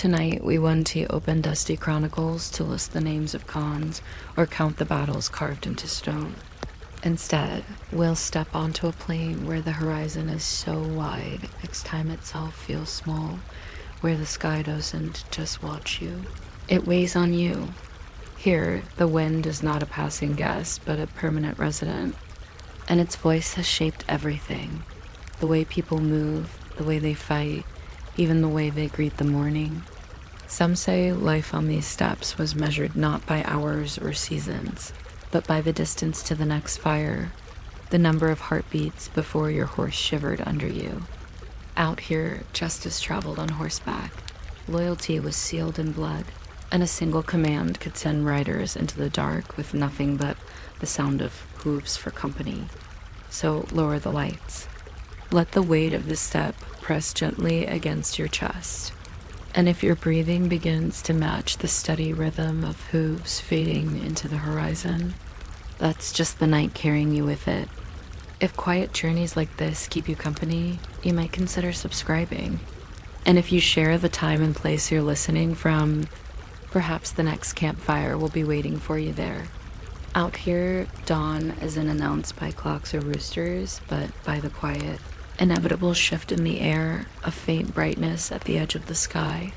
Tonight, we won't open dusty chronicles to list the names of khans or count the battles carved into stone. Instead, we'll step onto a plane where the horizon is so wide, time itself feels small, where the sky doesn't just watch you. It weighs on you. Here, the wind is not a passing guest, but a permanent resident. And its voice has shaped everything. The way people move, the way they fight, even the way they greet the morning. Some say life on these steppes was measured not by hours or seasons, but by the distance to the next fire, the number of heartbeats before your horse shivered under you. Out here, justice traveled on horseback. Loyalty was sealed in blood, and a single command could send riders into the dark with nothing but the sound of hooves for company. So lower the lights. Let the weight of the step press gently against your chest. And if your breathing begins to match the steady rhythm of hooves fading into the horizon, that's just the night carrying you with it. If quiet journeys like this keep you company, you might consider subscribing. And if you share the time and place you're listening from, perhaps the next campfire will be waiting for you there. Out here, dawn isn't announced by clocks or roosters, but by the quiet, inevitable shift in the air, a faint brightness at the edge of the sky,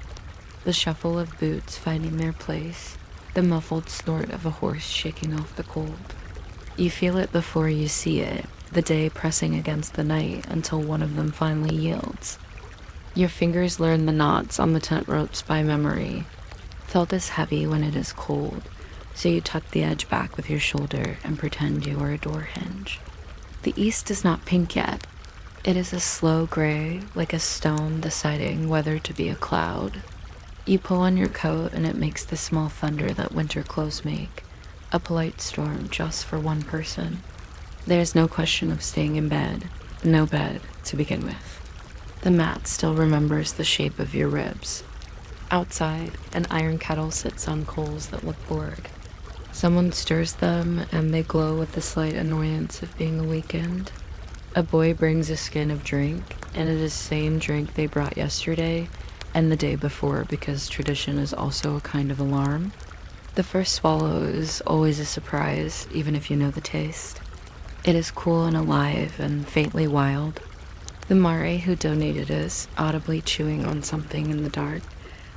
the shuffle of boots finding their place, the muffled snort of a horse shaking off the cold. You feel it before you see it, the day pressing against the night until one of them finally yields. Your fingers learn the knots on the tent ropes by memory. Felt is heavy when it is cold, so you tuck the edge back with your shoulder and pretend you are a door hinge. The east is not pink yet. It is a slow gray, like a stone deciding whether to be a cloud. You pull on your coat and it makes the small thunder that winter clothes make, a polite storm just for one person. There's no question of staying in bed, no bed to begin with. The mat still remembers the shape of your ribs. Outside, an iron kettle sits on coals that look bored. Someone stirs them and they glow with the slight annoyance of being awakened. A boy brings a skin of drink, and it is the same drink they brought yesterday and the day before because tradition is also a kind of alarm. The first swallow is always a surprise, even if you know the taste. It is cool and alive and faintly wild. The Mare who donated is audibly chewing on something in the dark,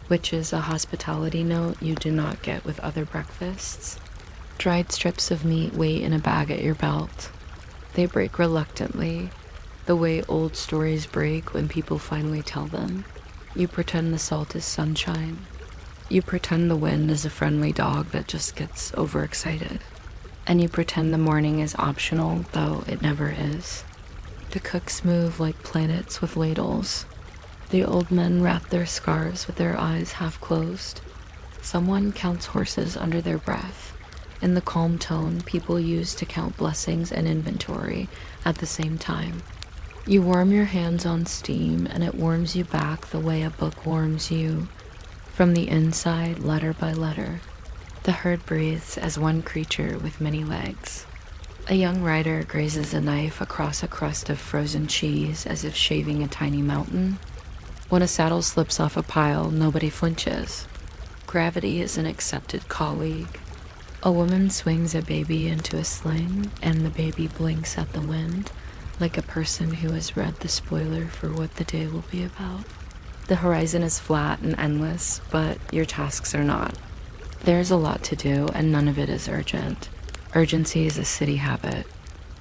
which is a hospitality note you do not get with other breakfasts. Dried strips of meat wait in a bag at your belt. They break reluctantly, the way old stories break when people finally tell them. You pretend the salt is sunshine. You pretend the wind is a friendly dog that just gets overexcited. And you pretend the morning is optional, though it never is. The cooks move like planets with ladles. The old men wrap their scarves with their eyes half closed. Someone counts horses under their breath, in the calm tone people use to count blessings and inventory at the same time. You warm your hands on steam, and it warms you back the way a book warms you, from the inside, letter by letter. The herd breathes as one creature with many legs. A young rider grazes a knife across a crust of frozen cheese as if shaving a tiny mountain. When a saddle slips off a pile, nobody flinches. Gravity is an accepted colleague. A woman swings a baby into a sling, and the baby blinks at the wind, like a person who has read the spoiler for what the day will be about. The horizon is flat and endless, but your tasks are not. There's a lot to do, and none of it is urgent. Urgency is a city habit.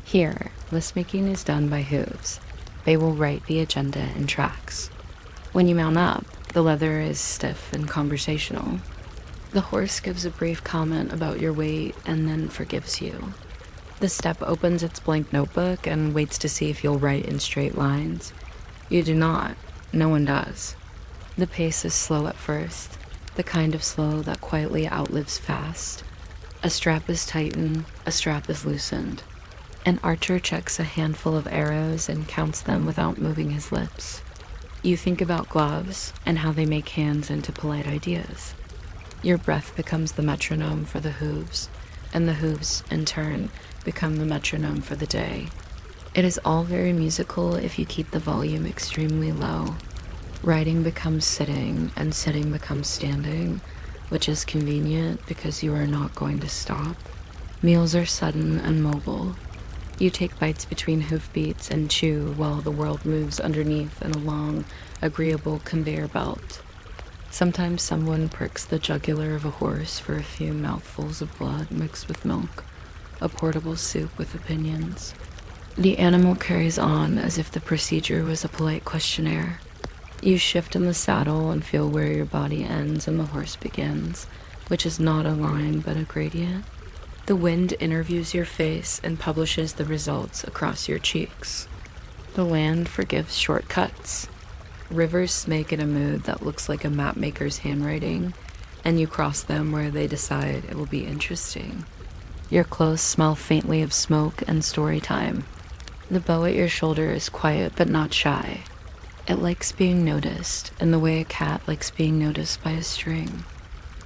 Here, list-making is done by hooves. They will write the agenda in tracks. When you mount up, the leather is stiff and conversational. The horse gives a brief comment about your weight and then forgives you. The step opens its blank notebook and waits to see if you'll write in straight lines. You do not. No one does. The pace is slow at first, the kind of slow that quietly outlives fast. A strap is tightened, a strap is loosened. An archer checks a handful of arrows and counts them without moving his lips. You think about gloves and how they make hands into polite ideas. Your breath becomes the metronome for the hooves, and the hooves, in turn, become the metronome for the day. It is all very musical if you keep the volume extremely low. Riding becomes sitting, and sitting becomes standing, which is convenient because you are not going to stop. Meals are sudden and mobile. You take bites between hoofbeats and chew while the world moves underneath in a long, agreeable conveyor belt. Sometimes someone pricks the jugular of a horse for a few mouthfuls of blood mixed with milk, a portable soup with opinions. The animal carries on as if the procedure was a polite questionnaire. You shift in the saddle and feel where your body ends and the horse begins, which is not a line but a gradient. The wind interviews your face and publishes the results across your cheeks. The land forgives shortcuts. Rivers make in a mood that looks like a mapmaker's handwriting, and you cross them where they decide it will be interesting. Your clothes smell faintly of smoke and story time. The bow at your shoulder is quiet but not shy. It likes being noticed in the way a cat likes being noticed by a string.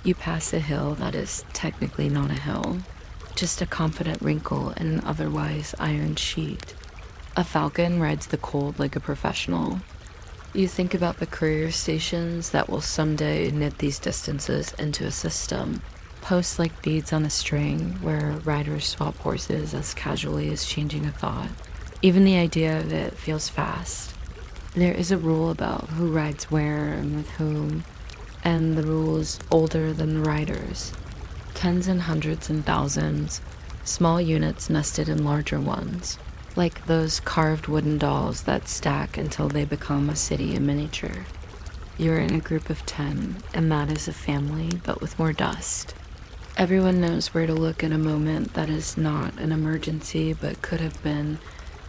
You pass a hill that is technically not a hill, just a confident wrinkle in an otherwise ironed sheet. A falcon rides the cold like a professional. You think about the courier stations that will someday knit these distances into a system. Posts like beads on a string where riders swap horses as casually as changing a thought. Even the idea of it feels fast. There is a rule about who rides where and with whom, and the rule is older than the riders. Tens and hundreds and thousands, small units nested in larger ones, like those carved wooden dolls that stack until they become a city in miniature. You're in a group of 10, and that is a family, but with more dust. Everyone knows where to look in a moment that is not an emergency, but could have been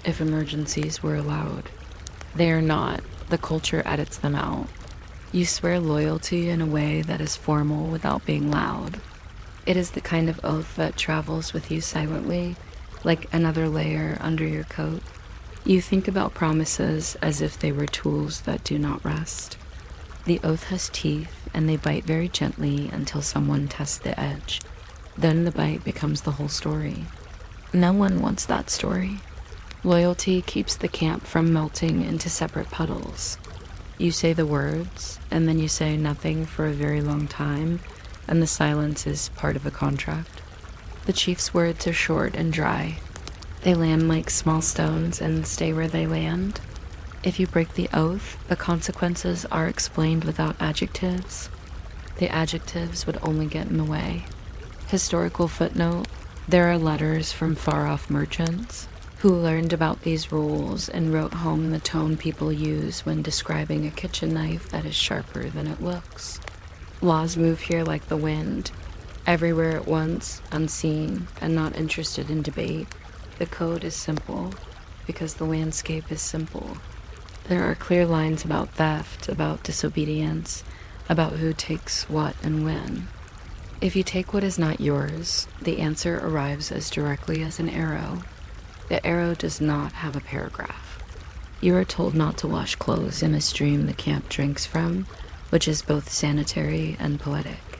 if emergencies were allowed. They are not. The culture edits them out. You swear loyalty in a way that is formal without being loud. It is the kind of oath that travels with you silently, like another layer under your coat. You think about promises as if they were tools that do not rest. The oath has teeth, and they bite very gently until someone tests the edge. Then the bite becomes the whole story. No one wants that story. Loyalty keeps the camp from melting into separate puddles. You say the words, and then you say nothing for a very long time, and the silence is part of a contract. The chief's words are short and dry. They land like small stones and stay where they land. If you break the oath, the consequences are explained without adjectives. The adjectives would only get in the way. Historical footnote: there are letters from far-off merchants who learned about these rules and wrote home the tone people use when describing a kitchen knife that is sharper than it looks. Laws move here like the wind, everywhere at once, unseen, and not interested in debate. The code is simple, because the landscape is simple. There are clear lines about theft, about disobedience, about who takes what and when. If you take what is not yours, the answer arrives as directly as an arrow. The arrow does not have a paragraph. You are told not to wash clothes in a stream the camp drinks from, which is both sanitary and poetic.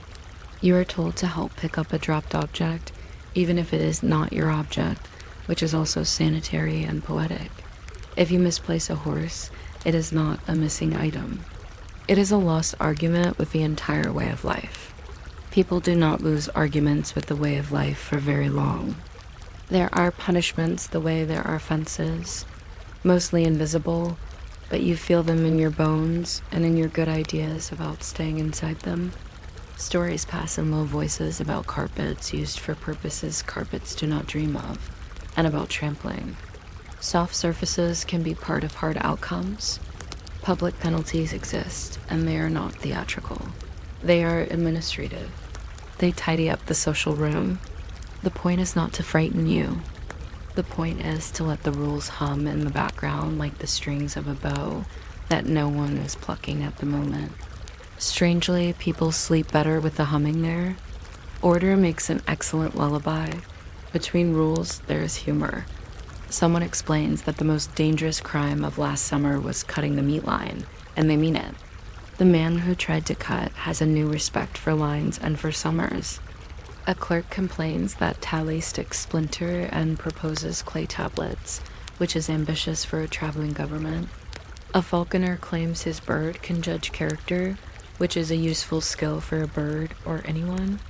You are told to help pick up a dropped object, even if it is not your object, which is also sanitary and poetic. If you misplace a horse, it is not a missing item. It is a lost argument with the entire way of life. People do not lose arguments with the way of life for very long. There are punishments the way there are fences, mostly invisible, but you feel them in your bones and in your good ideas about staying inside them. Stories pass in low voices about carpets used for purposes carpets do not dream of, and about trampling. Soft surfaces can be part of hard outcomes. Public penalties exist, and they are not theatrical. They are administrative. They tidy up the social room. The point is not to frighten you. The point is to let the rules hum in the background like the strings of a bow that no one is plucking at the moment. Strangely, people sleep better with the humming there. Order makes an excellent lullaby. Between rules, there is humor. Someone explains that the most dangerous crime of last summer was cutting the meat line, and they mean it. The man who tried to cut has a new respect for lines and for summers. A clerk complains that tally sticks splinter and proposes clay tablets, which is ambitious for a traveling government. A falconer claims his bird can judge character, which is a useful skill for a bird or anyone.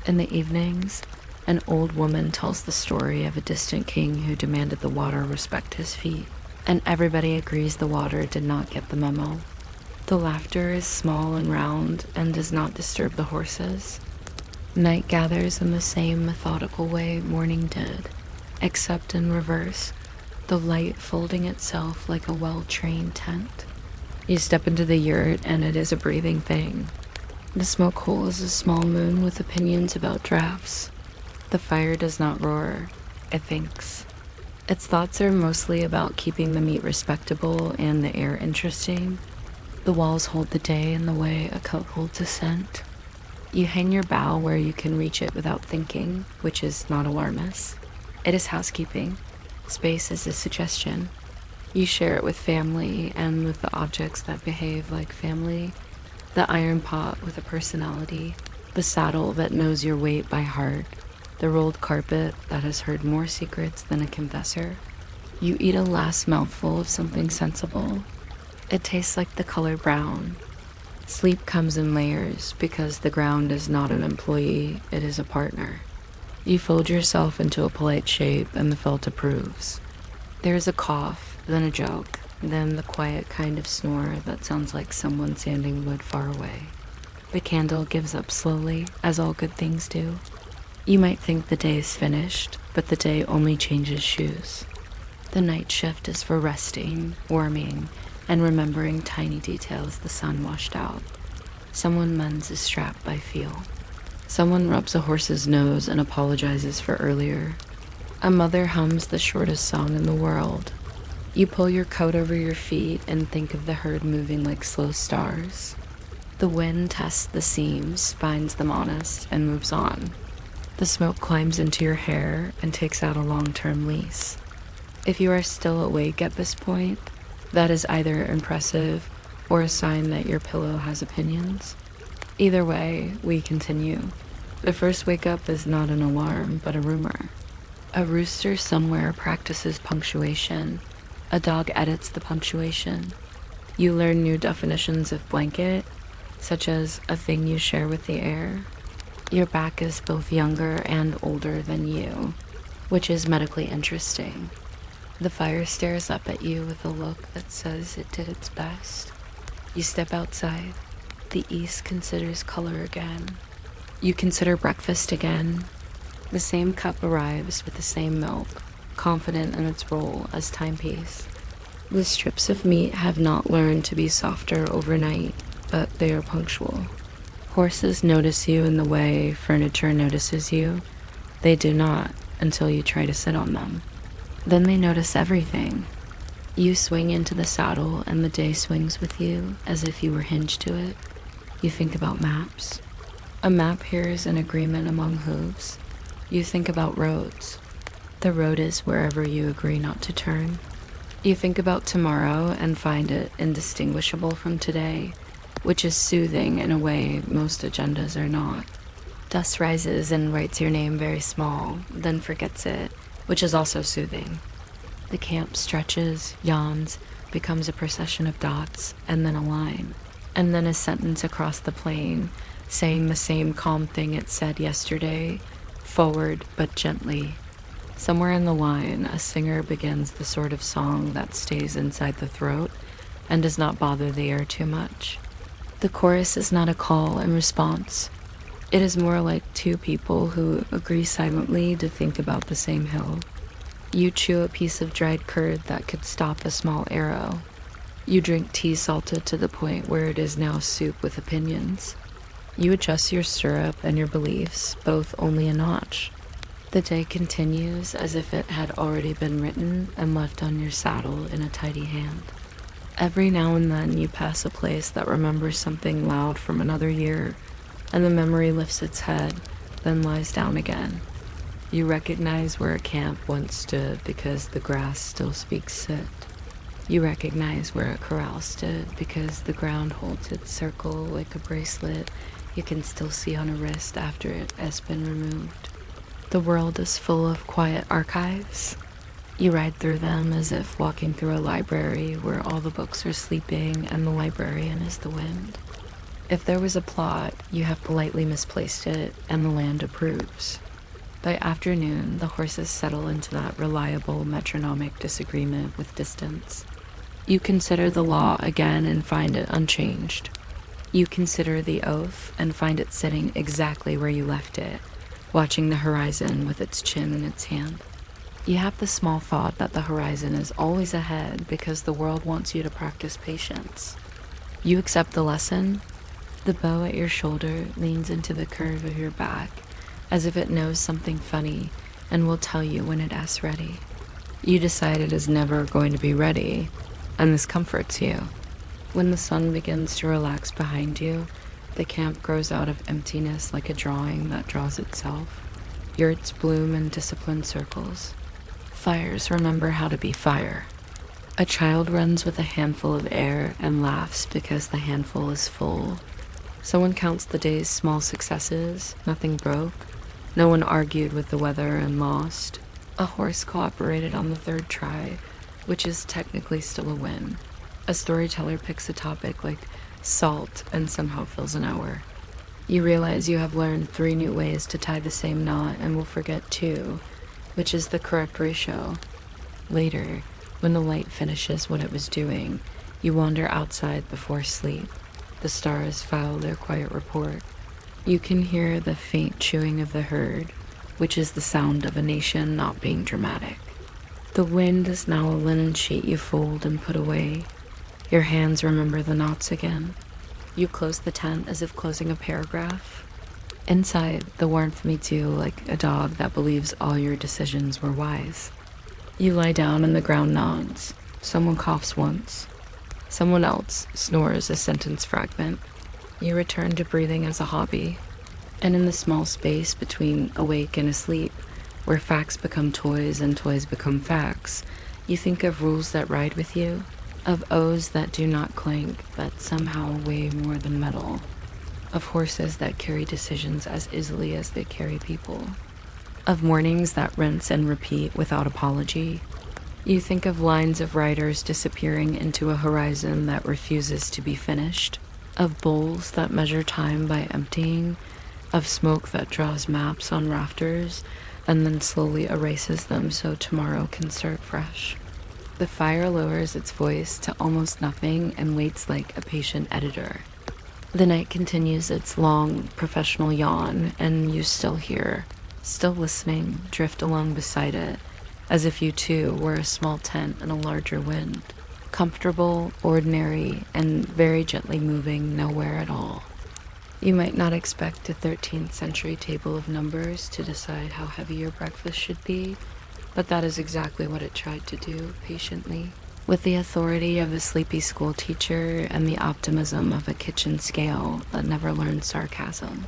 In the evenings, an old woman tells the story of a distant king who demanded the water respect his feet, and everybody agrees the water did not get the memo. The laughter is small and round and does not disturb the horses. Night gathers in the same methodical way morning did, except in reverse, the light folding itself like a well-trained tent. You step into the yurt and it is a breathing thing. The smoke hole is a small moon with opinions about drafts. The fire does not roar, it thinks. Its thoughts are mostly about keeping the meat respectable and the air interesting. The walls hold the day in the way a coat holds a scent. You hang your bough where you can reach it without thinking, which is not alarmist. It is housekeeping. Space is a suggestion. You share it with family and with the objects that behave like family. The iron pot with a personality. The saddle that knows your weight by heart. The rolled carpet that has heard more secrets than a confessor. You eat a last mouthful of something sensible. It tastes like the color brown. Sleep comes in layers because the ground is not an employee, it is a partner. You fold yourself into a polite shape and the felt approves. There is a cough, then a joke, then the quiet kind of snore that sounds like someone sanding wood far away. The candle gives up slowly, as all good things do. You might think the day is finished, but the day only changes shoes. The night shift is for resting, warming, and remembering tiny details the sun washed out. Someone mends a strap by feel. Someone rubs a horse's nose and apologizes for earlier. A mother hums the shortest song in the world. You pull your coat over your feet and think of the herd moving like slow stars. The wind tests the seams, finds them honest, and moves on. The smoke climbs into your hair and takes out a long-term lease. If you are still awake at this point, that is either impressive or a sign that your pillow has opinions. Either way, we continue. The first wake up is not an alarm, but a rumor. A rooster somewhere practices punctuation. A dog edits the punctuation. You learn new definitions of blanket, such as a thing you share with the air. Your back is both younger and older than you, which is medically interesting. The fire stares up at you with a look that says it did its best. You step outside. The east considers color again. You consider breakfast again. The same cup arrives with the same milk, confident in its role as timepiece. The strips of meat have not learned to be softer overnight, but they are punctual. Horses notice you in the way furniture notices you. They do not until you try to sit on them. Then they notice everything. You swing into the saddle and the day swings with you as if you were hinged to it. You think about maps. A map here is an agreement among hooves. You think about roads. The road is wherever you agree not to turn. You think about tomorrow and find it indistinguishable from today, which is soothing in a way most agendas are not. Dust rises and writes your name very small, then forgets it, which is also soothing. The camp stretches, yawns, becomes a procession of dots, and then a line, and then a sentence across the plain, saying the same calm thing it said yesterday, forward but gently. Somewhere in the line, a singer begins the sort of song that stays inside the throat and does not bother the air too much. The chorus is not a call and response. It is more like two people who agree silently to think about the same hill. You chew a piece of dried curd that could stop a small arrow. You drink tea salted to the point where it is now soup with opinions. You adjust your syrup and your beliefs, both only a notch. The day continues as if it had already been written and left on your saddle in a tidy hand. Every now and then you pass a place that remembers something loud from another year, and the memory lifts its head, then lies down again. You recognize where a camp once stood because the grass still speaks sit. You recognize where a corral stood because the ground holds its circle like a bracelet you can still see on a wrist after it has been removed. The world is full of quiet archives. You ride through them as if walking through a library where all the books are sleeping and the librarian is the wind. If there was a plot, you have politely misplaced it, and the land approves. By afternoon, the horses settle into that reliable metronomic disagreement with distance. You consider the law again and find it unchanged. You consider the oath and find it sitting exactly where you left it, watching the horizon with its chin in its hand. You have the small thought that the horizon is always ahead because the world wants you to practice patience. You accept the lesson. The bow at your shoulder leans into the curve of your back as if it knows something funny and will tell you when it asks ready. You decide it is never going to be ready, and this comforts you. When the sun begins to relax behind you, the camp grows out of emptiness like a drawing that draws itself. Yurts bloom in disciplined circles. Fires remember how to be fire. A child runs with a handful of air and laughs because the handful is full. Someone counts the day's small successes. Nothing broke. No one argued with the weather and lost. A horse cooperated on the third try, which is technically still a win. A storyteller picks a topic like salt and somehow fills an hour. You realize you have learned 3 new ways to tie the same knot and will forget 2, which is the correct ratio. Later, when the light finishes what it was doing, you wander outside before sleep. The stars foul their quiet report. You can hear the faint chewing of the herd, which is the sound of a nation not being dramatic. The wind is now a linen sheet you fold and put away. Your hands remember the knots again. You close the tent as if closing a paragraph. Inside, the warmth meets you like a dog that believes all your decisions were wise. You lie down and the ground nods. Someone coughs once. Someone else snores a sentence fragment. You return to breathing as a hobby. And in the small space between awake and asleep, where facts become toys and toys become facts, you think of rules that ride with you, of O's that do not clink but somehow weigh more than metal, of horses that carry decisions as easily as they carry people, of mornings that rinse and repeat without apology. You think of lines of riders disappearing into a horizon that refuses to be finished, of bowls that measure time by emptying, of smoke that draws maps on rafters and then slowly erases them so tomorrow can start fresh. The fire lowers its voice to almost nothing and waits like a patient editor. The night continues its long, professional yawn, and you still hear, still listening, drift along beside it, as if you too were a small tent in a larger wind, comfortable, ordinary, and very gently moving nowhere at all. You might not expect a 13th century table of numbers to decide how heavy your breakfast should be, but that is exactly what it tried to do, patiently, with the authority of a sleepy school teacher and the optimism of a kitchen scale that never learned sarcasm.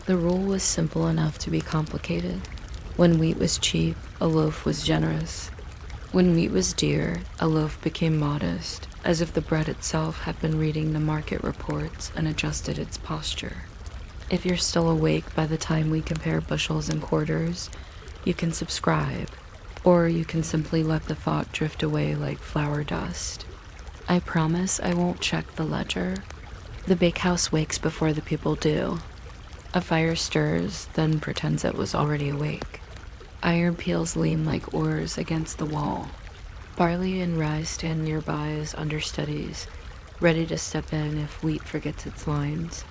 The rule was simple enough to be complicated. When wheat was cheap, a loaf was generous. When wheat was dear, a loaf became modest, as if the bread itself had been reading the market reports and adjusted its posture. If you're still awake by the time we compare bushels and quarters, you can subscribe, or you can simply let the thought drift away like flour dust. I promise I won't check the ledger. The bakehouse wakes before the people do. A fire stirs, then pretends it was already awake. Iron peels lean like oars against the wall. Barley and rye stand nearby as understudies, ready to step in if wheat forgets its lines.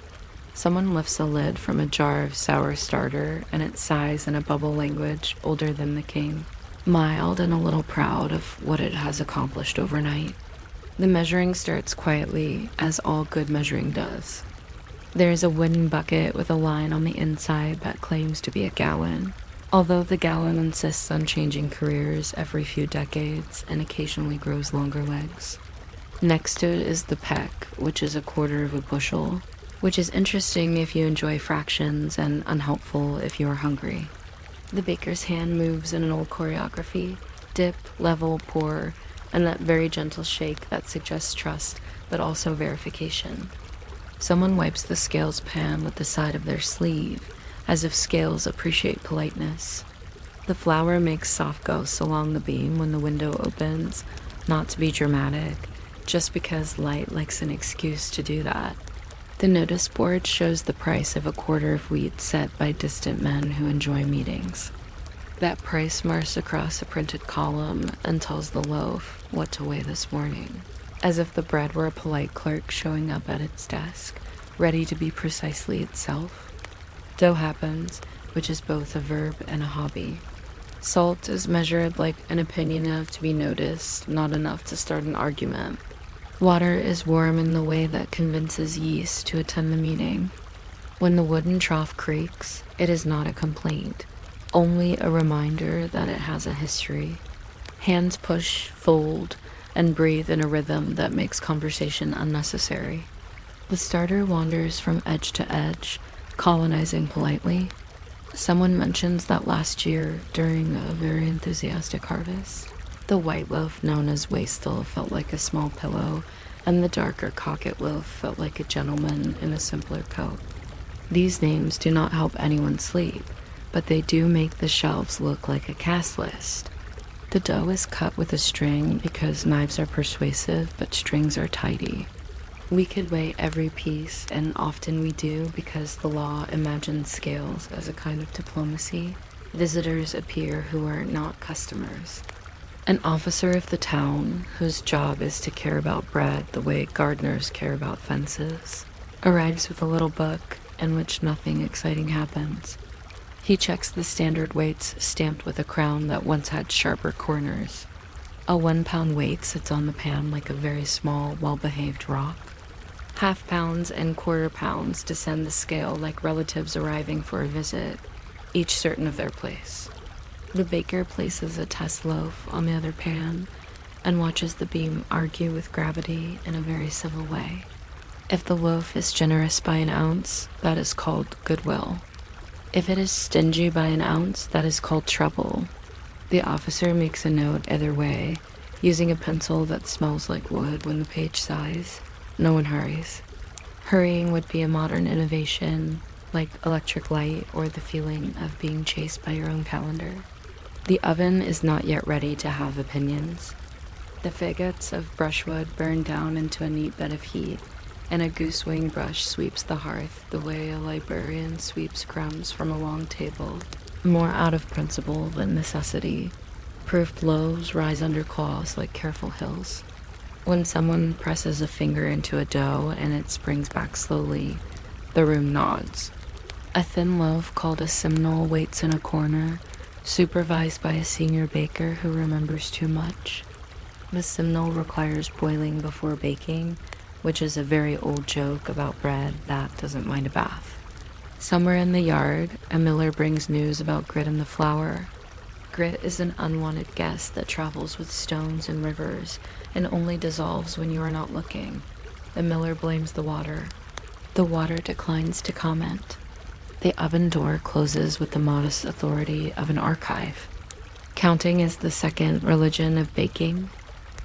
Someone lifts a lid from a jar of sour starter, and it sighs in a bubble language older than the king, mild and a little proud of what it has accomplished overnight. The measuring starts quietly, as all good measuring does. There is a wooden bucket with a line on the inside that claims to be a gallon, although the gallon insists on changing careers every few decades and occasionally grows longer legs. Next to it is the peck, which is 1/4 of a bushel, which is interesting if you enjoy fractions and unhelpful if you are hungry. The baker's hand moves in an old choreography: dip, level, pour, and that very gentle shake that suggests trust but also verification. Someone wipes the scales pan with the side of their sleeve, as if scales appreciate politeness. The flower makes soft ghosts along the beam when the window opens, not to be dramatic, just because light likes an excuse to do that. The notice board shows the price of a quarter of wheat set by distant men who enjoy meetings. That price marks across a printed column and tells the loaf what to weigh this morning, as if the bread were a polite clerk showing up at its desk, ready to be precisely itself. Dough happens, which is both a verb and a hobby. Salt is measured like an opinion enough to be noticed, not enough to start an argument. Water is warm in the way that convinces yeast to attend the meeting. When the wooden trough creaks, it is not a complaint, only a reminder that it has a history. Hands push, fold, and breathe in a rhythm that makes conversation unnecessary. The starter wanders from edge to edge, colonizing politely. Someone mentions that last year, during a very enthusiastic harvest, the white loaf known as wastel felt like a small pillow, and the darker cocket loaf felt like a gentleman in a simpler coat. These names do not help anyone sleep, but they do make the shelves look like a cast list. The dough is cut with a string because knives are persuasive, but strings are tidy. We could weigh every piece, and often we do because the law imagines scales as a kind of diplomacy. Visitors appear who are not customers. An officer of the town, whose job is to care about bread the way gardeners care about fences, arrives with a little book in which nothing exciting happens. He checks the standard weights stamped with a crown that once had sharper corners. A 1 pound weight sits on the pan like a very small, well-behaved rock. Half pounds and quarter pounds descend the scale like relatives arriving for a visit, each certain of their place. The baker places a test loaf on the other pan and watches the beam argue with gravity in a very civil way. If the loaf is generous by an ounce, that is called goodwill. If it is stingy by an ounce, that is called trouble. The officer makes a note either way, using a pencil that smells like wood when the page sighs. No one hurries. Hurrying would be a modern innovation, like electric light or the feeling of being chased by your own calendar. The oven is not yet ready to have opinions. The faggots of brushwood burn down into a neat bed of heat, and a goose-wing brush sweeps the hearth the way a librarian sweeps crumbs from a long table, more out of principle than necessity. Proofed loaves rise under claws like careful hills. When someone presses a finger into a dough and it springs back slowly, the room nods. A thin loaf called a simnel waits in a corner, supervised by a senior baker who remembers too much. The simnel requires boiling before baking, which is a very old joke about bread that doesn't mind a bath. Somewhere in the yard, a miller brings news about grit in the flour. Grit is an unwanted guest that travels with stones and rivers and only dissolves when you are not looking. The miller blames the water. The water declines to comment. The oven door closes with the modest authority of an archive. Counting is the second religion of baking.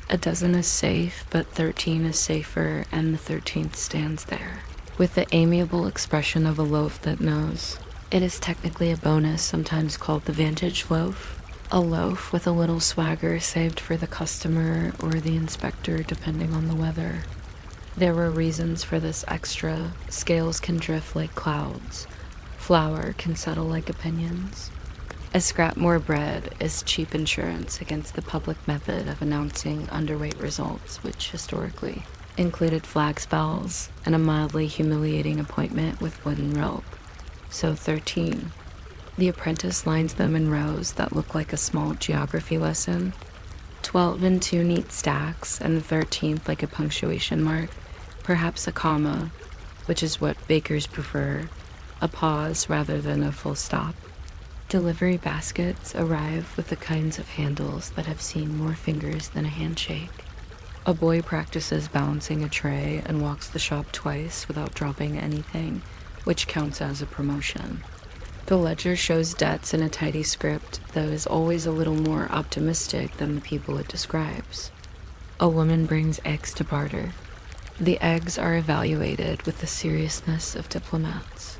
A dozen is safe, but 13 is safer, and the 13th stands there, with the amiable expression of a loaf that knows. It is technically a bonus, sometimes called the vantage loaf, a loaf with a little swagger saved for the customer or the inspector, depending on the weather. There were reasons for this extra. Scales can drift like clouds. Flour can settle like opinions. A scrap more bread is cheap insurance against the public method of announcing underweight results, which historically included flag spells and a mildly humiliating appointment with wooden rope. So 13. The apprentice lines them in rows that look like a small geography lesson. 12 in 2 neat stacks, and the 13th like a punctuation mark, perhaps a comma, which is what bakers prefer, a pause rather than a full stop. Delivery baskets arrive with the kinds of handles that have seen more fingers than a handshake. A boy practices balancing a tray and walks the shop twice without dropping anything, which counts as a promotion. The ledger shows debts in a tidy script that is always a little more optimistic than the people it describes. A woman brings eggs to barter. The eggs are evaluated with the seriousness of diplomats.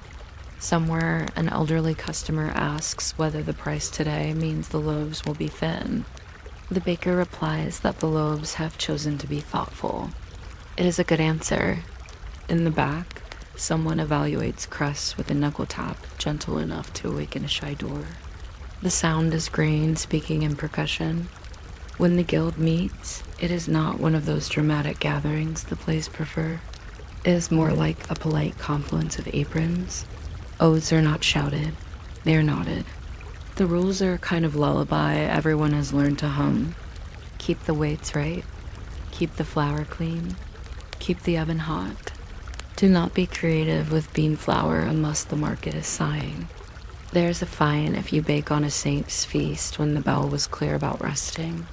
Somewhere, an elderly customer asks whether the price today means the loaves will be thin. The baker replies that the loaves have chosen to be thoughtful. It is a good answer. In the back, someone evaluates crusts with a knuckle tap gentle enough to awaken a shy door. The sound is grain speaking in percussion. When the guild meets, it is not one of those dramatic gatherings the plays prefer. It is more like a polite confluence of aprons. Oaths are not shouted, they are nodded. The rules are a kind of lullaby everyone has learned to hum. Keep the weights right, keep the flour clean, keep the oven hot. Do not be creative with bean flour unless the market is sighing. There's a fine if you bake on a saint's feast when the bell was clear about resting.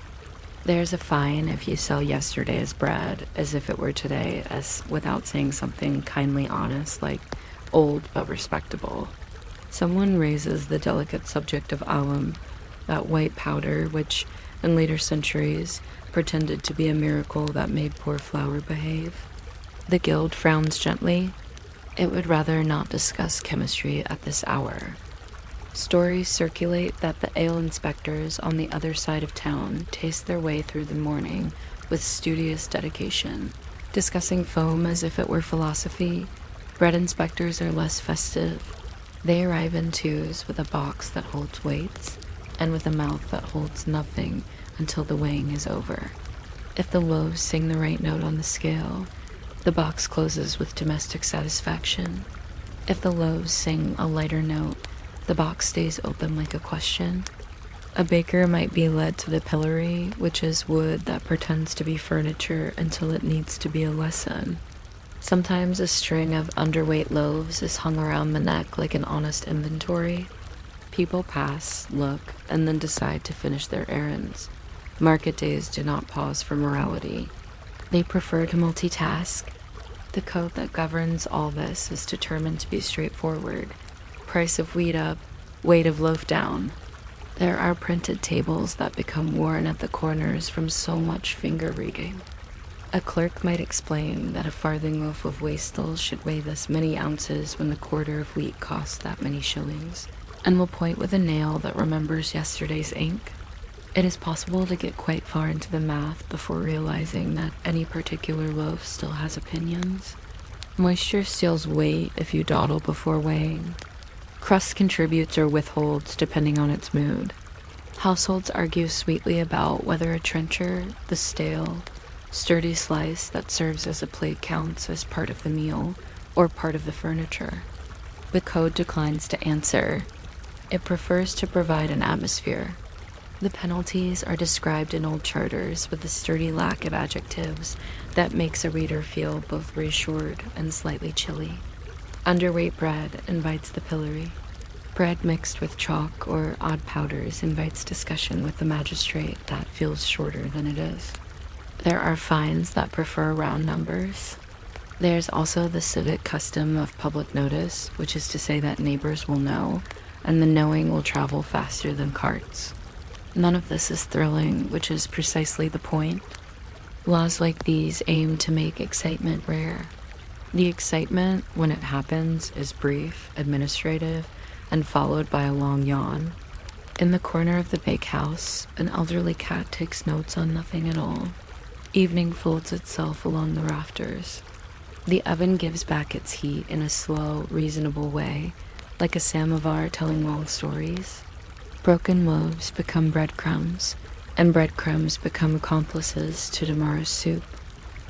There's a fine if you sell yesterday's bread as if it were today, as without saying something kindly honest like old but respectable. Someone raises the delicate subject of alum, that white powder which, in later centuries, pretended to be a miracle that made poor flour behave. The guild frowns gently. It would rather not discuss chemistry at this hour. Stories circulate that the ale inspectors on the other side of town taste their way through the morning with studious dedication, discussing foam as if it were philosophy. Bread inspectors are less festive. They arrive in twos with a box that holds weights and with a mouth that holds nothing until the weighing is over. If the loaves sing the right note on the scale, the box closes with domestic satisfaction. If the loaves sing a lighter note, the box stays open like a question. A baker might be led to the pillory, which is wood that pretends to be furniture until it needs to be a lesson. Sometimes a string of underweight loaves is hung around the neck like an honest inventory. People pass, look, and then decide to finish their errands. Market days do not pause for morality. They prefer to multitask. The code that governs all this is determined to be straightforward. Price of wheat up, weight of loaf down. There are printed tables that become worn at the corners from so much finger reading. A clerk might explain that a farthing loaf of wastel should weigh this many ounces when the quarter of wheat costs that many shillings, and will point with a nail that remembers yesterday's ink. It is possible to get quite far into the math before realizing that any particular loaf still has opinions. Moisture steals weight if you dawdle before weighing. Crust contributes or withholds depending on its mood. Households argue sweetly about whether a trencher, the stale, sturdy slice that serves as a plate counts as part of the meal or part of the furniture. The code declines to answer. It prefers to provide an atmosphere. The penalties are described in old charters with a sturdy lack of adjectives that makes a reader feel both reassured and slightly chilly. Underweight bread invites the pillory. Bread mixed with chalk or odd powders invites discussion with the magistrate that feels shorter than it is. There are fines that prefer round numbers. There's also the civic custom of public notice, which is to say that neighbors will know, and the knowing will travel faster than carts. None of this is thrilling, which is precisely the point. Laws like these aim to make excitement rare. The excitement, when it happens, is brief, administrative, and followed by a long yawn. In the corner of the bakehouse, an elderly cat takes notes on nothing at all. Evening folds itself along the rafters. The oven gives back its heat in a slow, reasonable way, like a samovar telling long stories. Broken loaves become breadcrumbs, and breadcrumbs become accomplices to tomorrow's soup.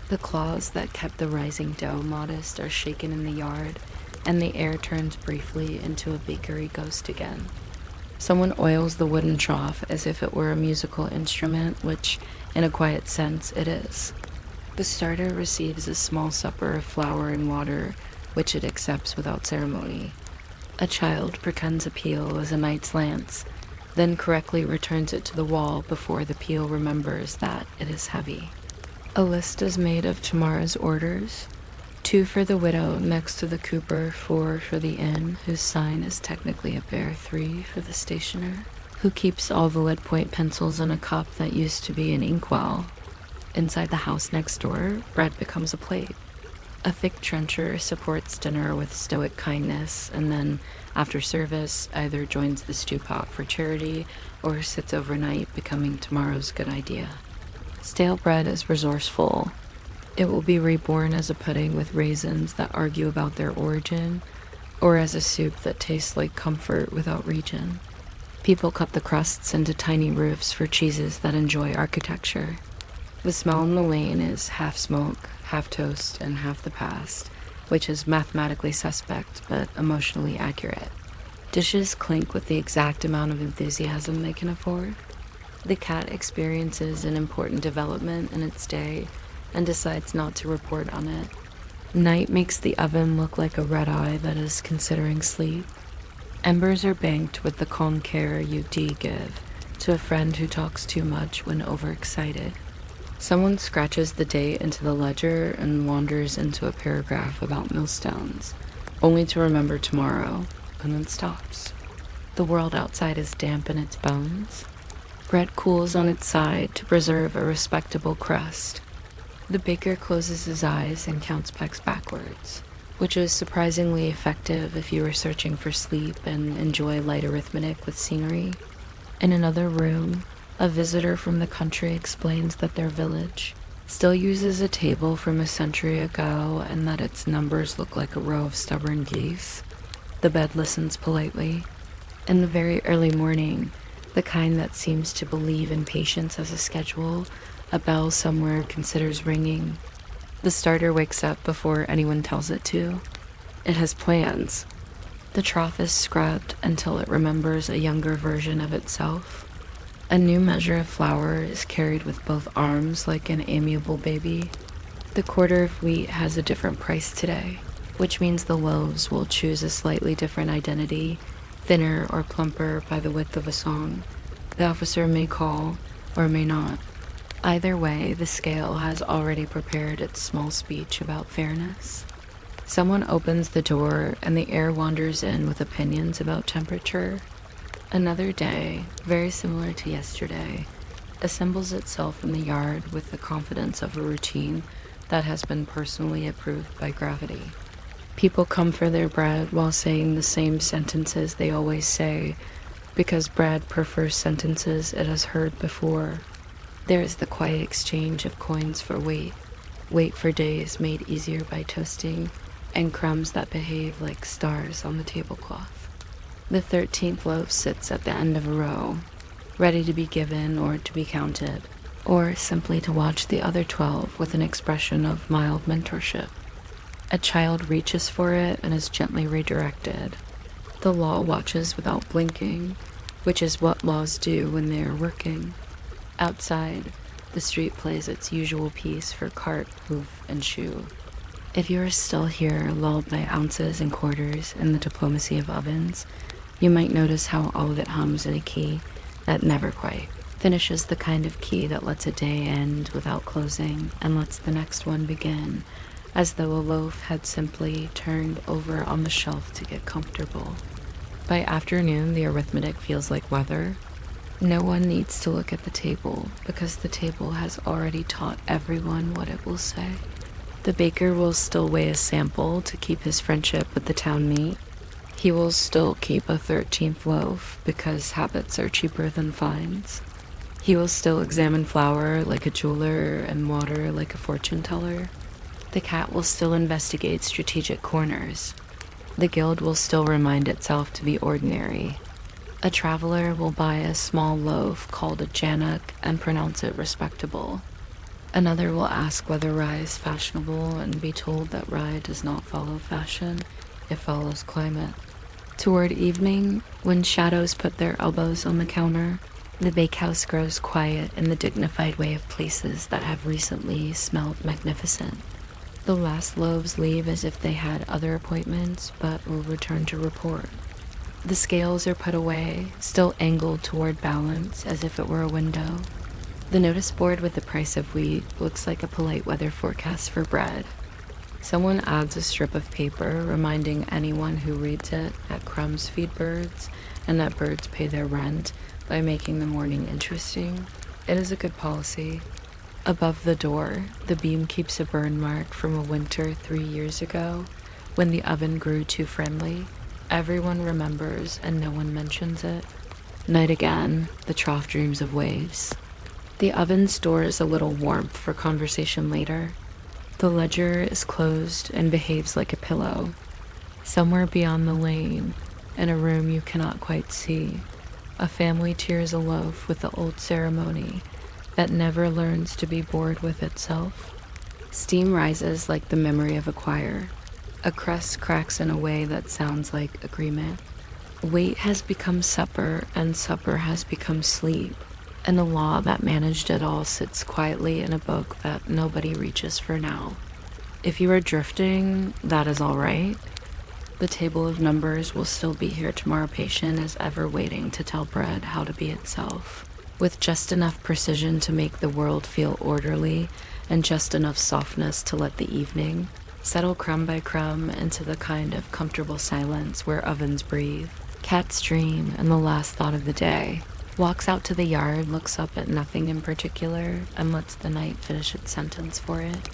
The claws that kept the rising dough modest are shaken in the yard, and the air turns briefly into a bakery ghost again. Someone oils the wooden trough as if it were a musical instrument, which, in a quiet sense, it is. The starter receives a small supper of flour and water, which it accepts without ceremony. A child pretends a peel as a knight's lance, then correctly returns it to the wall before the peel remembers that it is heavy. A list is made of tomorrow's orders. 2 for the widow next to the cooper, 4 for the inn, whose sign is technically a bare 3 for the stationer, who keeps all the lead point pencils in a cup that used to be an inkwell. Inside the house next door, bread becomes a plate. A thick trencher supports dinner with stoic kindness, and then, after service, either joins the stew pot for charity or sits overnight, becoming tomorrow's good idea. Stale bread is resourceful. It will be reborn as a pudding with raisins that argue about their origin, or as a soup that tastes like comfort without region. People cut the crusts into tiny roofs for cheeses that enjoy architecture. The smell in the lane is half smoke, half toast, and half the past, which is mathematically suspect but emotionally accurate. Dishes clink with the exact amount of enthusiasm they can afford. The cat experiences an important development in its day and decides not to report on it. Night makes the oven look like a red eye that is considering sleep. Embers are banked with the calm care you give to a friend who talks too much when overexcited. Someone scratches the date into the ledger and wanders into a paragraph about millstones, only to remember tomorrow, and then stops. The world outside is damp in its bones. Bread cools on its side to preserve a respectable crust. The baker closes his eyes and counts pecks backwards, which is surprisingly effective if you are searching for sleep and enjoy light arithmetic with scenery. In another room, a visitor from the country explains that their village still uses a table from a century ago and that its numbers look like a row of stubborn geese. The bed listens politely. In the very early morning, the kind that seems to believe in patience as a schedule, a bell somewhere considers ringing. The starter wakes up before anyone tells it to. It has plans. The trough is scrubbed until it remembers a younger version of itself. A new measure of flour is carried with both arms like an amiable baby. The quarter of wheat has a different price today, which means the loaves will choose a slightly different identity, thinner or plumper by the width of a song. The officer may call, or may not. Either way, the scale has already prepared its small speech about fairness. Someone opens the door and the air wanders in with opinions about temperature. Another day, very similar to yesterday, assembles itself in the yard with the confidence of a routine that has been personally approved by gravity. People come for their bread while saying the same sentences they always say, because bread prefers sentences it has heard before. There is the quiet exchange of coins for weight for days made easier by toasting, and crumbs that behave like stars on the tablecloth. The 13th loaf sits at the end of a row, ready to be given or to be counted, or simply to watch the other 12 with an expression of mild mentorship. A child reaches for it and is gently redirected. The law watches without blinking, which is what laws do when they are working. Outside, the street plays its usual piece for cart, hoof, and shoe. If you are still here, lulled by ounces and quarters and the diplomacy of ovens, you might notice how all of it hums in a key that never quite finishes, the kind of key that lets a day end without closing and lets the next one begin, as though a loaf had simply turned over on the shelf to get comfortable. By afternoon, the arithmetic feels like weather. No one needs to look at the table, because the table has already taught everyone what it will say. The baker will still weigh a sample to keep his friendship with the town meat. He will still keep a 13th loaf, because habits are cheaper than fines. He will still examine flour like a jeweler and water like a fortune teller. The cat will still investigate strategic corners. The guild will still remind itself to be ordinary. A traveler will buy a small loaf called a jannock and pronounce it respectable. Another will ask whether rye is fashionable and be told that rye does not follow fashion, it follows climate. Toward evening, when shadows put their elbows on the counter, the bakehouse grows quiet in the dignified way of places that have recently smelled magnificent. The last loaves leave as if they had other appointments, but will return to report. The scales are put away, still angled toward balance as if it were a window. The notice board with the price of wheat looks like a polite weather forecast for bread. Someone adds a strip of paper reminding anyone who reads it that crumbs feed birds and that birds pay their rent by making the morning interesting. It is a good policy. Above the door, the beam keeps a burn mark from a winter 3 years ago when the oven grew too friendly. Everyone remembers and no one mentions it. Night again, the trough dreams of waves. The oven stores a little warmth for conversation later. The ledger is closed and behaves like a pillow. Somewhere beyond the lane, in a room you cannot quite see, a family tears a loaf with the old ceremony that never learns to be bored with itself. Steam rises like the memory of a choir. A crust cracks in a way that sounds like agreement. Wait has become supper, and supper has become sleep. And the law that managed it all sits quietly in a book that nobody reaches for now. If you are drifting, that is all right. The table of numbers will still be here tomorrow, patient as ever, waiting to tell bread how to be itself, with just enough precision to make the world feel orderly and just enough softness to let the evening settle crumb by crumb into the kind of comfortable silence where ovens breathe. Cats dream, and the last thought of the day walks out to the yard, looks up at nothing in particular, and lets the night finish its sentence for it.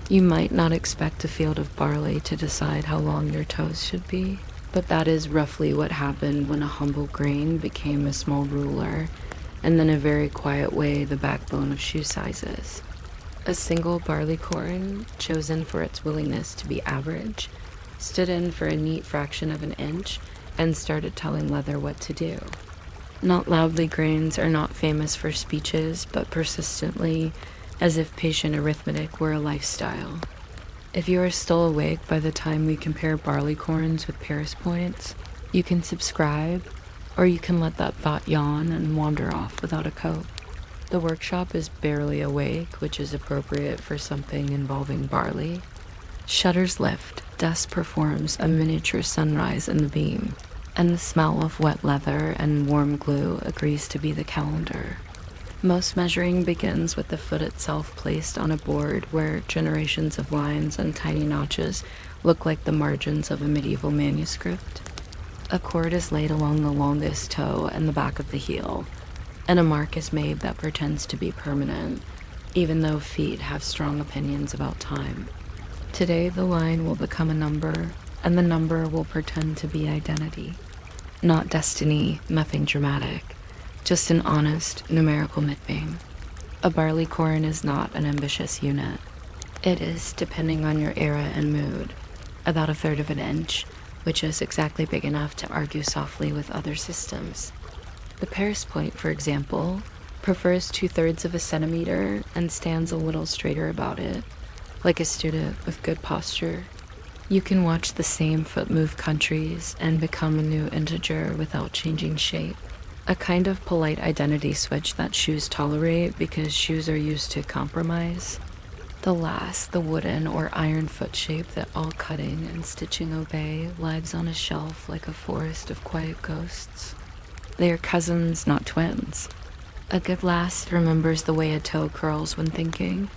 You might not expect a field of barley to decide how long your toes should be, but that is roughly what happened when a humble grain became a small ruler, and then a very quiet way the backbone of shoe sizes. A single barley corn, chosen for its willingness to be average, stood in for a neat fraction of an inch and started telling leather what to do. Not loudly, grains are not famous for speeches, but persistently, as if patient arithmetic were a lifestyle. If you are still awake by the time we compare barley corns with Paris points, you can subscribe, or you can let that thought yawn and wander off without a coat. The workshop is barely awake, which is appropriate for something involving barley. Shutters lift, dusk performs a miniature sunrise in the beam, and the smell of wet leather and warm glue agrees to be the calendar. Most measuring begins with the foot itself placed on a board where generations of lines and tiny notches look like the margins of a medieval manuscript. A cord is laid along the longest toe and the back of the heel, and a mark is made that pretends to be permanent, even though feet have strong opinions about time. Today the line will become a number, and the number will pretend to be identity. Not destiny, nothing dramatic, just an honest, numerical midbeam. A barley corn is not an ambitious unit. It is, depending on your era and mood, about a third of an inch, which is exactly big enough to argue softly with other systems. The Paris point, for example, prefers 2/3 of a centimeter and stands a little straighter about it, like a student with good posture. You can watch the same foot move countries and become a new integer without changing shape. A kind of polite identity switch that shoes tolerate because shoes are used to compromise. The last, the wooden or iron foot shape that all cutting and stitching obey, lives on a shelf like a forest of quiet ghosts. They are cousins, not twins. A good last remembers the way a toe curls when thinking.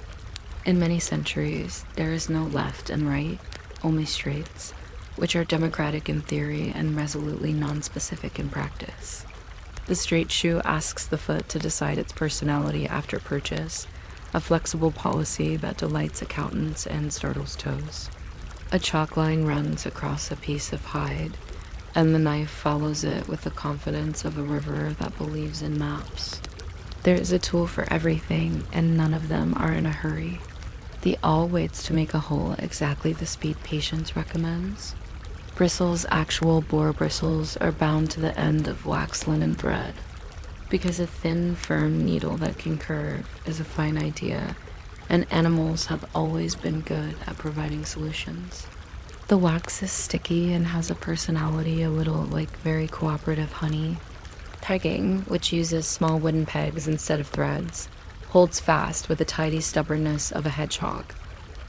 In many centuries, there is no left and right, only straights, which are democratic in theory and resolutely non-specific in practice. The straight shoe asks the foot to decide its personality after purchase, a flexible policy that delights accountants and startles toes. A chalk line runs across a piece of hide, and the knife follows it with the confidence of a river that believes in maps. There is a tool for everything, and none of them are in a hurry. The awl waits to make a hole exactly the speed patience recommends. Bristles, actual boar bristles, are bound to the end of wax linen thread, because a thin, firm needle that can curve is a fine idea, and animals have always been good at providing solutions. The wax is sticky and has a personality a little like very cooperative honey. Pegging, which uses small wooden pegs instead of threads, holds fast with the tidy stubbornness of a hedgehog.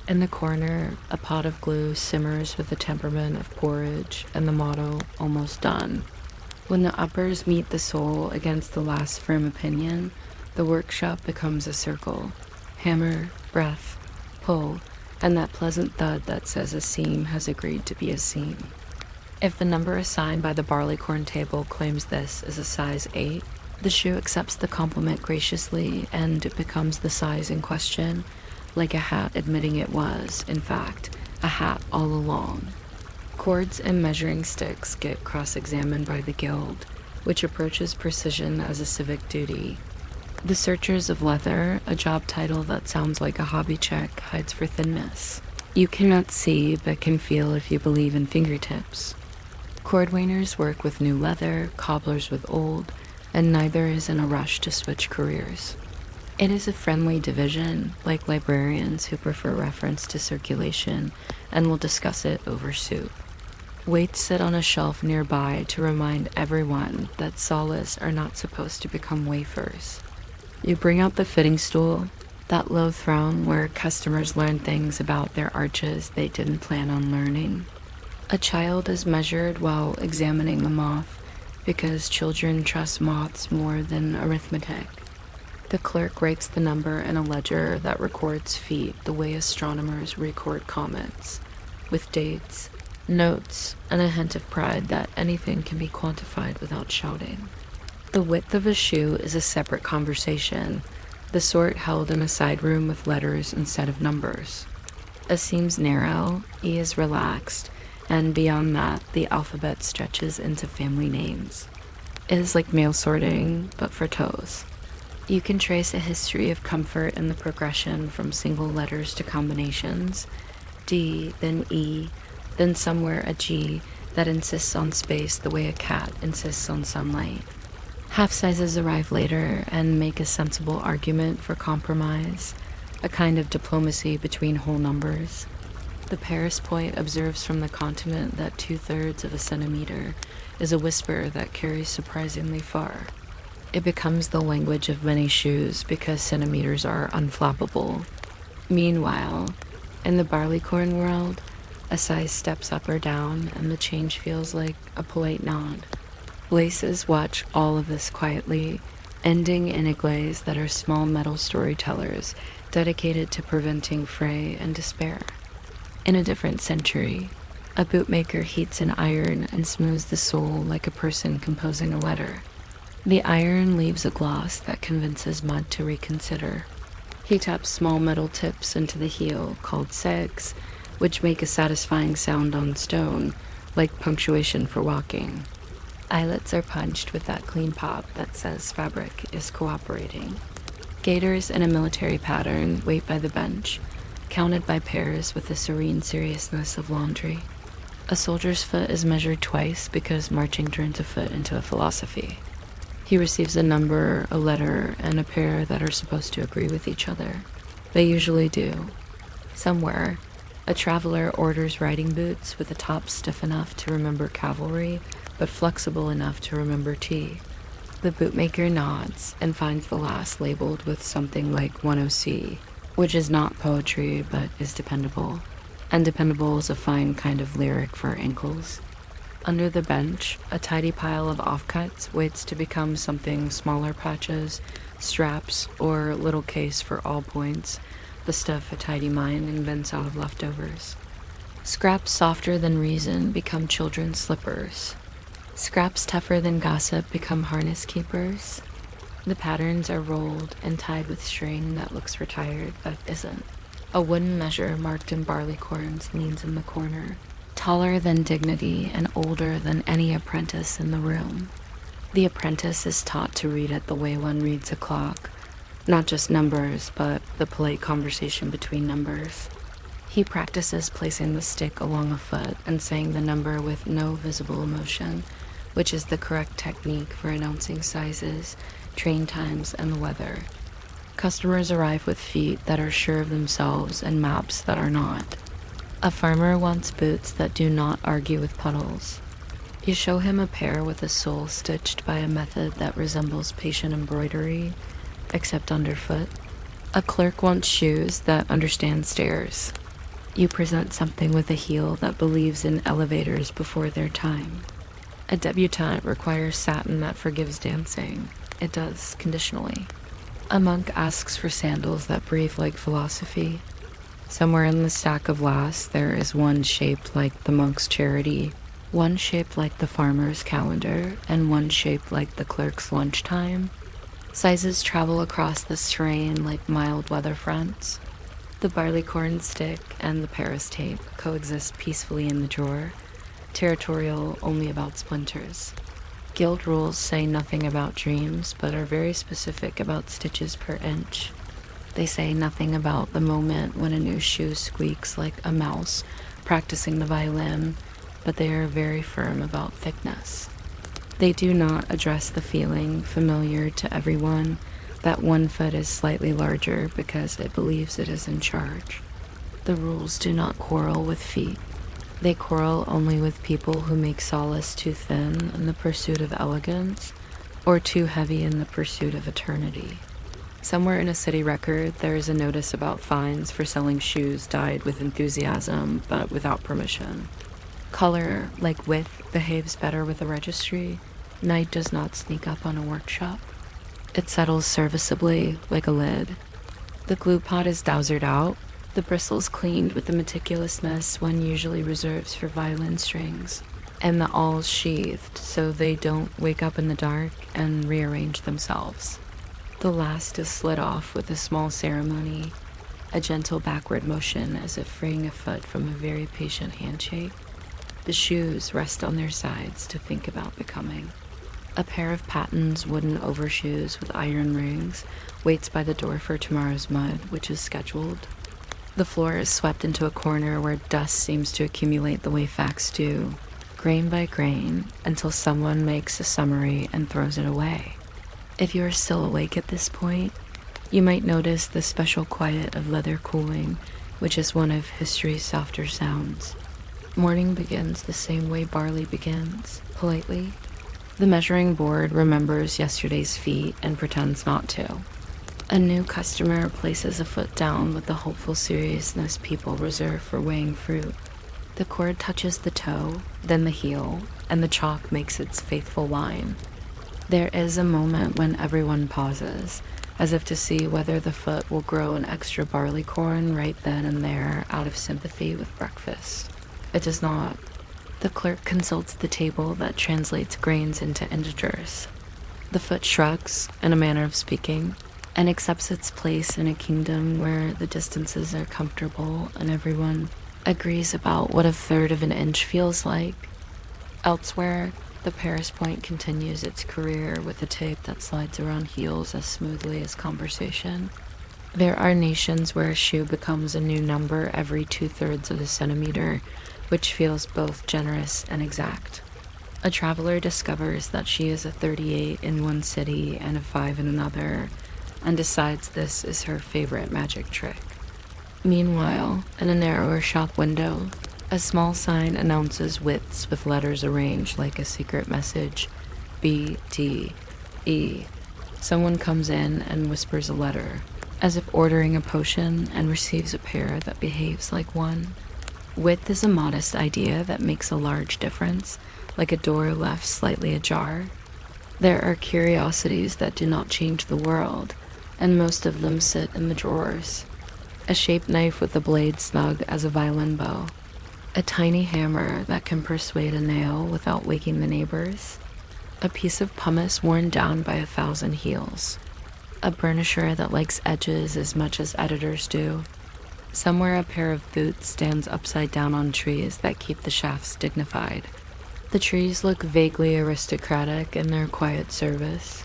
In the corner, a pot of glue simmers with the temperament of porridge and the motto, "almost done." When the uppers meet the sole against the last firm opinion, the workshop becomes a circle. Hammer, breath, pull, and that pleasant thud that says a seam has agreed to be a seam. If the number assigned by the barleycorn table claims this is a size 8, The shoe accepts the compliment graciously, and it becomes the size in question, like a hat admitting it was, in fact, a hat all along. Cords and measuring sticks get cross-examined by the guild, which approaches precision as a civic duty. The Searchers of Leather, a job title that sounds like a hobby check, hides for thinness. You cannot see, but can feel if you believe in fingertips. Cordwainers work with new leather, cobblers with old, and neither is in a rush to switch careers. It is a friendly division, like librarians who prefer reference to circulation and will discuss it over soup. Weights sit on a shelf nearby to remind everyone that solace are not supposed to become wafers. You bring out the fitting stool, that low throne where customers learn things about their arches they didn't plan on learning. A child is measured while examining the moth, because children trust moths more than arithmetic. The clerk rakes the number in a ledger that records feet the way astronomers record comets, with dates, notes, and a hint of pride that anything can be quantified without shouting. The width of a shoe is a separate conversation, the sort held in a side room with letters instead of numbers. A seam's narrow, E is relaxed, and beyond that, the alphabet stretches into family names. It is like mail sorting, but for toes. You can trace a history of comfort in the progression from single letters to combinations, D, then E, then somewhere a G that insists on space the way a cat insists on sunlight. Half sizes arrive later and make a sensible argument for compromise, a kind of diplomacy between whole numbers. The Paris point observes from the continent that 2/3 of a centimeter is a whisper that carries surprisingly far. It becomes the language of many shoes because centimeters are unflappable. Meanwhile, in the barleycorn world, a size steps up or down and the change feels like a polite nod. Laces watch all of this quietly, ending enigmas that are small metal storytellers dedicated to preventing fray and despair. In a different century, a bootmaker heats an iron and smooths the sole like a person composing a letter. The iron leaves a gloss that convinces mud to reconsider. He taps small metal tips into the heel, called segs, which make a satisfying sound on stone, like punctuation for walking. Eyelets are punched with that clean pop that says fabric is cooperating. Gaiters in a military pattern wait by the bench, counted by pairs with the serene seriousness of laundry. A soldier's foot is measured twice because marching turns a foot into a philosophy. He receives a number, a letter, and a pair that are supposed to agree with each other. They usually do. Somewhere, a traveler orders riding boots with a top stiff enough to remember cavalry, but flexible enough to remember tea. The bootmaker nods and finds the last labeled with something like 10C, which is not poetry but is dependable. And dependable is a fine kind of lyric for ankles. Under the bench, a tidy pile of offcuts waits to become something smaller patches, straps, or little case for all points, the stuff a tidy mind invents out of leftovers. Scraps softer than reason become children's slippers. Scraps tougher than gossip become harness keepers. The patterns are rolled and tied with string that looks retired but isn't. A wooden measure marked in barleycorns leans in the corner, taller than dignity and older than any apprentice in the room. The apprentice is taught to read it the way one reads a clock, not just numbers, but the polite conversation between numbers. He practices placing the stick along a foot and saying the number with no visible emotion, which is the correct technique for announcing sizes, train times, and the weather. Customers arrive with feet that are sure of themselves and maps that are not. A farmer wants boots that do not argue with puddles. You show him a pair with a sole stitched by a method that resembles patient embroidery, except underfoot. A clerk wants shoes that understand stairs. You present something with a heel that believes in elevators before their time. A debutante requires satin that forgives dancing. It does, conditionally. A monk asks for sandals that breathe like philosophy. Somewhere in the stack of lasts, there is one shaped like the monk's charity, one shaped like the farmer's calendar and one shaped like the clerk's lunchtime. Sizes travel across this terrain like mild weather fronts. The barleycorn stick and the Paris tape coexist peacefully in the drawer, territorial only about splinters. Guild rules say nothing about dreams, but are very specific about stitches per inch. They say nothing about the moment when a new shoe squeaks like a mouse practicing the violin, but they are very firm about thickness. They do not address the feeling, familiar to everyone, that one foot is slightly larger because it believes it is in charge. The rules do not quarrel with feet. They quarrel only with people who make solace too thin in the pursuit of elegance, or too heavy in the pursuit of eternity. Somewhere in a city record, there is a notice about fines for selling shoes dyed with enthusiasm, but without permission. Color, like width, behaves better with a registry. Night does not sneak up on a workshop. It settles serviceably, like a lid. The glue pot is dowsered out, the bristles cleaned with the meticulousness one usually reserves for violin strings, and the awls sheathed so they don't wake up in the dark and rearrange themselves. The last is slid off with a small ceremony, a gentle backward motion as if freeing a foot from a very patient handshake. The shoes rest on their sides to think about becoming. A pair of Patton's wooden overshoes with iron rings waits by the door for tomorrow's mud, which is scheduled. The floor is swept into a corner where dust seems to accumulate the way facts do, grain by grain, until someone makes a summary and throws it away. If you are still awake at this point, you might notice the special quiet of leather cooling, which is one of history's softer sounds. Morning begins the same way barley begins, politely. The measuring board remembers yesterday's feet and pretends not to. A new customer places a foot down with the hopeful seriousness people reserve for weighing fruit. The cord touches the toe, then the heel, and the chalk makes its faithful line. There is a moment when everyone pauses, as if to see whether the foot will grow an extra barleycorn right then and there out of sympathy with breakfast. It does not. The clerk consults the table that translates grains into integers. The foot shrugs, in a manner of speaking, and accepts its place in a kingdom where the distances are comfortable and everyone agrees about what a third of an inch feels like. Elsewhere, the Paris point continues its career with a tape that slides around heels as smoothly as conversation. There are nations where a shoe becomes a new number every 2/3 of a centimeter, which feels both generous and exact. A traveler discovers that she is a 38 in one city and a 5 in another, and decides this is her favorite magic trick. Meanwhile, in a narrower shop window, a small sign announces widths with letters arranged like a secret message. B, T, E. Someone comes in and whispers a letter, as if ordering a potion, and receives a pair that behaves like one. Width is a modest idea that makes a large difference, like a door left slightly ajar. There are curiosities that do not change the world, and most of them sit in the drawers. A shaped knife with a blade snug as a violin bow. A tiny hammer that can persuade a nail without waking the neighbors. A piece of pumice worn down by 1,000 heels. A burnisher that likes edges as much as editors do. Somewhere a pair of boots stands upside down on trees that keep the shafts dignified. The trees look vaguely aristocratic in their quiet service.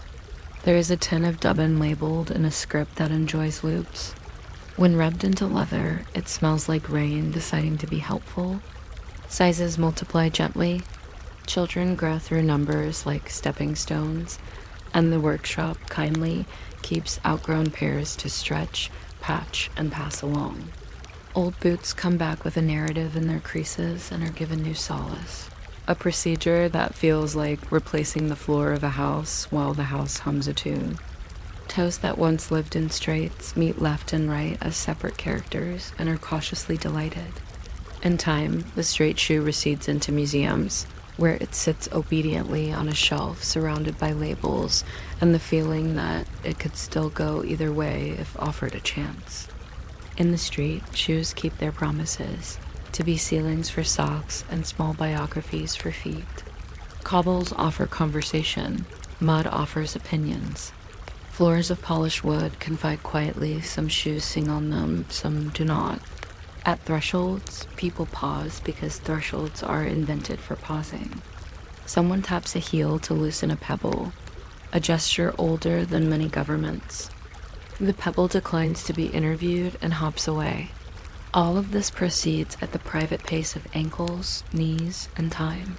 There is a tin of dubbin labeled in a script that enjoys loops. When rubbed into leather, it smells like rain deciding to be helpful. Sizes multiply gently. Children grow through numbers like stepping stones, and the workshop kindly keeps outgrown pairs to stretch, patch, and pass along. Old boots come back with a narrative in their creases and are given new solace. A procedure that feels like replacing the floor of a house while the house hums a tune. Toes that once lived in straights meet left and right as separate characters and are cautiously delighted. In time, the straight shoe recedes into museums, where it sits obediently on a shelf surrounded by labels and the feeling that it could still go either way if offered a chance. In the street, shoes keep their promises. to be ceilings for socks and small biographies for feet. Cobbles offer conversation, mud offers opinions. Floors of polished wood confide quietly, some shoes sing on them, some do not. At thresholds, people pause because thresholds are invented for pausing. Someone taps a heel to loosen a pebble, a gesture older than many governments. The pebble declines to be interviewed and hops away. All of this proceeds at the private pace of ankles, knees, and time.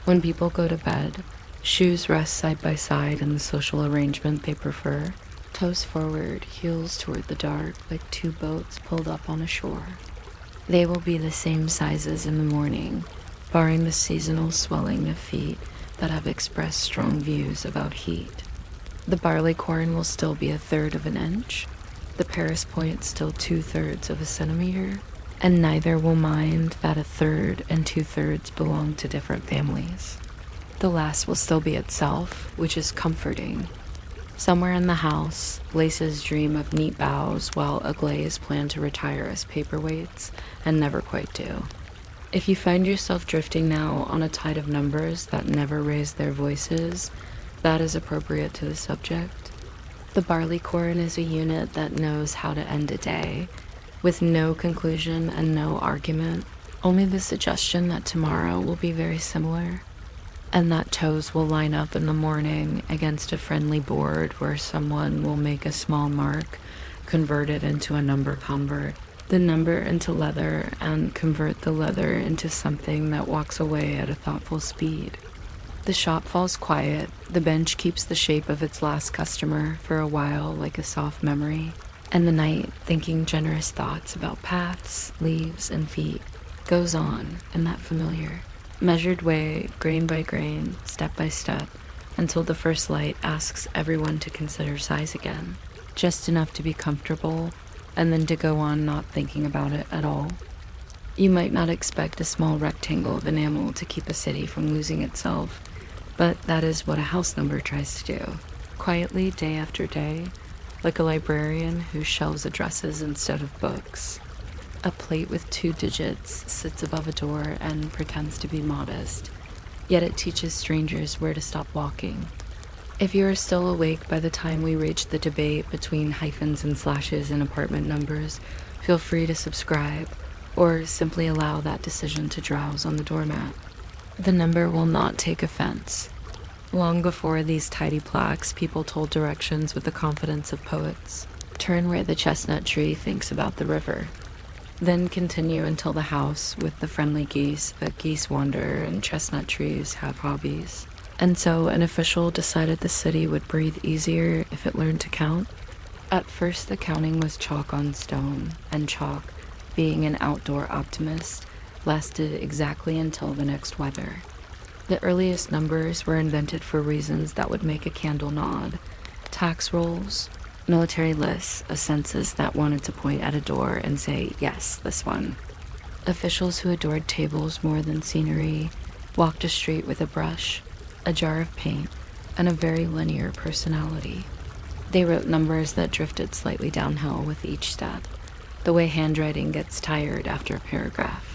When people go to bed, shoes rest side by side in the social arrangement they prefer, toes forward, heels toward the dark like two boats pulled up on a shore. They will be the same sizes in the morning, barring the seasonal swelling of feet that have expressed strong views about heat. The barley corn will still be 1/3 of an inch, the Paris point still 2/3 of a centimeter, and neither will mind that 1/3 and 2/3 belong to different families. The last will still be itself, which is comforting. Somewhere in the house, laces dream of neat bows while aglays plan to retire as paperweights and never quite do. If you find yourself drifting now on a tide of numbers that never raise their voices, that is appropriate to the subject. The barley corn is a unit that knows how to end a day, with no conclusion and no argument, only the suggestion that tomorrow will be very similar, and that toes will line up in the morning against a friendly board where someone will make a small mark, convert it into a number convert, the number into leather, and convert the leather into something that walks away at a thoughtful speed. The shop falls quiet, the bench keeps the shape of its last customer for a while like a soft memory, and the night, thinking generous thoughts about paths, leaves, and feet, goes on in that familiar, measured way, grain by grain, step by step, until the first light asks everyone to consider size again, just enough to be comfortable, and then to go on not thinking about it at all. You might not expect a small rectangle of enamel to keep a city from losing itself, but that is what a house number tries to do, quietly day after day, like a librarian who shelves addresses instead of books. A plate with 2 digits sits above a door and pretends to be modest, yet it teaches strangers where to stop walking. If you are still awake by the time we reach the debate between hyphens and slashes in apartment numbers, feel free to subscribe, or simply allow that decision to drowse on the doormat. The number will not take offense. Long before these tidy plaques, people told directions with the confidence of poets. Turn where the chestnut tree thinks about the river. Then continue until the house with the friendly geese, but geese wander and chestnut trees have hobbies. And so an official decided the city would breathe easier if it learned to count. At first the counting was chalk on stone, and chalk, being an outdoor optimist, lasted exactly until the next weather. The earliest numbers were invented for reasons that would make a candle nod. Tax rolls, military lists, a census that wanted to point at a door and say, yes, this one. Officials who adored tables more than scenery walked a street with a brush, a jar of paint, and a very linear personality. They wrote numbers that drifted slightly downhill with each step, the way handwriting gets tired after a paragraph.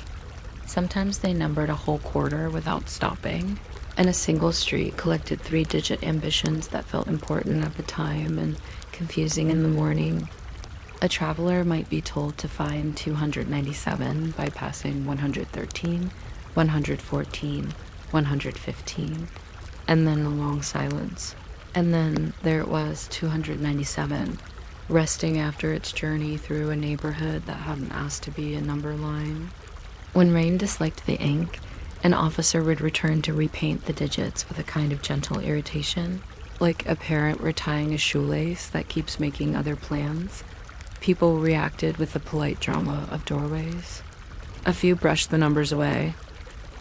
Sometimes they numbered a whole quarter without stopping, and a single street collected 3-digit ambitions that felt important at the time and confusing in the morning. A traveler might be told to find 297 by passing 113, 114, 115, and then a long silence. And then there it was, 297, resting after its journey through a neighborhood that hadn't asked to be a number line. When Rain disliked the ink, an officer would return to repaint the digits with a kind of gentle irritation, like a parent retying a shoelace that keeps making other plans. People reacted with the polite drama of doorways. A few brushed the numbers away,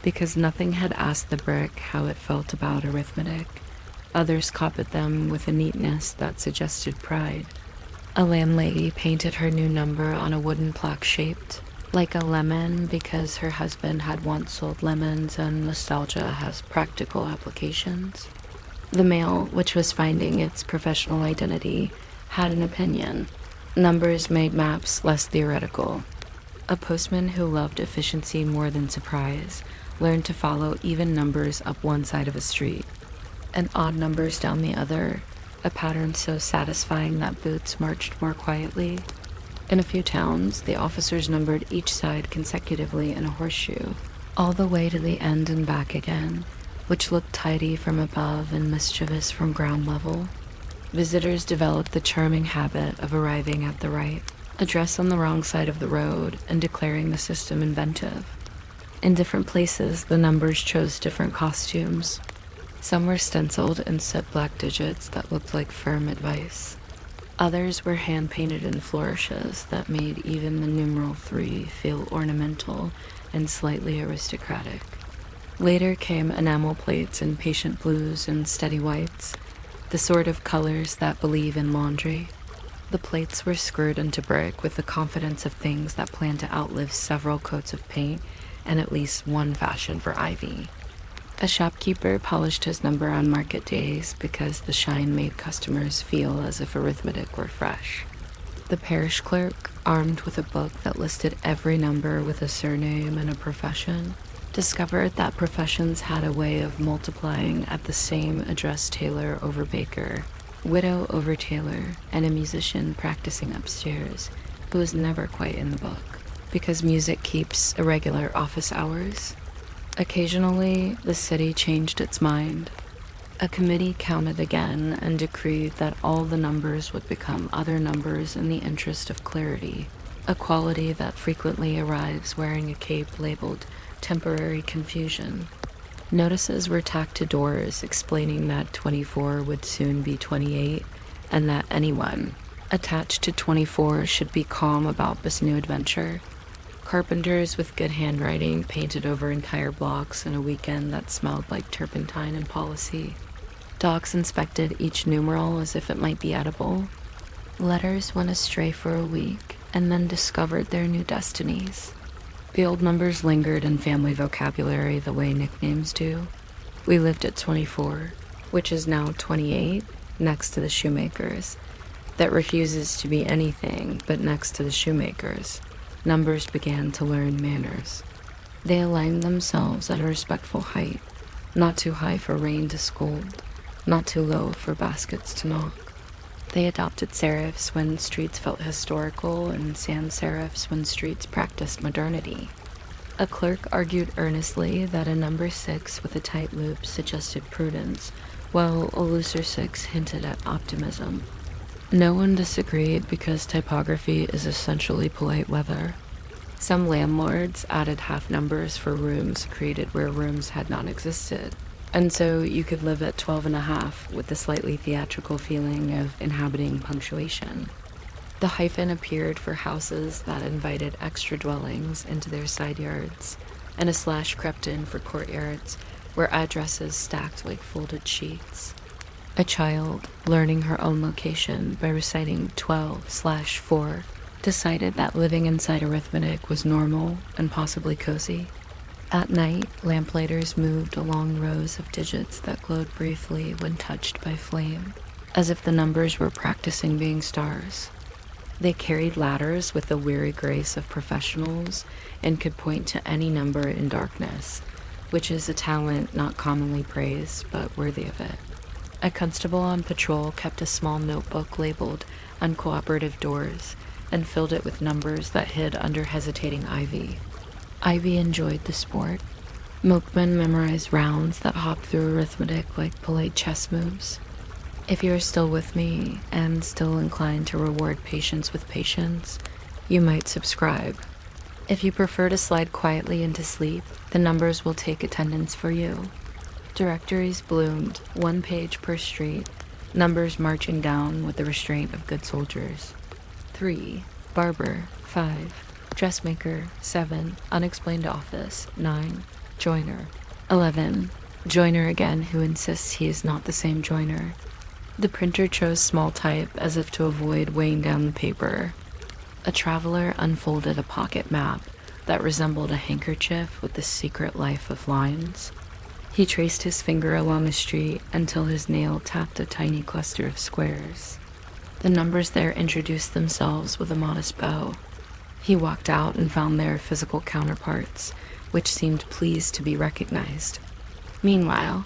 because nothing had asked the brick how it felt about arithmetic. Others copied them with a neatness that suggested pride. A landlady painted her new number on a wooden plaque shaped like a lemon because her husband had once sold lemons and nostalgia has practical applications. The mail, which was finding its professional identity, had an opinion. Numbers made maps less theoretical. A postman who loved efficiency more than surprise learned to follow even numbers up one side of a street and odd numbers down the other, a pattern so satisfying that boots marched more quietly. In a few towns, the officers numbered each side consecutively in a horseshoe, all the way to the end and back again, which looked tidy from above and mischievous from ground level. Visitors developed the charming habit of arriving at the right address on the wrong side of the road and declaring the system inventive. In different places, the numbers chose different costumes. Some were stenciled in set black digits that looked like firm advice. Others were hand-painted in flourishes that made even the numeral 3 feel ornamental and slightly aristocratic. Later came enamel plates in patient blues and steady whites, the sort of colors that believe in laundry. The plates were screwed into brick with the confidence of things that plan to outlive several coats of paint and at least one fashion for ivy. A shopkeeper polished his number on market days because the shine made customers feel as if arithmetic were fresh. The parish clerk, armed with a book that listed every number with a surname and a profession, discovered that professions had a way of multiplying at the same address: tailor over baker, widow over tailor, and a musician practicing upstairs who was never quite in the book, because music keeps irregular office hours. Occasionally, the city changed its mind. A committee counted again and decreed that all the numbers would become other numbers in the interest of clarity, a quality that frequently arrives wearing a cape labeled temporary confusion. Notices were tacked to doors explaining that 24 would soon be 28 and that anyone attached to 24 should be calm about this new adventure. Carpenters with good handwriting painted over entire blocks in a weekend that smelled like turpentine and policy. Dogs inspected each numeral as if it might be edible. Letters went astray for a week and then discovered their new destinies. The old numbers lingered in family vocabulary the way nicknames do. We lived at 24, which is now 28, next to the shoemakers. That refuses to be anything but next to the shoemakers. Numbers began to learn manners. They aligned themselves at a respectful height, not too high for rain to scold, not too low for baskets to knock. They adopted serifs when streets felt historical and sans serifs when streets practiced modernity. A clerk argued earnestly that a number 6 with a tight loop suggested prudence, while a looser 6 hinted at optimism. No one disagreed because typography is essentially polite weather. Some landlords added half numbers for rooms created where rooms had not existed, and so you could live at 12 and a half with the slightly theatrical feeling of inhabiting punctuation. The hyphen appeared for houses that invited extra dwellings into their side yards, and a slash crept in for courtyards where addresses stacked like folded sheets. A child, learning her own location by reciting 12/4, decided that living inside arithmetic was normal and possibly cozy. At night, lamplighters moved along rows of digits that glowed briefly when touched by flame, as if the numbers were practicing being stars. They carried ladders with the weary grace of professionals and could point to any number in darkness, which is a talent not commonly praised but worthy of it. A constable on patrol kept a small notebook labeled uncooperative doors and filled it with numbers that hid under hesitating ivy. Ivy enjoyed the sport. Milkmen memorized rounds that hopped through arithmetic like polite chess moves. If you are still with me and still inclined to reward patience with patience, you might subscribe. If you prefer to slide quietly into sleep, the numbers will take attendance for you. Directories bloomed, 1 page per street, numbers marching down with the restraint of good soldiers. 3. Barber. 5. Dressmaker. 7. Unexplained office. 9. Joiner. 11. Joiner again who insists he is not the same joiner. The printer chose small type as if to avoid weighing down the paper. A traveler unfolded a pocket map that resembled a handkerchief with the secret life of lines. He traced his finger along a street until his nail tapped a tiny cluster of squares. The numbers there introduced themselves with a modest bow. He walked out and found their physical counterparts, which seemed pleased to be recognized. Meanwhile,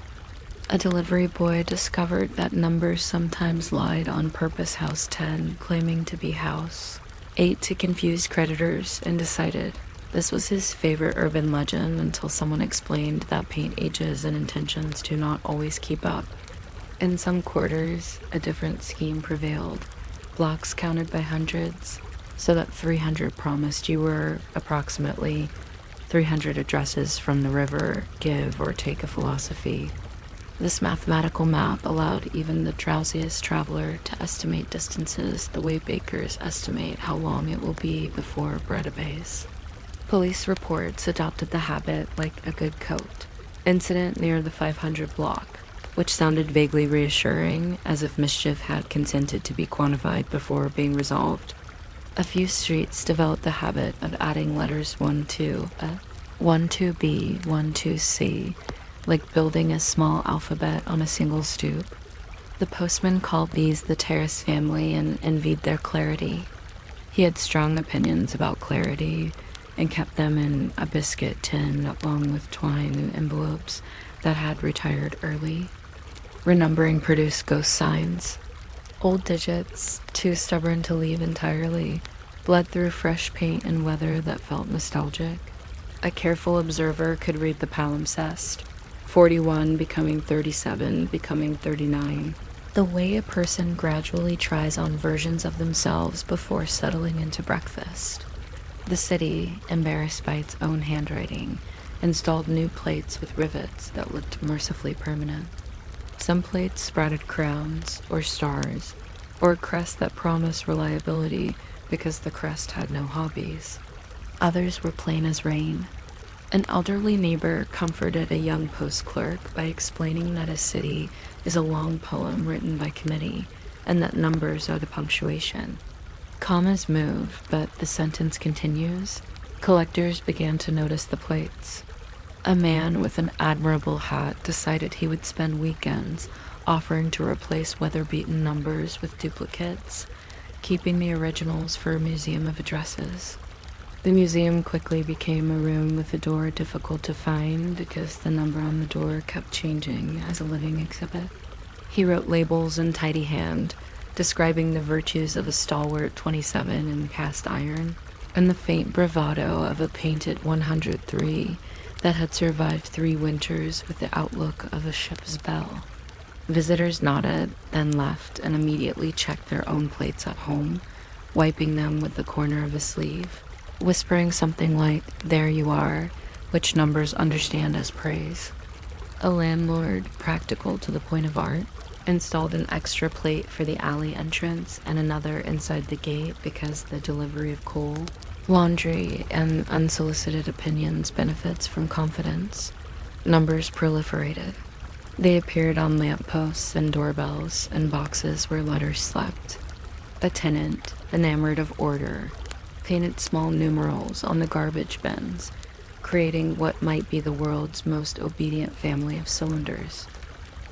a delivery boy discovered that numbers sometimes lied on purpose House 10, claiming to be House 8 to confuse creditors, and decided this was his favorite urban legend until someone explained that paint ages and intentions do not always keep up. In some quarters, a different scheme prevailed. Blocks counted by hundreds, so that 300 promised you were approximately 300 addresses from the river, give or take a philosophy. This mathematical map allowed even the drowsiest traveler to estimate distances the way bakers estimate how long it will be before bread obeys. Police reports adopted the habit like a good coat. Incident near the 500 block, which sounded vaguely reassuring, as if mischief had consented to be quantified before being resolved. A few streets developed the habit of adding letters 1-2, 1-2B, 1-2C, like building a small alphabet on a single stoop. The postman called these the Terrace family and envied their clarity. He had strong opinions about clarity and kept them in a biscuit tin along with twine envelopes that had retired early. Renumbering produced ghost signs. Old digits, too stubborn to leave entirely, bled through fresh paint and weather that felt nostalgic. A careful observer could read the palimpsest, 41 becoming 37, becoming 39. The way a person gradually tries on versions of themselves before settling into breakfast. The city, embarrassed by its own handwriting, installed new plates with rivets that looked mercifully permanent. Some plates sprouted crowns, or stars, or a crest that promised reliability because the crest had no hobbies. Others were plain as rain. An elderly neighbor comforted a young post clerk by explaining that a city is a long poem written by committee, and that numbers are the punctuation. Commas move, but the sentence continues. Collectors began to notice the plates. A man with an admirable hat decided he would spend weekends offering to replace weather-beaten numbers with duplicates, keeping the originals for a museum of addresses. The museum quickly became a room with a door difficult to find because the number on the door kept changing as a living exhibit. He wrote labels in tidy hand, describing the virtues of a stalwart 27 in cast iron, and the faint bravado of a painted 103 that had survived 3 winters with the outlook of a ship's bell. Visitors nodded, then left, and immediately checked their own plates at home, wiping them with the corner of a sleeve, whispering something like, "There you are," which numbers understand as praise. A landlord, practical to the point of art, installed an extra plate for the alley entrance and another inside the gate because the delivery of coal, laundry, and unsolicited opinions benefits from confidence. Numbers proliferated. They appeared on lampposts and doorbells and boxes where letters slept. A tenant, enamored of order, painted small numerals on the garbage bins, creating what might be the world's most obedient family of cylinders.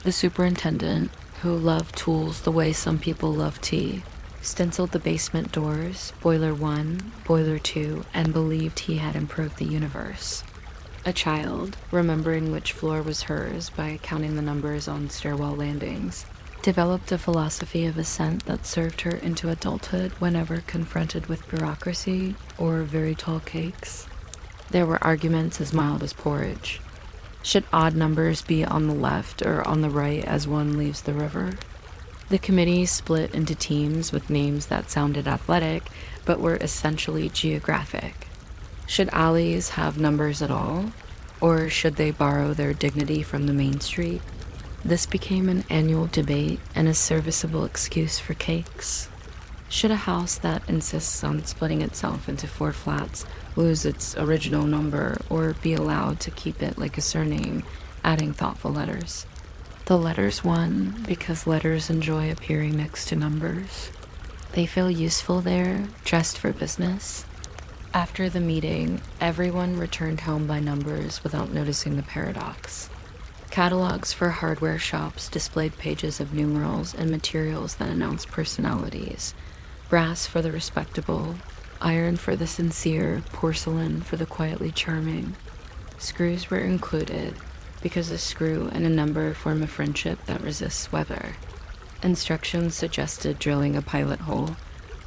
The superintendent, who loved tools the way some people love tea, stenciled the basement doors, boiler 1, boiler 2, and believed he had improved the universe. A child, remembering which floor was hers by counting the numbers on stairwell landings, developed a philosophy of ascent that served her into adulthood whenever confronted with bureaucracy or very tall cakes. There were arguments as mild as porridge. Should odd numbers be on the left or on the right as one leaves the river? The committee split into teams with names that sounded athletic but were essentially geographic. Should alleys have numbers at all, or should they borrow their dignity from the main street? This became an annual debate and a serviceable excuse for cakes. Should a house that insists on splitting itself into 4 flats lose its original number, or be allowed to keep it like a surname, adding thoughtful letters? The letters won because letters enjoy appearing next to numbers. They feel useful there, dressed for business. After the meeting, everyone returned home by numbers without noticing the paradox. Catalogs for hardware shops displayed pages of numerals and materials that announced personalities. Brass for the respectable, iron for the sincere, porcelain for the quietly charming. Screws were included because a screw and a number form a friendship that resists weather. Instructions suggested drilling a pilot hole,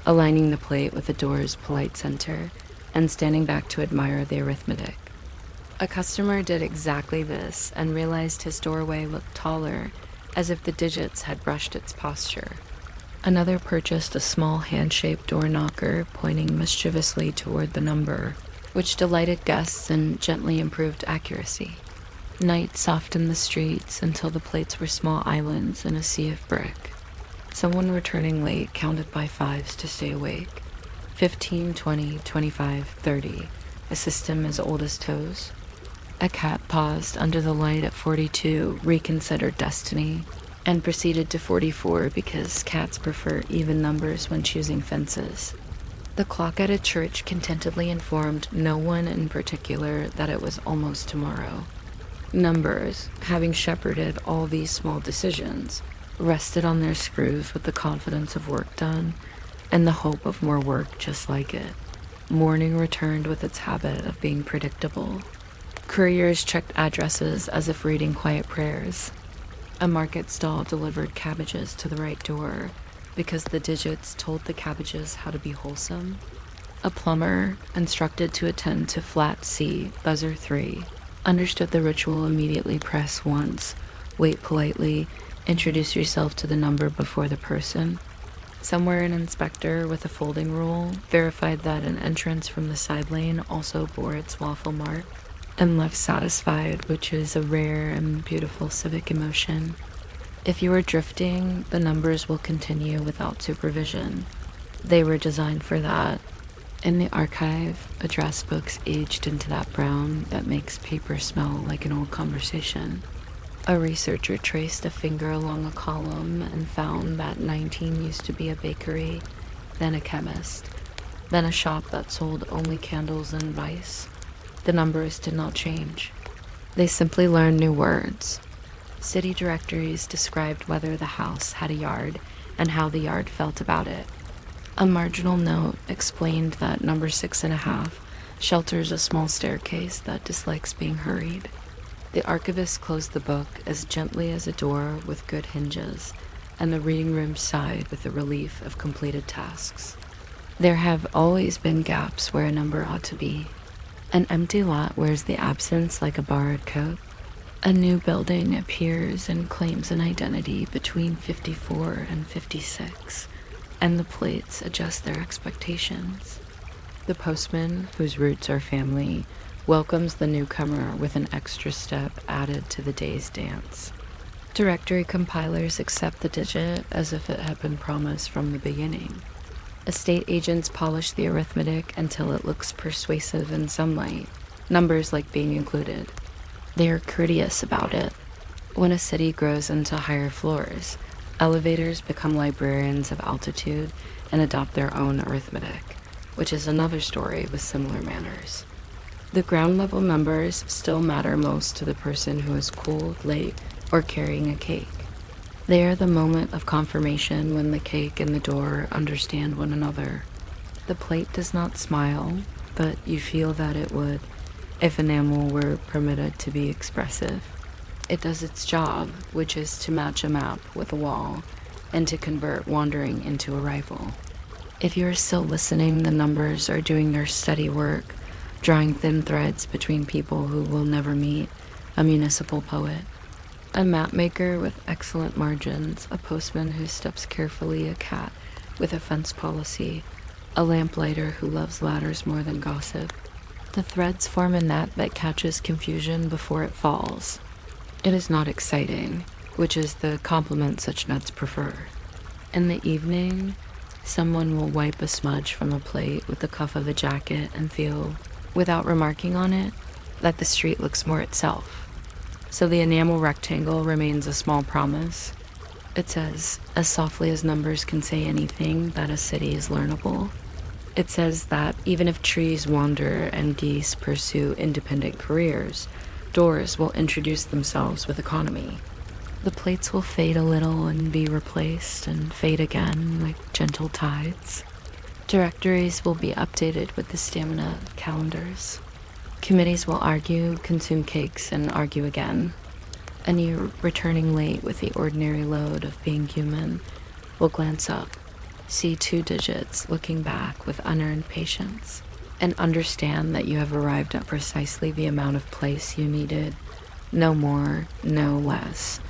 aligning the plate with the door's polite center, and standing back to admire the arithmetic. A customer did exactly this and realized his doorway looked taller, as if the digits had brushed its posture. Another purchased a small hand-shaped door knocker pointing mischievously toward the number, which delighted guests and gently improved accuracy. Night softened the streets until the plates were small islands in a sea of brick. Someone returning late counted by fives to stay awake. 15, 20, 25, 30, a system as old as toes. A cat paused under the light at 42, reconsidered destiny, and proceeded to 44 because cats prefer even numbers when choosing fences. The clock at a church contentedly informed no one in particular that it was almost tomorrow. Numbers, having shepherded all these small decisions, rested on their screws with the confidence of work done and the hope of more work just like it. Morning returned with its habit of being predictable. Couriers checked addresses as if reading quiet prayers. A market stall delivered cabbages to the right door because the digits told the cabbages how to be wholesome. A plumber, instructed to attend to flat C, buzzer 3, understood the ritual. Immediately press once, wait politely, introduce yourself to the number before the person. Somewhere an inspector with a folding rule verified that an entrance from the side lane also bore its waffle mark, and left satisfied, which is a rare and beautiful civic emotion. If you are drifting, the numbers will continue without supervision. They were designed for that. In the archive, address books aged into that brown that makes paper smell like an old conversation. A researcher traced a finger along a column and found that 19 used to be a bakery, then a chemist, then a shop that sold only candles and vice. The numbers did not change. They simply learned new words. City directories described whether the house had a yard and how the yard felt about it. A marginal note explained that number 6.5 shelters a small staircase that dislikes being hurried. The archivist closed the book as gently as a door with good hinges, and the reading room sighed with the relief of completed tasks. There have always been gaps where a number ought to be. An empty lot wears the absence like a borrowed coat. A new building appears and claims an identity between 54 and 56, and the plates adjust their expectations. The postman, whose roots are family, welcomes the newcomer with an extra step added to the day's dance. Directory compilers accept the digit as if it had been promised from the beginning. Estate agents polish the arithmetic until it looks persuasive in some light, numbers like being included. They are courteous about it. When a city grows into higher floors, elevators become librarians of altitude and adopt their own arithmetic, which is another story with similar manners. The ground level numbers still matter most to the person who is cold, late, or carrying a cake. They are the moment of confirmation when the cake and the door understand one another. The plate does not smile, but you feel that it would, if enamel were permitted to be expressive. It does its job, which is to match a map with a wall, and to convert wandering into arrival. If you are still listening, the numbers are doing their steady work, drawing thin threads between people who will never meet, a municipal poet, a map maker with excellent margins, a postman who steps carefully, a cat with a fence policy, a lamplighter who loves ladders more than gossip. The threads form a net that catches confusion before it falls. It is not exciting, which is the compliment such nets prefer. In the evening, someone will wipe a smudge from a plate with the cuff of a jacket and feel, without remarking on it, that the street looks more itself. So the enamel rectangle remains a small promise. It says, as softly as numbers can say anything, that a city is learnable. It says that even if trees wander and geese pursue independent careers, doors will introduce themselves with economy. The plates will fade a little and be replaced and fade again like gentle tides. Directories will be updated with the stamina of calendars. Committees will argue, consume cakes, and argue again. And you, returning late with the ordinary load of being human, will glance up, see 2 digits looking back with unearned patience, and understand that you have arrived at precisely the amount of place you needed. No more, no less.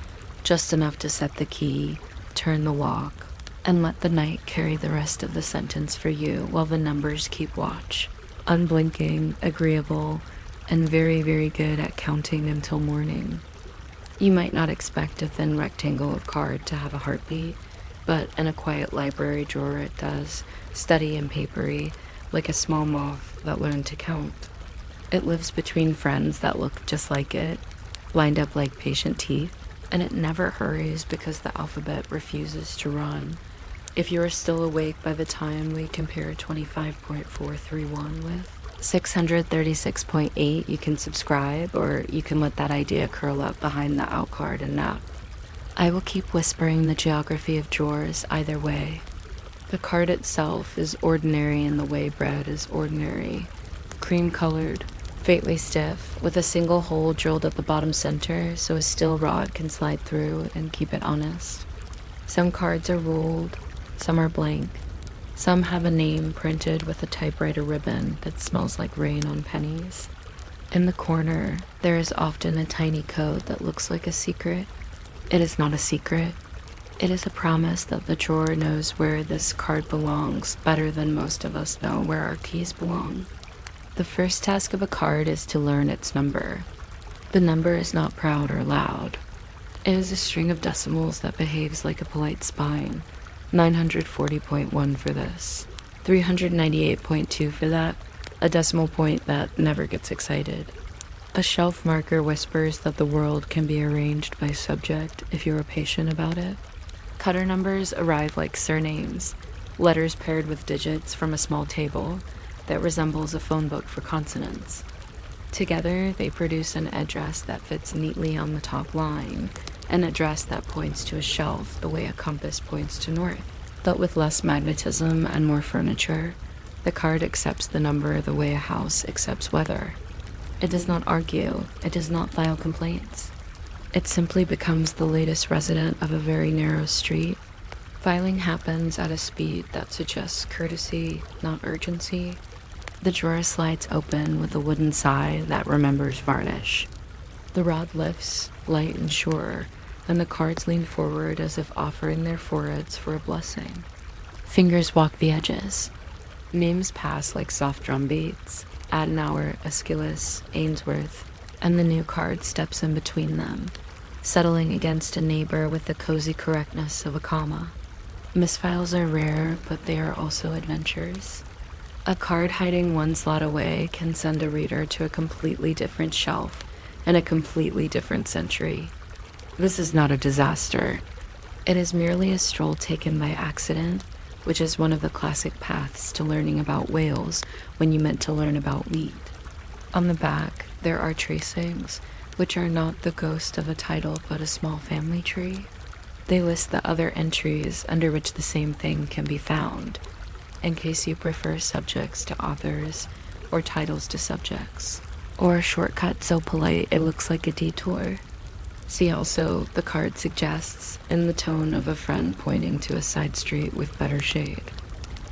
Just enough to set the key, turn the lock, and let the night carry the rest of the sentence for you while the numbers keep watch. Unblinking, agreeable, and very, very good at counting until morning. You might not expect a thin rectangle of card to have a heartbeat, but in a quiet library drawer it does, steady and papery, like a small moth that learned to count. It lives between friends that look just like it, lined up like patient teeth, and it never hurries because the alphabet refuses to run. If you are still awake by the time we compare 25.431 with 636.8, you can subscribe, or you can let that idea curl up behind the out card and nap. I will keep whispering the geography of drawers either way. The card itself is ordinary in the way bread is ordinary. Cream-colored, faintly stiff, with a single hole drilled at the bottom center so a steel rod can slide through and keep it honest. Some cards are ruled, some are blank. Some have a name printed with a typewriter ribbon that smells like rain on pennies. In the corner, there is often a tiny code that looks like a secret. It is not a secret. It is a promise that the drawer knows where this card belongs better than most of us know where our keys belong. The first task of a card is to learn its number. The number is not proud or loud. It is a string of decimals that behaves like a polite spine. 940.1 for this, 398.2 for that, a decimal point that never gets excited. A shelf marker whispers that the world can be arranged by subject if you are patient about it. Cutter numbers arrive like surnames, letters paired with digits from a small table that resembles a phone book for consonants. Together, they produce an address that fits neatly on the top line, an address that points to a shelf the way a compass points to north. But with less magnetism and more furniture, the card accepts the number the way a house accepts weather. It does not argue, it does not file complaints. It simply becomes the latest resident of a very narrow street. Filing happens at a speed that suggests courtesy, not urgency. The drawer slides open with a wooden sigh that remembers varnish. The rod lifts, light and sure, and the cards lean forward as if offering their foreheads for a blessing. Fingers walk the edges. Names pass like soft drum beats. Adenauer, Aeschylus, Ainsworth, and the new card steps in between them, settling against a neighbor with the cozy correctness of a comma. Misfiles are rare, but they are also adventures. A card hiding one slot away can send a reader to a completely different shelf in a completely different century. This is not a disaster. It is merely a stroll taken by accident, which is one of the classic paths to learning about whales when you meant to learn about wheat. On the back, there are tracings, which are not the ghost of a title but a small family tree. They list the other entries under which the same thing can be found, in case you prefer subjects to authors or titles to subjects, or a shortcut so polite it looks like a detour. See also, the card suggests, in the tone of a friend pointing to a side street with better shade.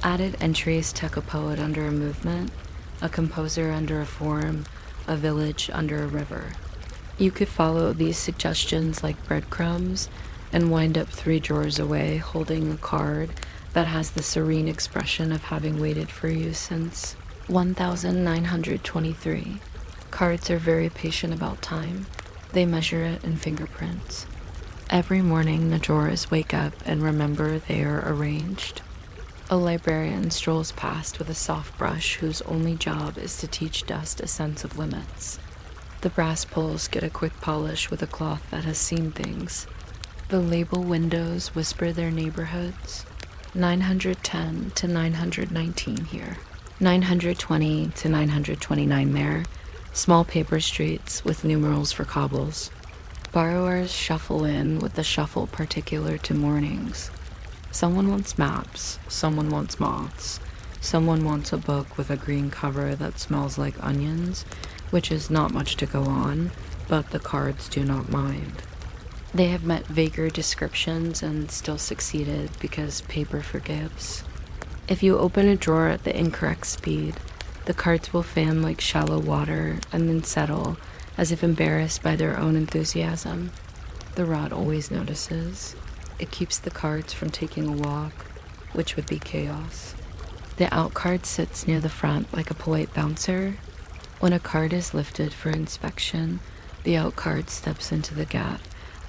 Added entries tuck a poet under a movement, a composer under a form, a village under a river. You could follow these suggestions like breadcrumbs and wind up 3 drawers away holding a card that has the serene expression of having waited for you since 1923. Cards are very patient about time. They measure it in fingerprints. Every morning the drawers wake up and remember they are arranged. A librarian strolls past with a soft brush whose only job is to teach dust a sense of limits. The brass pulls get a quick polish with a cloth that has seen things. The label windows whisper their neighborhoods. 910 to 919 here. 920 to 929 there. Small paper streets with numerals for cobbles. Borrowers shuffle in with the shuffle particular to mornings. Someone wants maps, someone wants moths, Someone wants a book with a green cover that smells like onions, which is not much to go on, but the cards do not mind. They have met vaguer descriptions and still succeeded because paper forgives. If you open a drawer at the incorrect speed, the cards will fan like shallow water and then settle, as if embarrassed by their own enthusiasm. The rod always notices. It keeps the cards from taking a walk, which would be chaos. The out card sits near the front like a polite bouncer. When a card is lifted for inspection, the out card steps into the gap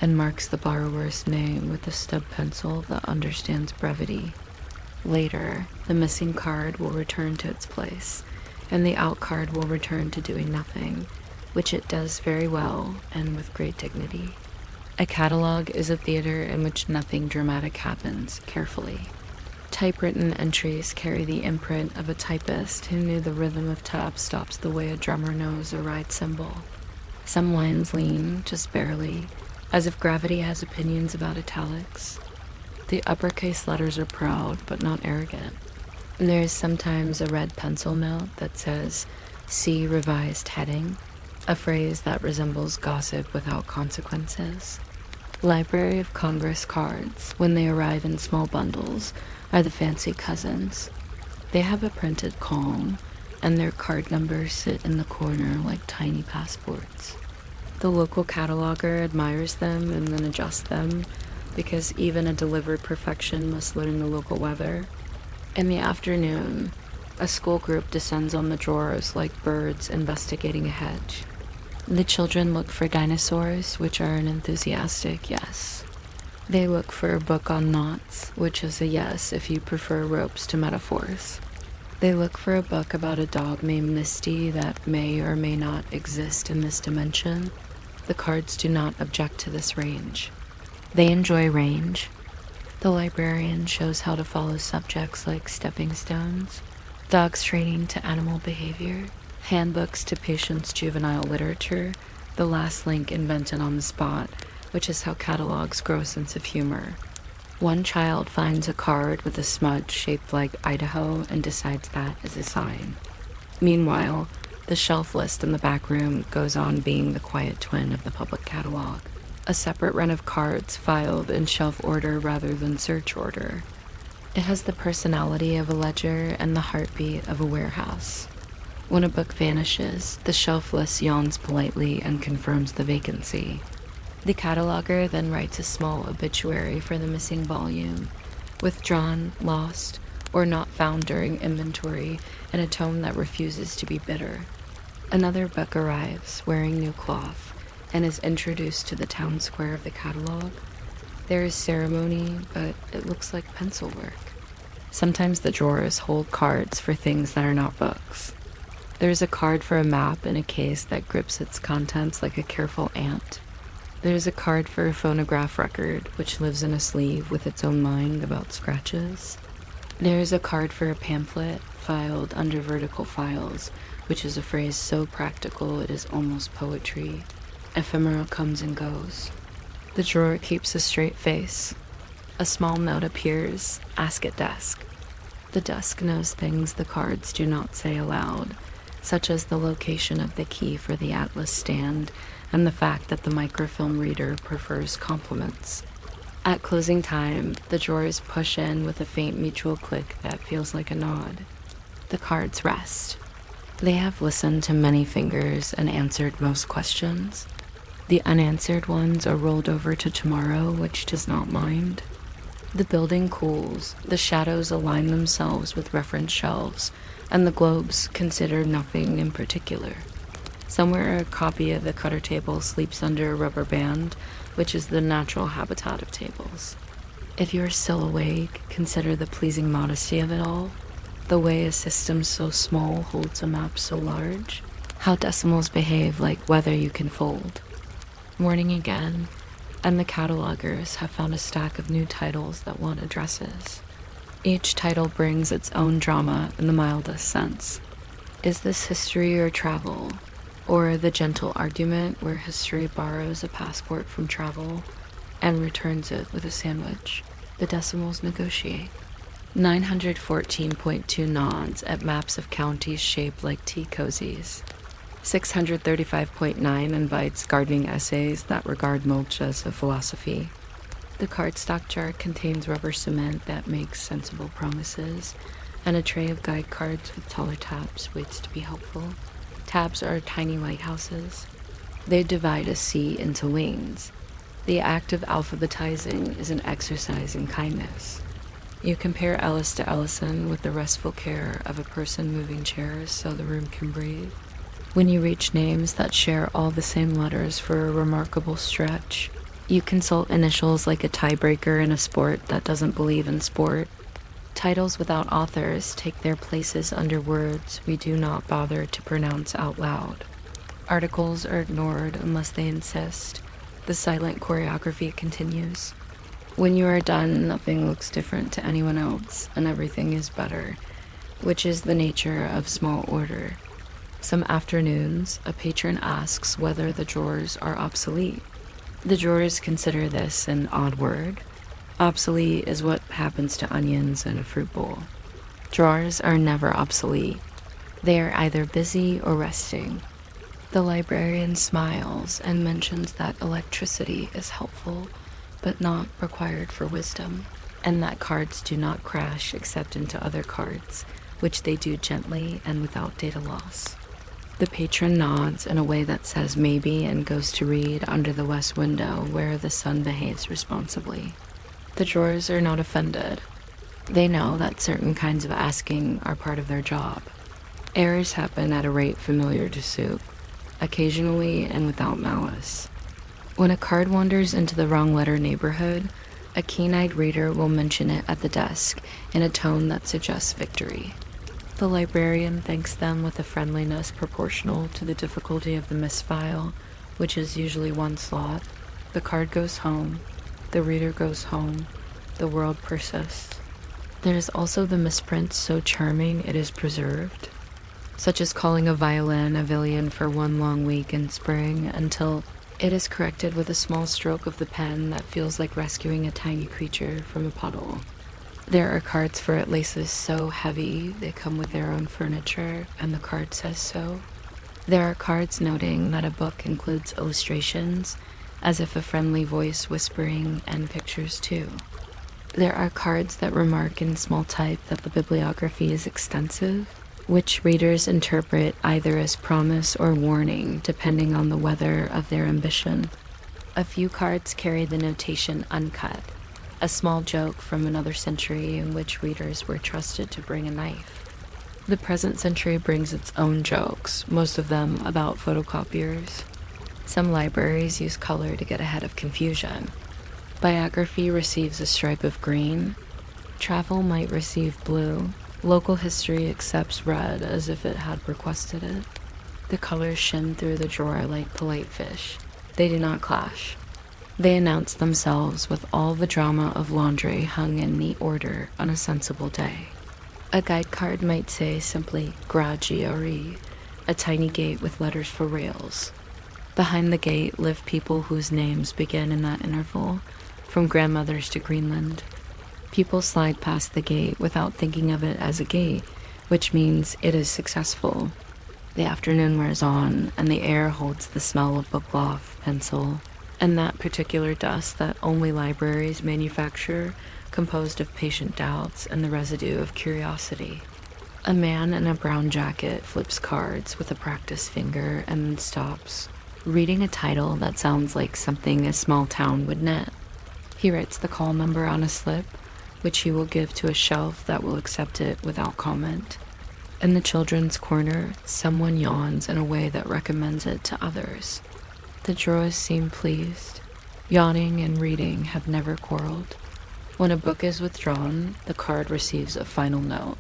and marks the borrower's name with a stub pencil that understands brevity. Later, the missing card will return to its place, and the out card will return to doing nothing, which it does very well and with great dignity. A catalog is a theater in which nothing dramatic happens carefully. Typewritten entries carry the imprint of a typist who knew the rhythm of tap stops the way a drummer knows a ride cymbal. Some lines lean, just barely, as if gravity has opinions about italics. The uppercase letters are proud, but not arrogant. And there is sometimes a red pencil note that says, "See revised heading," a phrase that resembles gossip without consequences. Library of Congress cards, when they arrive in small bundles, are the fancy cousins. They have a printed calm, and their card numbers sit in the corner like tiny passports. The local cataloger admires them and then adjusts them, because even a delivered perfection must learn the local weather. In the afternoon, a school group descends on the drawers like birds investigating a hedge. The children look for dinosaurs, which are an enthusiastic yes. They look for a book on knots, which is a yes if you prefer ropes to metaphors. They look for a book about a dog named Misty that may or may not exist in this dimension. The cards do not object to this range. They enjoy range. The librarian shows how to follow subjects like stepping stones, dogs training to animal behavior, handbooks to patients' juvenile literature, the last link invented on the spot, which is how catalogs grow a sense of humor. One child finds a card with a smudge shaped like Idaho and decides that is a sign. Meanwhile, the shelf list in the back room goes on being the quiet twin of the public catalog. A separate run of cards filed in shelf order rather than search order. It has the personality of a ledger and the heartbeat of a warehouse. When a book vanishes, the shelf list yawns politely and confirms the vacancy. The cataloger then writes a small obituary for the missing volume, withdrawn, lost, or not found during inventory, in a tone that refuses to be bitter. Another book arrives, wearing new cloth, and is introduced to the town square of the catalog. There is ceremony, but it looks like pencil work. Sometimes the drawers hold cards for things that are not books. There is a card for a map in a case that grips its contents like a careful ant. There is a card for a phonograph record, which lives in a sleeve with its own mind about scratches. There is a card for a pamphlet, filed under vertical files, which is a phrase so practical it is almost poetry. Ephemera comes and goes. The drawer keeps a straight face. A small note appears, "Ask at desk." The desk knows things the cards do not say aloud, such as the location of the key for the atlas stand and the fact that the microfilm reader prefers compliments. At closing time, the drawers push in with a faint mutual click that feels like a nod. The cards rest. They have listened to many fingers and answered most questions. The unanswered ones are rolled over to tomorrow, which does not mind. The building cools, the shadows align themselves with reference shelves, and the globes consider nothing in particular. Somewhere a copy of the cutter table sleeps under a rubber band, which is the natural habitat of tables. If you are still awake, consider the pleasing modesty of it all, the way a system so small holds a map so large, how decimals behave like weather you can fold. Morning again, and the catalogers have found a stack of new titles that want addresses. Each title brings its own drama in the mildest sense. Is this history or travel? Or the gentle argument where history borrows a passport from travel and returns it with a sandwich? The decimals negotiate. 914.2 nods at maps of counties shaped like tea cozies. 635.9 invites gardening essays that regard mulch as a philosophy. The cardstock jar contains rubber cement that makes sensible promises, and a tray of guide cards with taller tabs waits to be helpful. Tabs are tiny lighthouses. They divide a sea into lanes. The act of alphabetizing is an exercise in kindness. You compare Ellis to Ellison with the restful care of a person moving chairs so the room can breathe. When you reach names that share all the same letters for a remarkable stretch, you consult initials like a tiebreaker in a sport that doesn't believe in sport. Titles without authors take their places under words we do not bother to pronounce out loud. Articles are ignored unless they insist. The silent choreography continues. When you are done, nothing looks different to anyone else, and everything is better, which is the nature of small order. Some afternoons, a patron asks whether the drawers are obsolete. The drawers consider this an odd word. Obsolete is what happens to onions in a fruit bowl. Drawers are never obsolete. They are either busy or resting. The librarian smiles and mentions that electricity is helpful, but not required for wisdom, and that cards do not crash except into other cards, which they do gently and without data loss. The patron nods in a way that says maybe and goes to read under the west window where the sun behaves responsibly. The drawers are not offended. They know that certain kinds of asking are part of their job. Errors happen at a rate familiar to soup, occasionally and without malice. When a card wanders into the wrong letter neighborhood, a keen-eyed reader will mention it at the desk in a tone that suggests victory. The librarian thanks them with a friendliness proportional to the difficulty of the misfile, which is usually one slot. The card goes home. The reader goes home. The world persists. There is also the misprint so charming it is preserved, such as calling a violin a villian for one long week in spring until it is corrected with a small stroke of the pen that feels like rescuing a tiny creature from a puddle. There are cards for it laces so heavy they come with their own furniture, and the card says so. There are cards noting that a book includes illustrations, as if a friendly voice whispering, and pictures too. There are cards that remark in small type that the bibliography is extensive, which readers interpret either as promise or warning, depending on the weather of their ambition. A few cards carry the notation uncut, a small joke from another century in which readers were trusted to bring a knife. The present century brings its own jokes, most of them about photocopiers. Some libraries use color to get ahead of confusion. Biography receives a stripe of green. Travel might receive blue. Local history accepts red as if it had requested it. The colors shimmer through the drawer like polite fish. They do not clash. They announce themselves with all the drama of laundry hung in neat order on a sensible day. A guide card might say simply GRE, a tiny gate with letters for rails. Behind the gate live people whose names begin in that interval, from grandmothers to Greenland. People slide past the gate without thinking of it as a gate, which means it is successful. The afternoon wears on, and the air holds the smell of bookcloth, pencil, and that particular dust that only libraries manufacture, composed of patient doubts and the residue of curiosity. A man in a brown jacket flips cards with a practiced finger and then stops, reading a title that sounds like something a small town would net. He writes the call number on a slip, which he will give to a shelf that will accept it without comment. In the children's corner, someone yawns in a way that recommends it to others. The drawers seem pleased. Yawning and reading have never quarreled. When a book is withdrawn, the card receives a final note.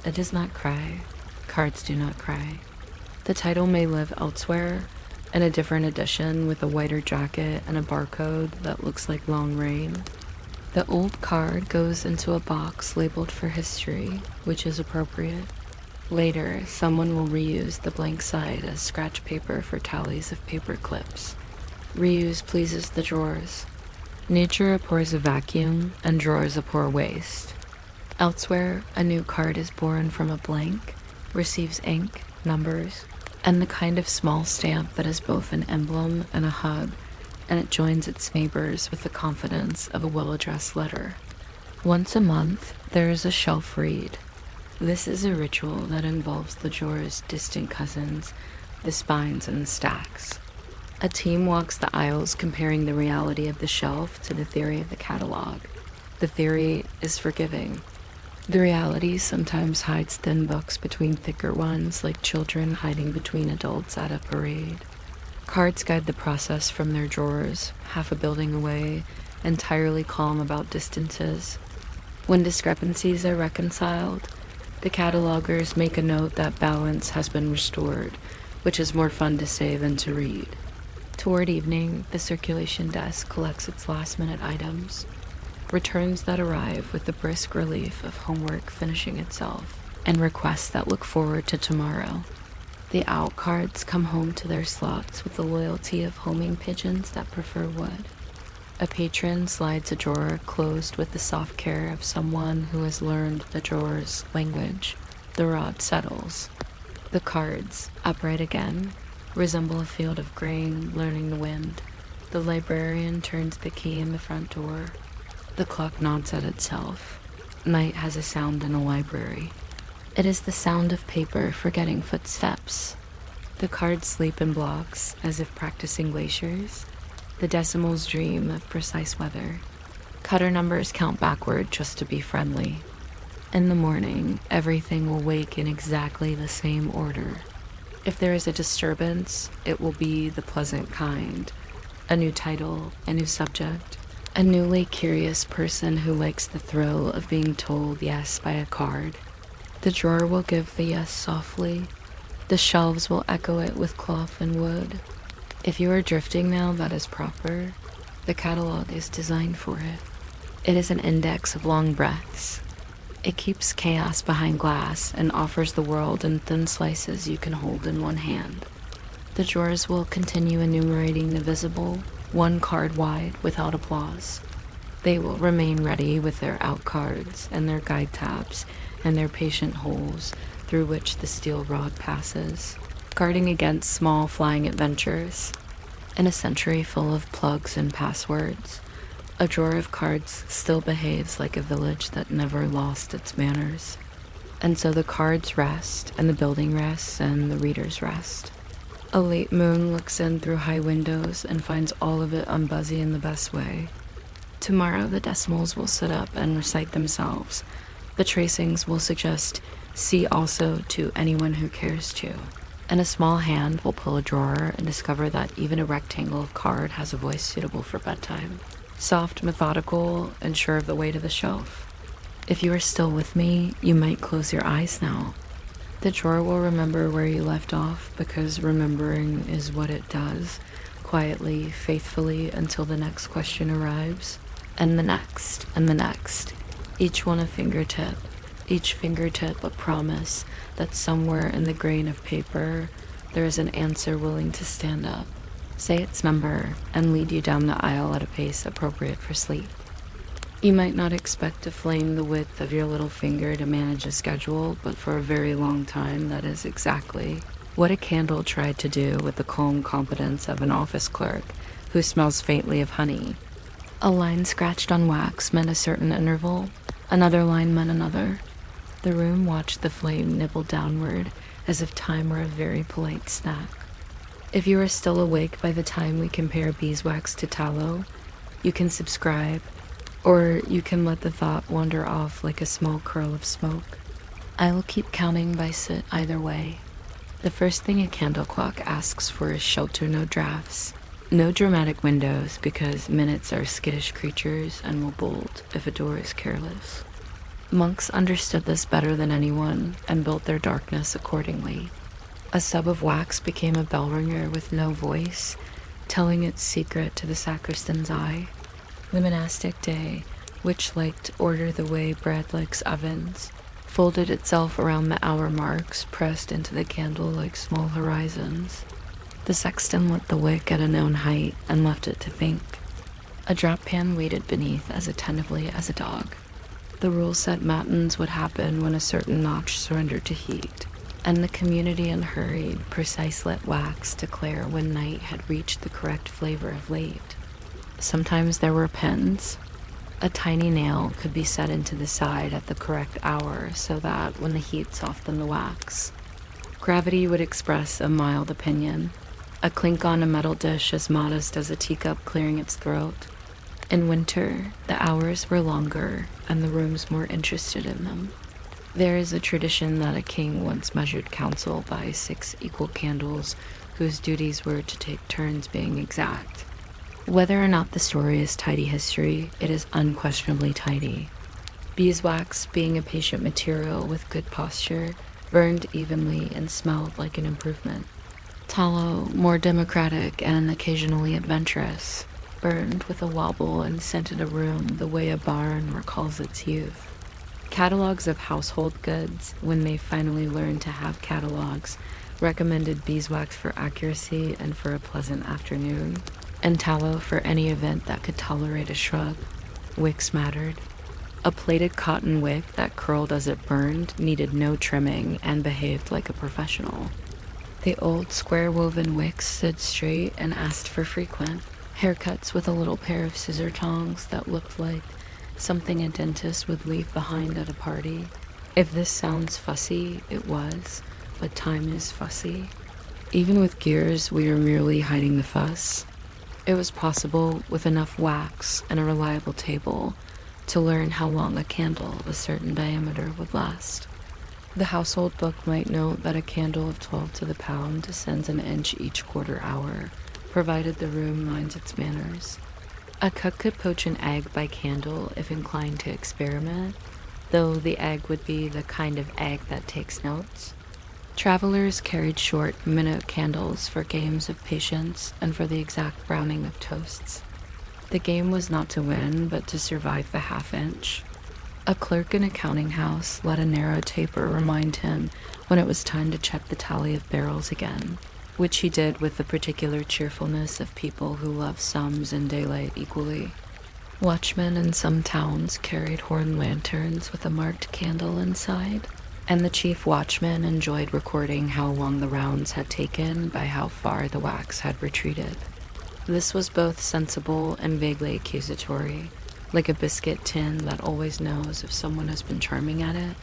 It does not cry. Cards do not cry. The title may live elsewhere, in a different edition with a whiter jacket and a barcode that looks like long rain. The old card goes into a box labeled for history, which is appropriate. Later, someone will reuse the blank side as scratch paper for tallies of paper clips. Reuse pleases the drawers. Nature abhors a vacuum, and drawers abhor waste. Elsewhere, a new card is born from a blank, receives ink, numbers, and the kind of small stamp that is both an emblem and a hug, and it joins its neighbors with the confidence of a well-addressed letter. Once a month, there is a shelf read. This is a ritual that involves the drawer's distant cousins, the spines and the stacks. A team walks the aisles comparing the reality of the shelf to the theory of the catalog. The theory is forgiving. The reality sometimes hides thin books between thicker ones, like children hiding between adults at a parade. Cards guide the process from their drawers, half a building away, entirely calm about distances. When discrepancies are reconciled, the catalogers make a note that balance has been restored, which is more fun to say than to read. Toward evening, the circulation desk collects its last-minute items, returns that arrive with the brisk relief of homework finishing itself, and requests that look forward to tomorrow. The out cards come home to their slots with the loyalty of homing pigeons that prefer wood. A patron slides a drawer closed with the soft care of someone who has learned the drawer's language. The rod settles. The cards, upright again, resemble a field of grain learning the wind. The librarian turns the key in the front door. The clock nods at itself. Night has a sound in a library. It is the sound of paper forgetting footsteps. The cards sleep in blocks, as if practicing glaciers. The decimals dream of precise weather. Cutter numbers count backward just to be friendly. In the morning, everything will wake in exactly the same order. If there is a disturbance, it will be the pleasant kind. A new title, a new subject, a newly curious person who likes the thrill of being told yes by a card. The drawer will give the yes softly. The shelves will echo it with cloth and wood. If you are drifting now, that is proper. The catalog is designed for it. It is an index of long breaths. It keeps chaos behind glass and offers the world in thin slices you can hold in one hand. The drawers will continue enumerating the visible, one card wide without applause. They will remain ready with their out cards and their guide tabs and their patient holes through which the steel rod passes, guarding against small flying adventures. In a century full of plugs and passwords, a drawer of cards still behaves like a village that never lost its manners. And so the cards rest, and the building rests, and the readers rest. A late moon looks in through high windows and finds all of it unbuzzy in the best way. Tomorrow the decimals will sit up and recite themselves. The tracings will suggest see also to anyone who cares to. And a small hand will pull a drawer and discover that even a rectangle of card has a voice suitable for bedtime. Soft, methodical, and sure of the way to the shelf. If you are still with me, you might close your eyes now. The drawer will remember where you left off, because remembering is what it does, quietly, faithfully, until the next question arrives. And the next, and the next. Each one a fingertip. Each fingertip a promise that somewhere in the grain of paper there is an answer willing to stand up, say its number, and lead you down the aisle at a pace appropriate for sleep. You might not expect to flame the width of your little finger to manage a schedule, but for a very long time that is exactly what a candle tried to do with the calm competence of an office clerk who smells faintly of honey. A line scratched on wax meant a certain interval, another line meant another. The room watched the flame nibble downward as if time were a very polite snack. If you are still awake by the time we compare beeswax to tallow, you can subscribe, or you can let the thought wander off like a small curl of smoke. I will keep counting by sit either way. The first thing a candle clock asks for is shelter, no drafts. No dramatic windows, because minutes are skittish creatures and will bolt if a door is careless. Monks understood this better than anyone and built their darkness accordingly. A stub of wax became a bell ringer with no voice, telling its secret to the sacristan's eye. The monastic day, which liked order the way bread likes ovens, folded itself around the hour marks pressed into the candle like small horizons. The sexton lit the wick at a known height and left it to think. A drop pan waited beneath as attentively as a dog. The rule set matins would happen when a certain notch surrendered to heat, and the community unhurried, precise-lit wax declare when night had reached the correct flavor of late. Sometimes there were pins. A tiny nail could be set into the side at the correct hour so that when the heat softened the wax, gravity would express a mild opinion, a clink on a metal dish as modest as a teacup clearing its throat. In winter, the hours were longer and the rooms more interested in them. There is a tradition that a king once measured counsel by 6 equal candles whose duties were to take turns being exact. Whether or not the story is tidy history, it is unquestionably tidy. Beeswax, being a patient material with good posture, burned evenly and smelled like an improvement. Tallow, more democratic and occasionally adventurous, burned with a wobble and scented a room the way a barn recalls its youth. Catalogs of household goods, when they finally learned to have catalogs, recommended beeswax for accuracy and for a pleasant afternoon, and tallow for any event that could tolerate a shrug. Wicks mattered. A plaited cotton wick that curled as it burned needed no trimming and behaved like a professional. The old square-woven wicks stood straight and asked for frequent haircuts with a little pair of scissor tongs that looked like something a dentist would leave behind at a party. If this sounds fussy, it was, but time is fussy. Even with gears, we are merely hiding the fuss. It was possible, with enough wax and a reliable table, to learn how long a candle of a certain diameter would last. The household book might note that a candle of 12 to the pound descends an inch each quarter hour, provided the room minds its manners. A cook could poach an egg by candle if inclined to experiment, though the egg would be the kind of egg that takes notes. Travelers carried short, minute candles for games of patience and for the exact browning of toasts. The game was not to win, but to survive the half-inch. A clerk in a counting house let a narrow taper remind him when it was time to check the tally of barrels again, which he did with the particular cheerfulness of people who love sums and daylight equally. Watchmen in some towns carried horn lanterns with a marked candle inside, and the chief watchman enjoyed recording how long the rounds had taken by how far the wax had retreated. This was both sensible and vaguely accusatory, like a biscuit tin that always knows if someone has been charming at it.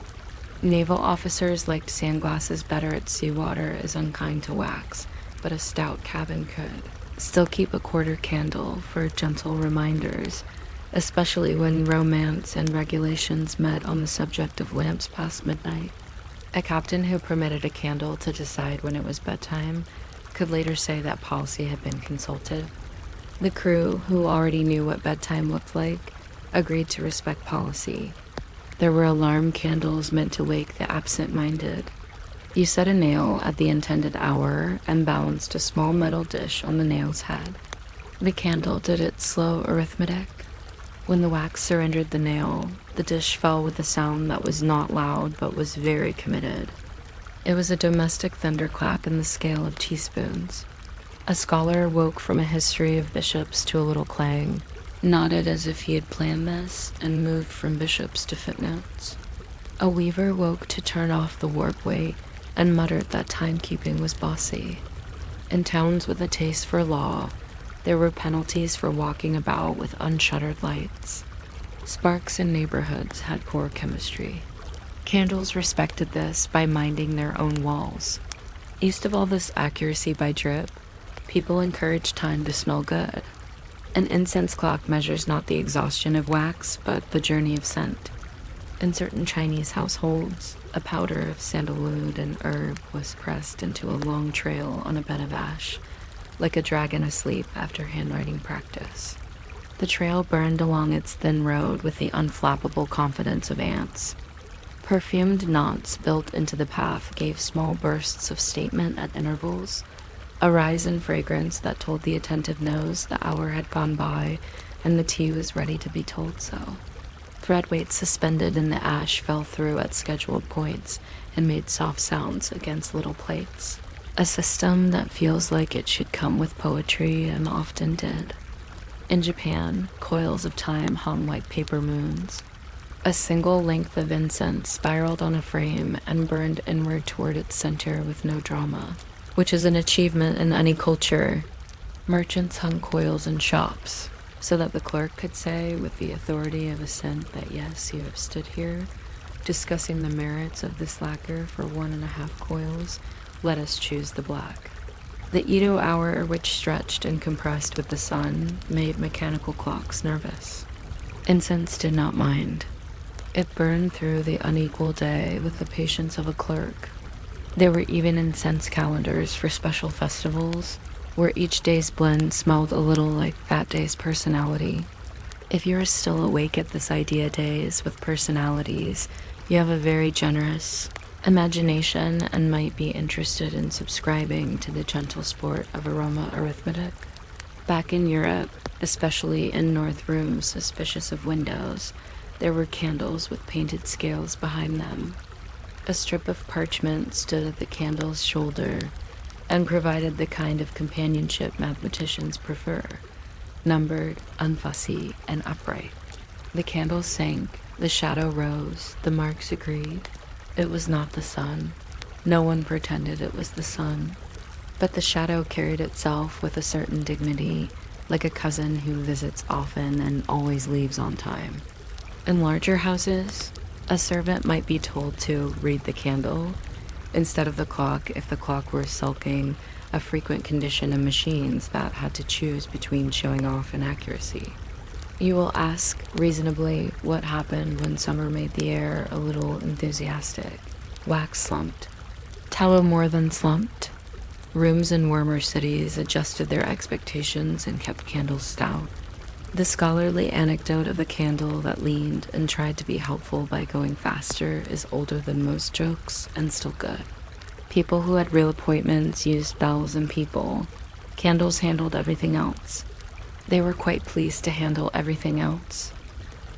Naval officers liked sandglasses better at seawater as unkind to wax, but a stout cabin could still keep a quarter candle for gentle reminders, especially when romance and regulations met on the subject of lamps past midnight. A captain who permitted a candle to decide when it was bedtime could later say that policy had been consulted. The crew, who already knew what bedtime looked like, agreed to respect policy. There were alarm candles meant to wake the absent-minded. You set a nail at the intended hour and balanced a small metal dish on the nail's head. The candle did its slow arithmetic. When the wax surrendered the nail, the dish fell with a sound that was not loud but was very committed. It was a domestic thunderclap in the scale of teaspoons. A scholar woke from a history of bishops to a little clang, nodded as if he had planned this, and moved from bishops to footnotes. A weaver woke to turn off the warp weight and muttered that timekeeping was bossy. In towns with a taste for law, there were penalties for walking about with unshuttered lights. Sparks in neighborhoods had poor chemistry. Candles respected this by minding their own walls. East of all this accuracy by drip, people encouraged time to smell good. An incense clock measures not the exhaustion of wax, but the journey of scent. In certain Chinese households, a powder of sandalwood and herb was pressed into a long trail on a bed of ash, like a dragon asleep after handwriting practice. The trail burned along its thin road with the unflappable confidence of ants. Perfumed knots built into the path gave small bursts of statement at intervals, a rise in fragrance that told the attentive nose the hour had gone by and the tea was ready to be told so. Thread weights suspended in the ash fell through at scheduled points and made soft sounds against little plates. A system that feels like it should come with poetry and often did. In Japan, coils of time hung like paper moons. A single length of incense spiraled on a frame and burned inward toward its center with no drama, which is an achievement in any culture. Merchants hung coils in shops, so that the clerk could say with the authority of assent that yes, you have stood here, discussing the merits of this lacquer for 1.5 coils, let us choose the black. The Edo hour, which stretched and compressed with the sun, made mechanical clocks nervous. Incense did not mind. It burned through the unequal day with the patience of a clerk. There were even incense calendars for special festivals, where each day's blend smelled a little like that day's personality. If you are still awake at this idea days with personalities, you have a very generous imagination and might be interested in subscribing to the gentle sport of aroma arithmetic. Back in Europe, especially in north rooms suspicious of windows, there were candles with painted scales behind them. A strip of parchment stood at the candle's shoulder and provided the kind of companionship mathematicians prefer, numbered, unfussy, and upright. The candle sank, the shadow rose, the marks agreed. It was not the sun. No one pretended it was the sun. But the shadow carried itself with a certain dignity, like a cousin who visits often and always leaves on time. In larger houses, a servant might be told to read the candle instead of the clock if the clock were sulking, a frequent condition in machines that had to choose between showing off and accuracy. You will ask, reasonably, what happened when summer made the air a little enthusiastic. Wax slumped. Tallow more than slumped. Rooms in warmer cities adjusted their expectations and kept candles stout. The scholarly anecdote of the candle that leaned and tried to be helpful by going faster is older than most jokes and still good. People who had real appointments used bells and people. Candles handled everything else. They were quite pleased to handle everything else.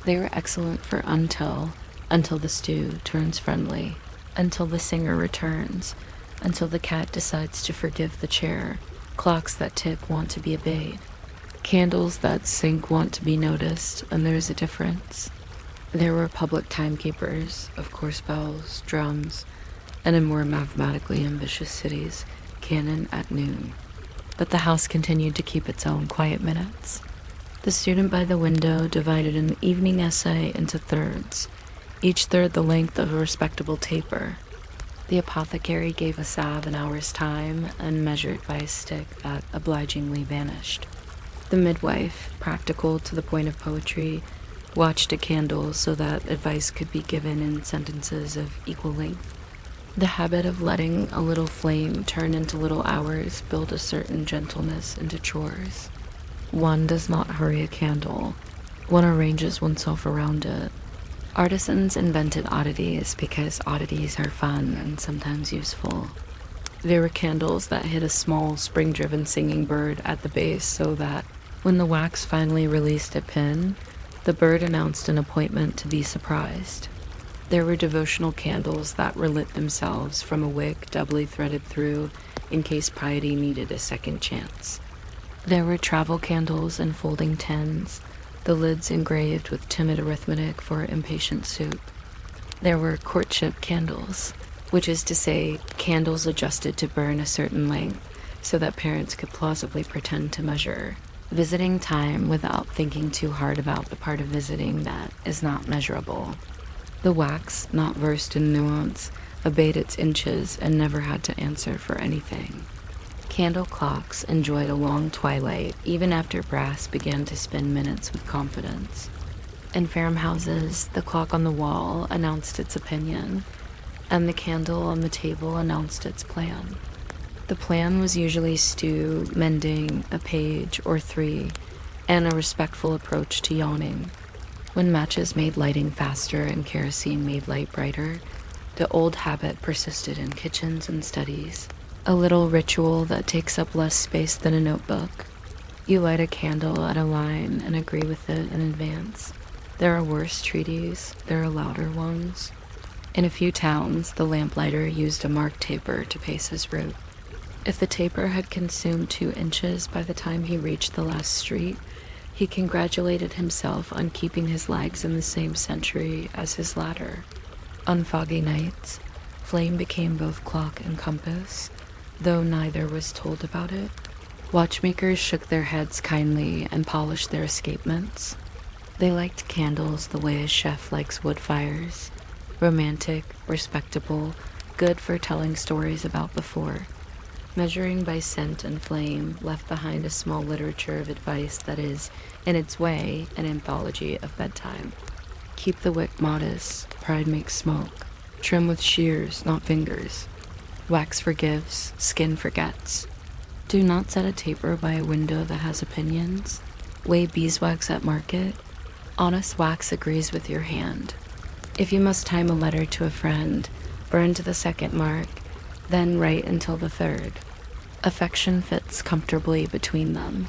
They were excellent for until the stew turns friendly, until the singer returns, until the cat decides to forgive the chair, clocks that tick want to be obeyed. Candles that sink want to be noticed, and there is a difference. There were public timekeepers, of course bells, drums, and in more mathematically ambitious cities, cannon at noon. But the house continued to keep its own quiet minutes. The student by the window divided an evening essay into thirds, each third the length of a respectable taper. The apothecary gave a salve an hour's time and measured by a stick that obligingly vanished. The midwife, practical to the point of poetry, watched a candle so that advice could be given in sentences of equal length. The habit of letting a little flame turn into little hours built a certain gentleness into chores. One does not hurry a candle. One arranges oneself around it. Artisans invented oddities because oddities are fun and sometimes useful. There were candles that hid a small, spring-driven singing bird at the base so that, when the wax finally released a pin, the bird announced an appointment to be surprised. There were devotional candles that relit themselves from a wick doubly threaded through in case piety needed a second chance. There were travel candles and folding tins, the lids engraved with timid arithmetic for impatient soup. There were courtship candles, which is to say, candles adjusted to burn a certain length so that parents could plausibly pretend to measure, visiting time without thinking too hard about the part of visiting that is not measurable. The wax, not versed in nuance, obeyed its inches and never had to answer for anything. Candle clocks enjoyed a long twilight even after brass began to spin minutes with confidence. In farmhouses, the clock on the wall announced its opinion, and the candle on the table announced its plan. The plan was usually stew, mending, a page or 3, and a respectful approach to yawning. When matches made lighting faster and kerosene made light brighter, the old habit persisted in kitchens and studies. A little ritual that takes up less space than a notebook. You light a candle at a line and agree with it in advance. There are worse treaties, there are louder ones. In a few towns, the lamplighter used a marked taper to pace his route. If the taper had consumed 2 inches by the time he reached the last street, He congratulated himself on keeping his legs in the same century as his ladder. On foggy nights, flame became both clock and compass, though neither was told about it. Watchmakers shook their heads kindly and polished their escapements. They liked candles the way a chef likes wood fires, romantic, respectable, good for telling stories about before. Measuring by scent and flame left behind a small literature of advice that is, in its way, an anthology of bedtime. Keep the wick modest, pride makes smoke. Trim with shears, not fingers. Wax forgives, skin forgets. Do not set a taper by a window that has opinions. Weigh beeswax at market. Honest wax agrees with your hand. If you must time a letter to a friend, burn to the second mark, then write until the third. Affection fits comfortably between them.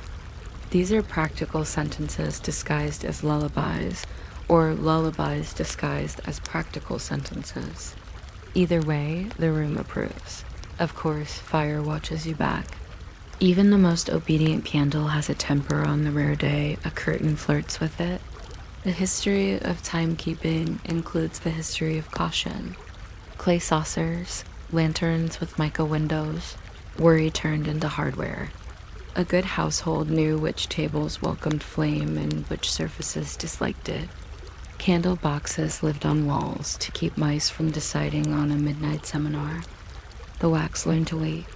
These are practical sentences disguised as lullabies, or lullabies disguised as practical sentences. Either way, the room approves. Of course, fire watches you back. Even the most obedient candle has a temper on the rare day a curtain flirts with it. The history of timekeeping includes the history of caution. Clay saucers, lanterns with mica windows, worry turned into hardware. A good household knew which tables welcomed flame and which surfaces disliked it. Candle boxes lived on walls to keep mice from deciding on a midnight seminar. The wax learned to wait.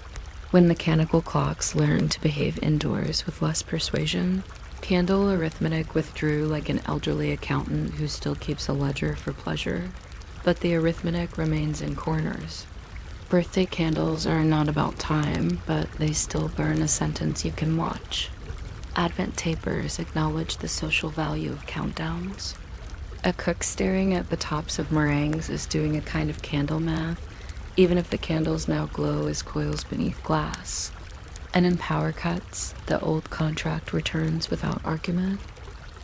When mechanical clocks learned to behave indoors with less persuasion, candle arithmetic withdrew like an elderly accountant who still keeps a ledger for pleasure. But the arithmetic remains in corners. Birthday candles are not about time, but they still burn a sentence you can watch. Advent tapers acknowledge the social value of countdowns. A cook staring at the tops of meringues is doing a kind of candle math, even if the candles now glow as coils beneath glass. And in power cuts, the old contract returns without argument.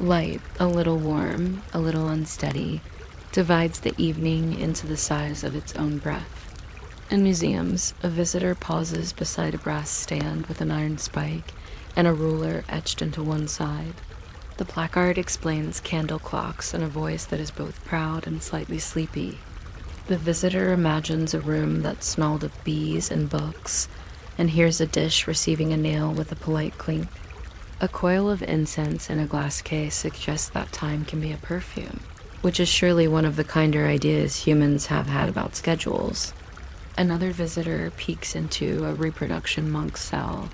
Light, a little warm, a little unsteady, divides the evening into the size of its own breath. In museums, a visitor pauses beside a brass stand with an iron spike and a ruler etched into one side. The placard explains candle clocks in a voice that is both proud and slightly sleepy. The visitor imagines a room that smelled of bees and books, and hears a dish receiving a nail with a polite clink. A coil of incense in a glass case suggests that time can be a perfume, which is surely one of the kinder ideas humans have had about schedules. Another visitor peeks into a reproduction monk's cell,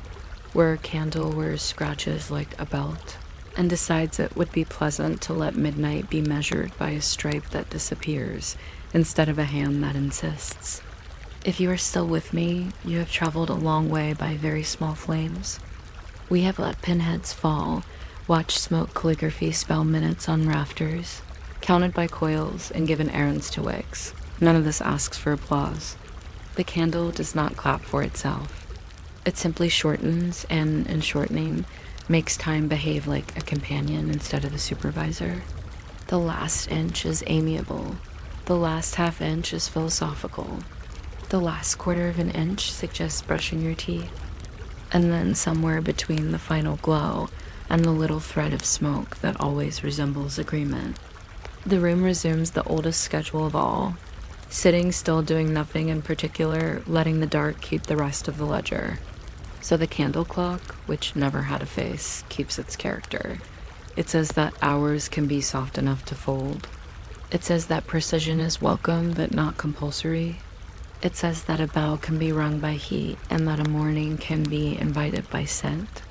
where a candle wears scratches like a belt, and decides it would be pleasant to let midnight be measured by a stripe that disappears instead of a hand that insists. If you are still with me, you have traveled a long way by very small flames. We have let pinheads fall, watched smoke calligraphy spell minutes on rafters, counted by coils, and given errands to wicks. None of this asks for applause. The candle does not clap for itself. It simply shortens, and in shortening, makes time behave like a companion instead of a supervisor. The last inch is amiable. The last half inch is philosophical. The last quarter of an inch suggests brushing your teeth. And then somewhere between the final glow and the little thread of smoke that always resembles agreement, the room resumes the oldest schedule of all, sitting still doing nothing in particular, letting the dark keep the rest of the ledger. So the candle clock, which never had a face, keeps its character. It says that hours can be soft enough to fold. It says that precision is welcome but not compulsory. It says that a bell can be rung by heat and that a morning can be invited by scent.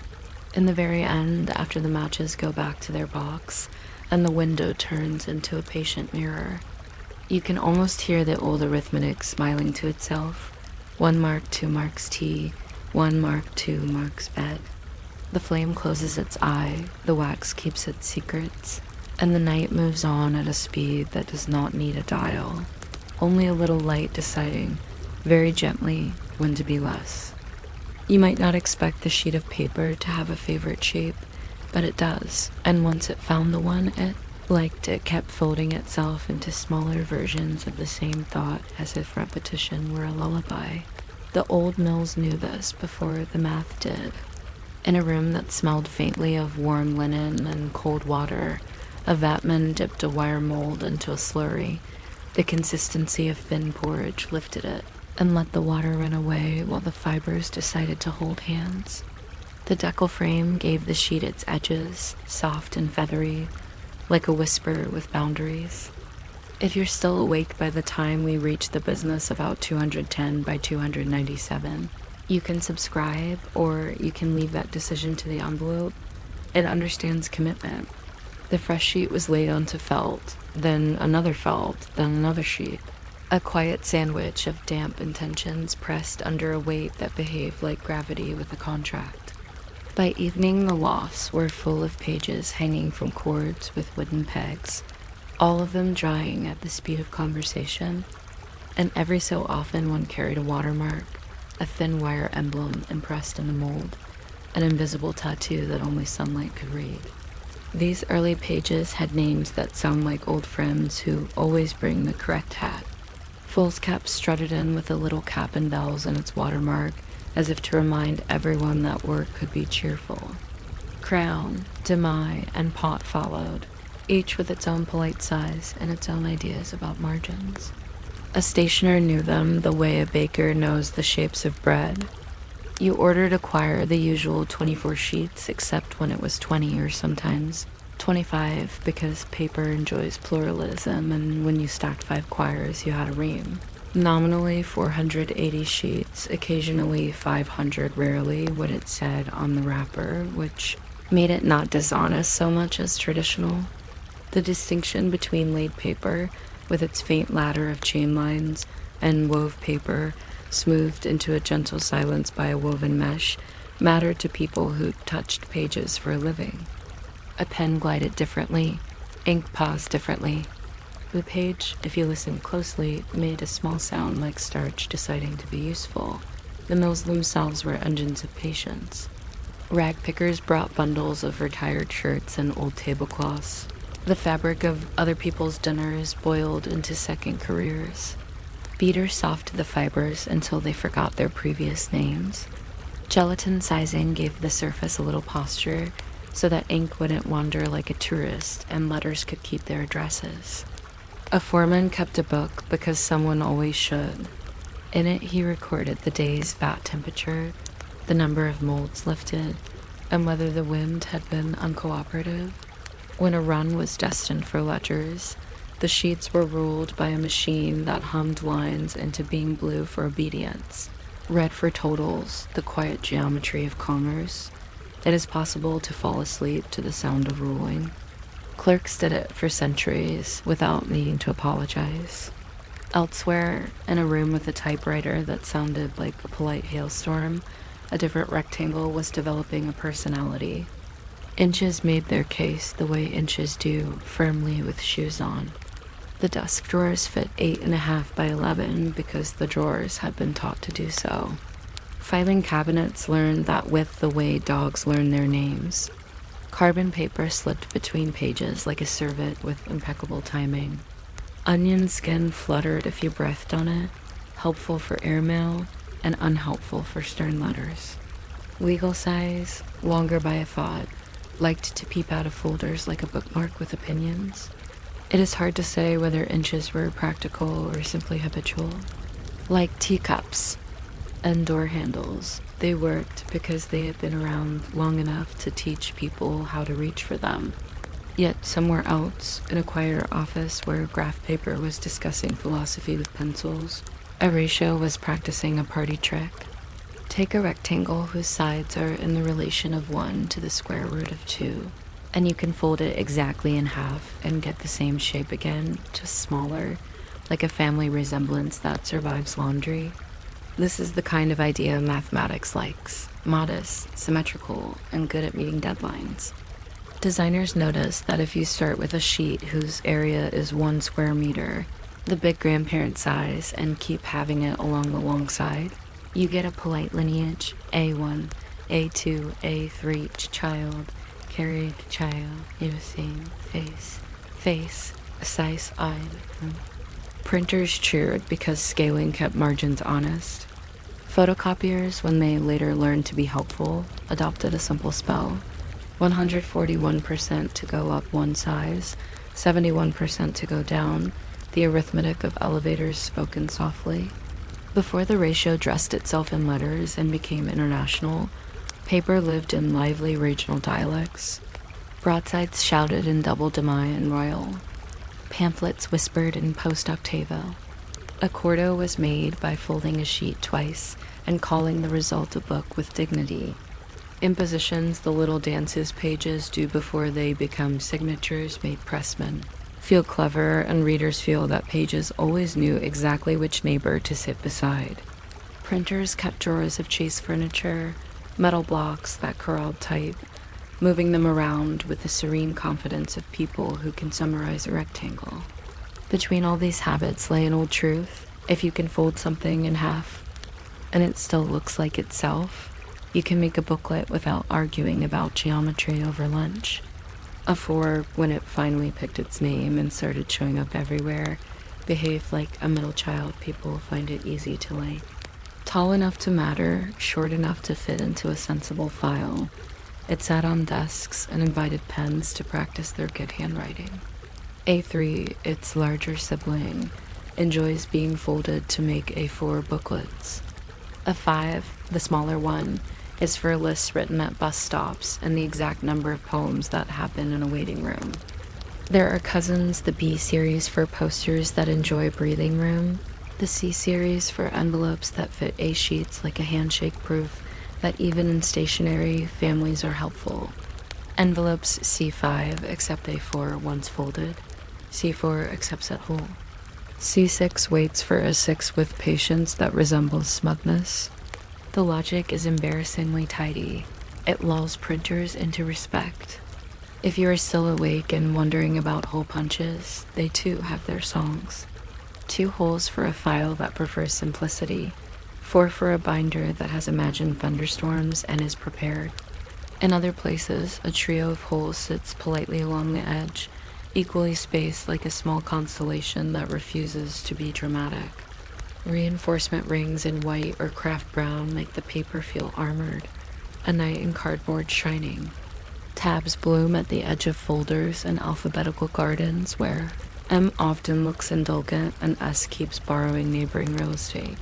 In the very end, after the matches go back to their box and the window turns into a patient mirror, you can almost hear the old arithmetic smiling to itself. 1 mark, 2 marks tea, 1 mark, 2 marks bed. The flame closes its eye, the wax keeps its secrets, and the night moves on at a speed that does not need a dial. Only a little light deciding, very gently, when to be less. You might not expect the sheet of paper to have a favorite shape, but it does, and once it found the one it liked, it kept folding itself into smaller versions of the same thought as if repetition were a lullaby. The old mills knew this before the math did. In a room that smelled faintly of warm linen and cold water, a vatman dipped a wire mold into a slurry. The consistency of thin porridge lifted it and let the water run away while the fibers decided to hold hands. The decal frame gave the sheet its edges, soft and feathery, like a whisper with boundaries. If you're still awake by the time we reach the business about 210 by 297, you can subscribe or you can leave that decision to the envelope. It understands commitment. The fresh sheet was laid onto felt, then another felt, then another sheet. A quiet sandwich of damp intentions pressed under a weight that behaved like gravity with a contract. By evening, the lofts were full of pages hanging from cords with wooden pegs, all of them drying at the speed of conversation, and every so often one carried a watermark, a thin wire emblem impressed in the mold, an invisible tattoo that only sunlight could read. These early pages had names that sound like old friends who always bring the correct hat. Foolscap strutted in with a little cap and bells in its watermark, as if to remind everyone that work could be cheerful. Crown, demi, and pot followed, each with its own polite size and its own ideas about margins. A stationer knew them the way a baker knows the shapes of bread. You ordered a quire the usual 24 sheets, except when it was 20 or sometimes 25, because paper enjoys pluralism, and when you stacked 5 quires, you had a ream. Nominally 480 sheets, occasionally 500, rarely what it said on the wrapper, which made it not dishonest so much as traditional. The distinction between laid paper, with its faint ladder of chain lines, and wove paper, smoothed into a gentle silence by a woven mesh, mattered to people who touched pages for a living. A pen glided differently, ink paused differently. The page, if you listened closely, made a small sound like starch deciding to be useful. The mills themselves were engines of patience. Rag pickers brought bundles of retired shirts and old tablecloths. The fabric of other people's dinners boiled into second careers. Beaters softened the fibers until they forgot their previous names. Gelatin sizing gave the surface a little posture so that ink wouldn't wander like a tourist and letters could keep their addresses. A foreman kept a book because someone always should. In it he recorded the day's vat temperature, the number of molds lifted, and whether the wind had been uncooperative. When a run was destined for ledgers, the sheets were ruled by a machine that hummed lines into being blue for obedience, red for totals, the quiet geometry of commerce. It is possible to fall asleep to the sound of ruling. Clerks did it for centuries without needing to apologize. Elsewhere, in a room with a typewriter that sounded like a polite hailstorm, a different rectangle was developing a personality. Inches made their case the way inches do, firmly with shoes on. The desk drawers fit 8.5 by 11 because the drawers had been taught to do so. Filing cabinets learned that width the way dogs learn their names. Carbon paper slipped between pages like a servant with impeccable timing. Onion skin fluttered if you breathed on it, helpful for airmail and unhelpful for stern letters. Legal size, longer by a thought, liked to peep out of folders like a bookmark with opinions. It is hard to say whether inches were practical or simply habitual. Like teacups and door handles, they worked because they had been around long enough to teach people how to reach for them. Yet somewhere else, in a quieter office where graph paper was discussing philosophy with pencils, Horatio was practicing a party trick. Take a rectangle whose sides are in the relation of 1 to the square root of 2, and you can fold it exactly in half and get the same shape again, just smaller, like a family resemblance that survives laundry. This is the kind of idea mathematics likes, modest, symmetrical, and good at meeting deadlines. Designers notice that if you start with a sheet whose area is 1 square meter, the big grandparent size, and keep having it along the long side, you get a polite lineage, A1, A2, A3, child, carried, child, using, face, size, I. Printers cheered because scaling kept margins honest. Photocopiers, when they later learned to be helpful, adopted a simple spell: 141% to go up one size, 71% to go down, the arithmetic of elevators spoken softly. Before the ratio dressed itself in letters and became international, paper lived in lively regional dialects. Broadsides shouted in double demi and royal. Pamphlets whispered in post-octavo. A quarto was made by folding a sheet twice and calling the result a book with dignity. Impositions the little dances pages do before they become signatures made pressmen feel clever, and readers feel that pages always knew exactly which neighbor to sit beside. Printers kept drawers of chase furniture, metal blocks that corralled type, moving them around with the serene confidence of people who can summarize a rectangle. Between all these habits lay an old truth: if you can fold something in half, and it still looks like itself, you can make a booklet without arguing about geometry over lunch. A 4, when it finally picked its name and started showing up everywhere, behaved like a middle child people find it easy to like. Tall enough to matter, short enough to fit into a sensible file, it sat on desks and invited pens to practice their good handwriting. A3, its larger sibling, enjoys being folded to make A4 booklets. A 5, the smaller one, is for lists written at bus stops and the exact number of poems that happen in a waiting room. There are cousins, the B series for posters that enjoy breathing room, the C series for envelopes that fit A sheets like a handshake proof that even in stationery, families are helpful. Envelopes C5 accept A4 once folded. C4 accepts at whole. C6 waits for a 6 with patience that resembles smugness. The logic is embarrassingly tidy. It lulls printers into respect. If you are still awake and wondering about hole punches, they too have their songs. 2 holes for a file that prefers simplicity. 4 for a binder that has imagined thunderstorms and is prepared. In other places, a trio of holes sits politely along the edge, equally spaced like a small constellation that refuses to be dramatic. Reinforcement rings in white or craft brown make the paper feel armored, a knight in cardboard shining. Tabs bloom at the edge of folders in alphabetical gardens where M often looks indulgent and S keeps borrowing neighboring real estate.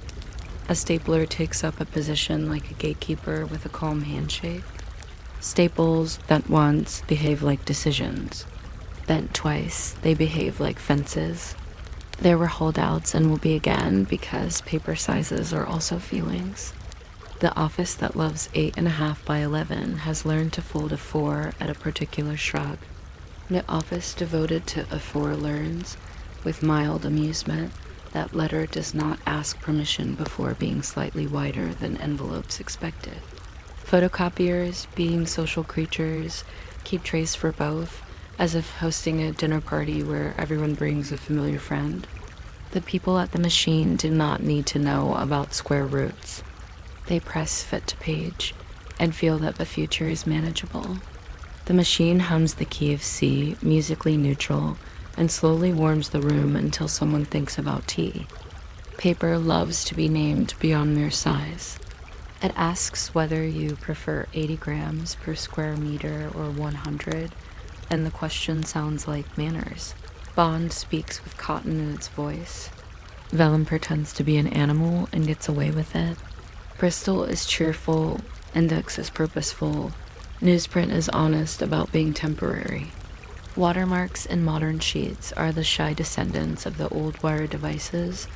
A stapler takes up a position like a gatekeeper with a calm handshake. Staples, bent once, behave like decisions. Bent twice, they behave like fences. There were holdouts and will be again because paper sizes are also feelings. The office that loves 8.5 by 11 has learned to fold a 4 at a particular shrug. The office devoted to a 4 learns, with mild amusement, that letter does not ask permission before being slightly wider than envelopes expected. Photocopiers, being social creatures, keep trace for both, as if hosting a dinner party where everyone brings a familiar friend. The people at the machine do not need to know about square roots. They press fit to page and feel that the future is manageable. The machine hums the key of C, musically neutral, and slowly warms the room until someone thinks about tea. Paper loves to be named beyond mere size. It asks whether you prefer 80 grams per square meter or 100, and the question sounds like manners. Bond speaks with cotton in its voice. Vellum pretends to be an animal and gets away with it. Bristol is cheerful, Index is purposeful, newsprint is honest about being temporary. Watermarks in modern sheets are the shy descendants of the old wire devices.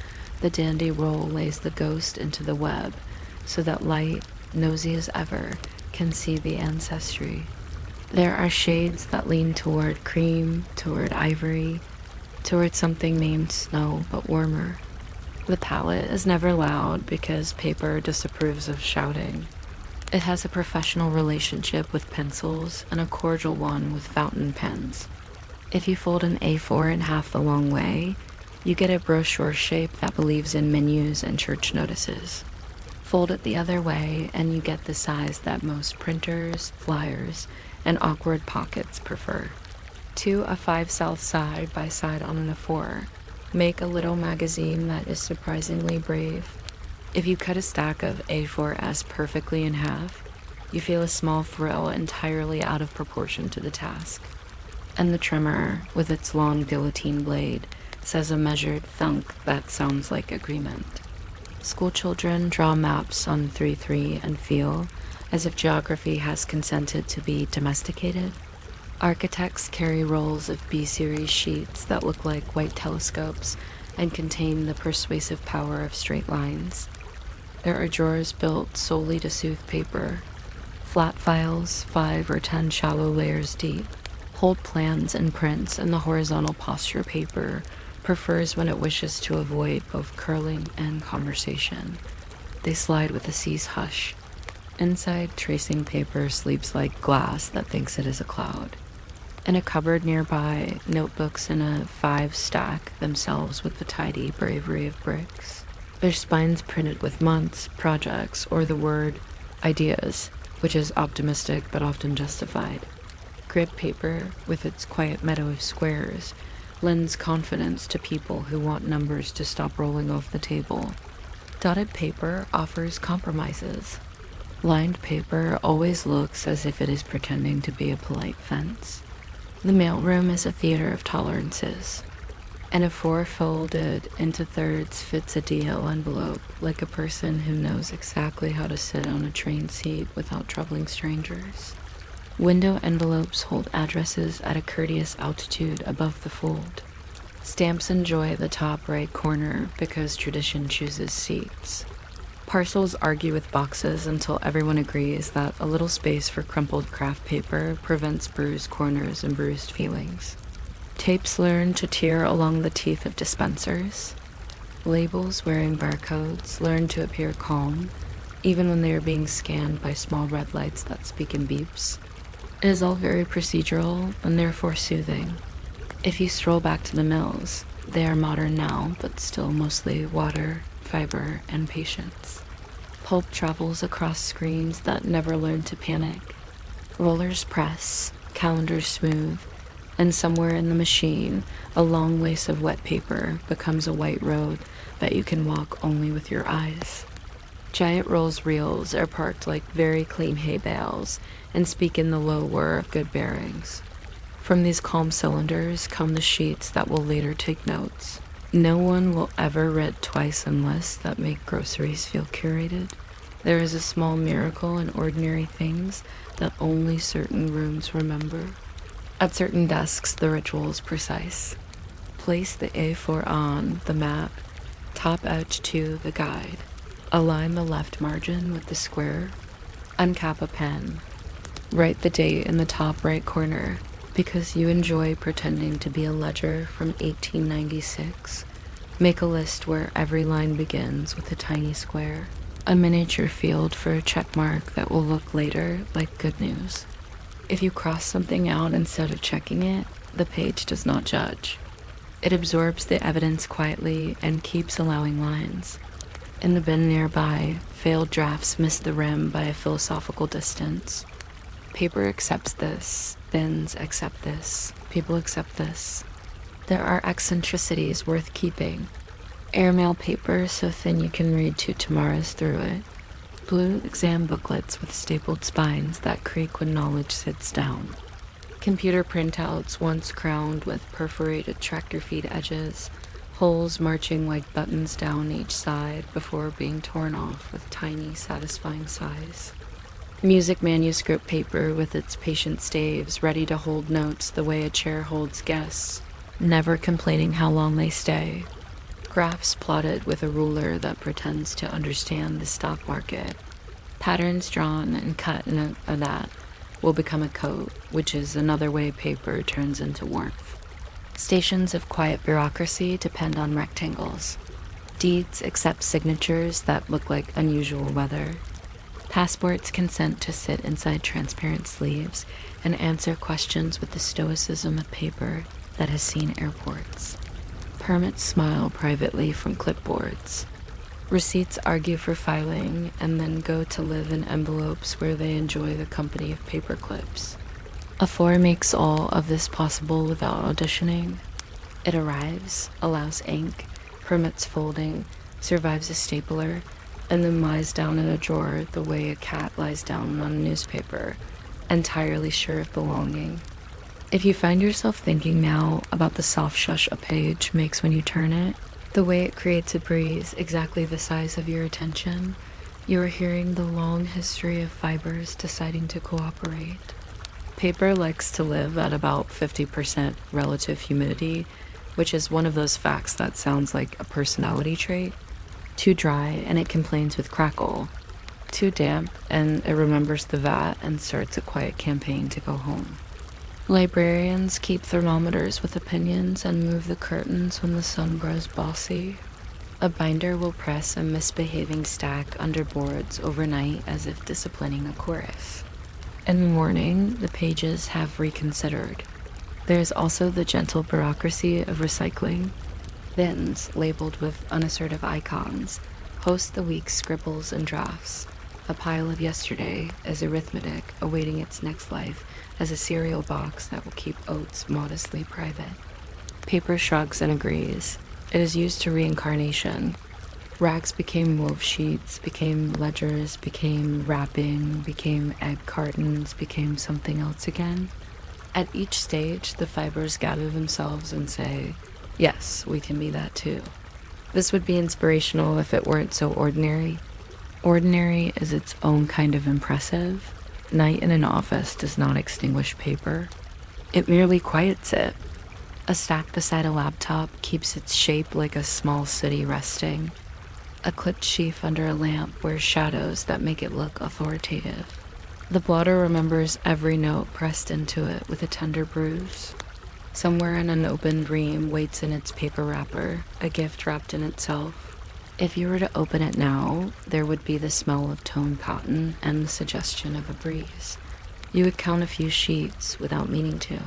The dandy roll lays the ghost into the web, so that light, nosy as ever, can see the ancestry. There are shades that lean toward cream, toward ivory, toward something named snow but warmer. The palette is never loud because paper disapproves of shouting. It has a professional relationship with pencils and a cordial one with fountain pens. If you fold an A4 in half the long way, you get a brochure shape that believes in menus and church notices. Fold it the other way and you get the size that most printers, flyers, and awkward pockets prefer. 2 A5 south side by side on an A4 make a little magazine that is surprisingly brave. If you cut a stack of A4s perfectly in half, you feel a small thrill entirely out of proportion to the task. And the trimmer, with its long guillotine blade, says a measured thunk that sounds like agreement. School children draw maps on 3-3 and feel as if geography has consented to be domesticated. Architects carry rolls of B-series sheets that look like white telescopes and contain the persuasive power of straight lines. There are drawers built solely to soothe paper. Flat files, 5 or 10 shallow layers deep, hold plans and prints, and the horizontal posture paper prefers when it wishes to avoid both curling and conversation. They slide with the sea's hush. Inside, tracing paper sleeps like glass that thinks it is a cloud. In a cupboard nearby, notebooks in a 5 stack themselves with the tidy bravery of bricks. Their spines printed with months, projects, or the word ideas, which is optimistic but often justified. Grid paper, with its quiet meadow of squares, lends confidence to people who want numbers to stop rolling off the table. Dotted paper offers compromises. Lined paper always looks as if it is pretending to be a polite fence. The mailroom is a theater of tolerances, and a 4 folded into thirds fits a DL envelope like a person who knows exactly how to sit on a train seat without troubling strangers. Window envelopes hold addresses at a courteous altitude above the fold. Stamps enjoy the top right corner because tradition chooses seats. Parcels argue with boxes until everyone agrees that a little space for crumpled craft paper prevents bruised corners and bruised feelings. Tapes learn to tear along the teeth of dispensers. Labels wearing barcodes learn to appear calm, even when they are being scanned by small red lights that speak in beeps. It is all very procedural and therefore soothing. If you stroll back to the mills, they are modern now, but still mostly water, fiber, and patience. Pulp travels across screens that never learn to panic. Rollers press, calendars smooth, and somewhere in the machine, a long lace of wet paper becomes a white road that you can walk only with your eyes. Giant rolls reels are parked like very clean hay bales and speak in the low whir of good bearings. From these calm cylinders come the sheets that will later take notes. No one will ever read twice in lists that make groceries feel curated. There is a small miracle in ordinary things that only certain rooms remember. At certain desks, the ritual is precise. Place the A4 on the map, top edge to the guide. Align the left margin with the square. Uncap a pen. Write the date in the top right corner. Because you enjoy pretending to be a ledger from 1896, make a list where every line begins with a tiny square, a miniature field for a check mark that will look later like good news. If you cross something out instead of checking it, the page does not judge. It absorbs the evidence quietly and keeps allowing lines. In the bin nearby, failed drafts miss the rim by a philosophical distance. Paper accepts this, bins accept this, people accept this. There are eccentricities worth keeping. Airmail paper so thin you can read 2 tomorrows through it. Blue exam booklets with stapled spines that creak when knowledge sits down. Computer printouts once crowned with perforated tractor feed edges, holes marching like buttons down each side before being torn off with tiny, satisfying sighs. Music manuscript paper with its patient staves ready to hold notes the way a chair holds guests, never complaining how long they stay. Graphs plotted with a ruler that pretends to understand the stock market. Patterns drawn and cut in a that will become a coat, which is another way paper turns into warmth. Stations of quiet bureaucracy depend on rectangles. Deeds accept signatures that look like unusual weather. Passports consent to sit inside transparent sleeves and answer questions with the stoicism of paper that has seen airports. Permits smile privately from clipboards. Receipts argue for filing and then go to live in envelopes where they enjoy the company of paper clips. A 4 makes all of this possible without auditioning. It arrives, allows ink, permits folding, survives a stapler, and then lies down in a drawer the way a cat lies down on a newspaper, entirely sure of belonging. If you find yourself thinking now about the soft shush a page makes when you turn it, the way it creates a breeze exactly the size of your attention, you are hearing the long history of fibers deciding to cooperate. Paper likes to live at about 50% relative humidity, which is one of those facts that sounds like a personality trait. Too dry and it complains with crackle. Too damp and it remembers the vat and starts a quiet campaign to go home. Librarians keep thermometers with opinions and move the curtains when the sun grows bossy. A binder will press a misbehaving stack under boards overnight as if disciplining a chorus. In the morning, the pages have reconsidered. There is also the gentle bureaucracy of recycling. Bins labeled with unassertive icons host the week's scribbles and drafts. A pile of yesterday is arithmetic awaiting its next life as a cereal box that will keep oats modestly private. Paper shrugs and agrees. It is used to reincarnation. Rags became wove sheets, became ledgers, became wrapping, became egg cartons, became something else again. At each stage, the fibers gather themselves and say, yes, we can be that too. This would be inspirational if it weren't so ordinary. Ordinary is its own kind of impressive. Night in an office does not extinguish paper. It merely quiets it. A stack beside a laptop keeps its shape like a small city resting. A clipped sheaf under a lamp wears shadows that make it look authoritative. The blotter remembers every note pressed into it with a tender bruise. Somewhere an unopened ream waits in its paper wrapper, a gift wrapped in itself. If you were to open it now, there would be the smell of toned cotton and the suggestion of a breeze. You would count a few sheets without meaning to.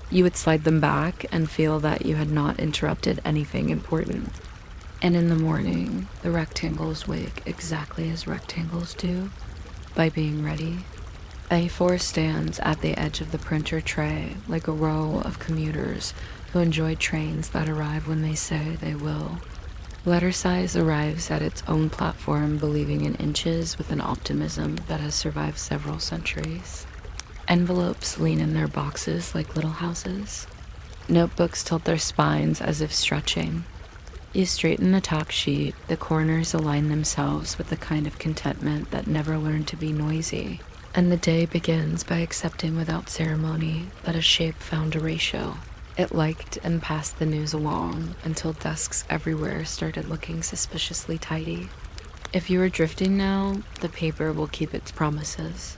You would slide them back and feel that you had not interrupted anything important. And in the morning, the rectangles wake exactly as rectangles do, by being ready. A4 stands at the edge of the printer tray like a row of commuters who enjoy trains that arrive when they say they will. Letter size arrives at its own platform believing in inches with an optimism that has survived several centuries. Envelopes lean in their boxes like little houses. Notebooks tilt their spines as if stretching. You straighten the top sheet, the corners align themselves with the kind of contentment that never learned to be noisy, and the day begins by accepting without ceremony that a shape found a ratio. It liked and passed the news along until desks everywhere started looking suspiciously tidy. If you are drifting now, the paper will keep its promises.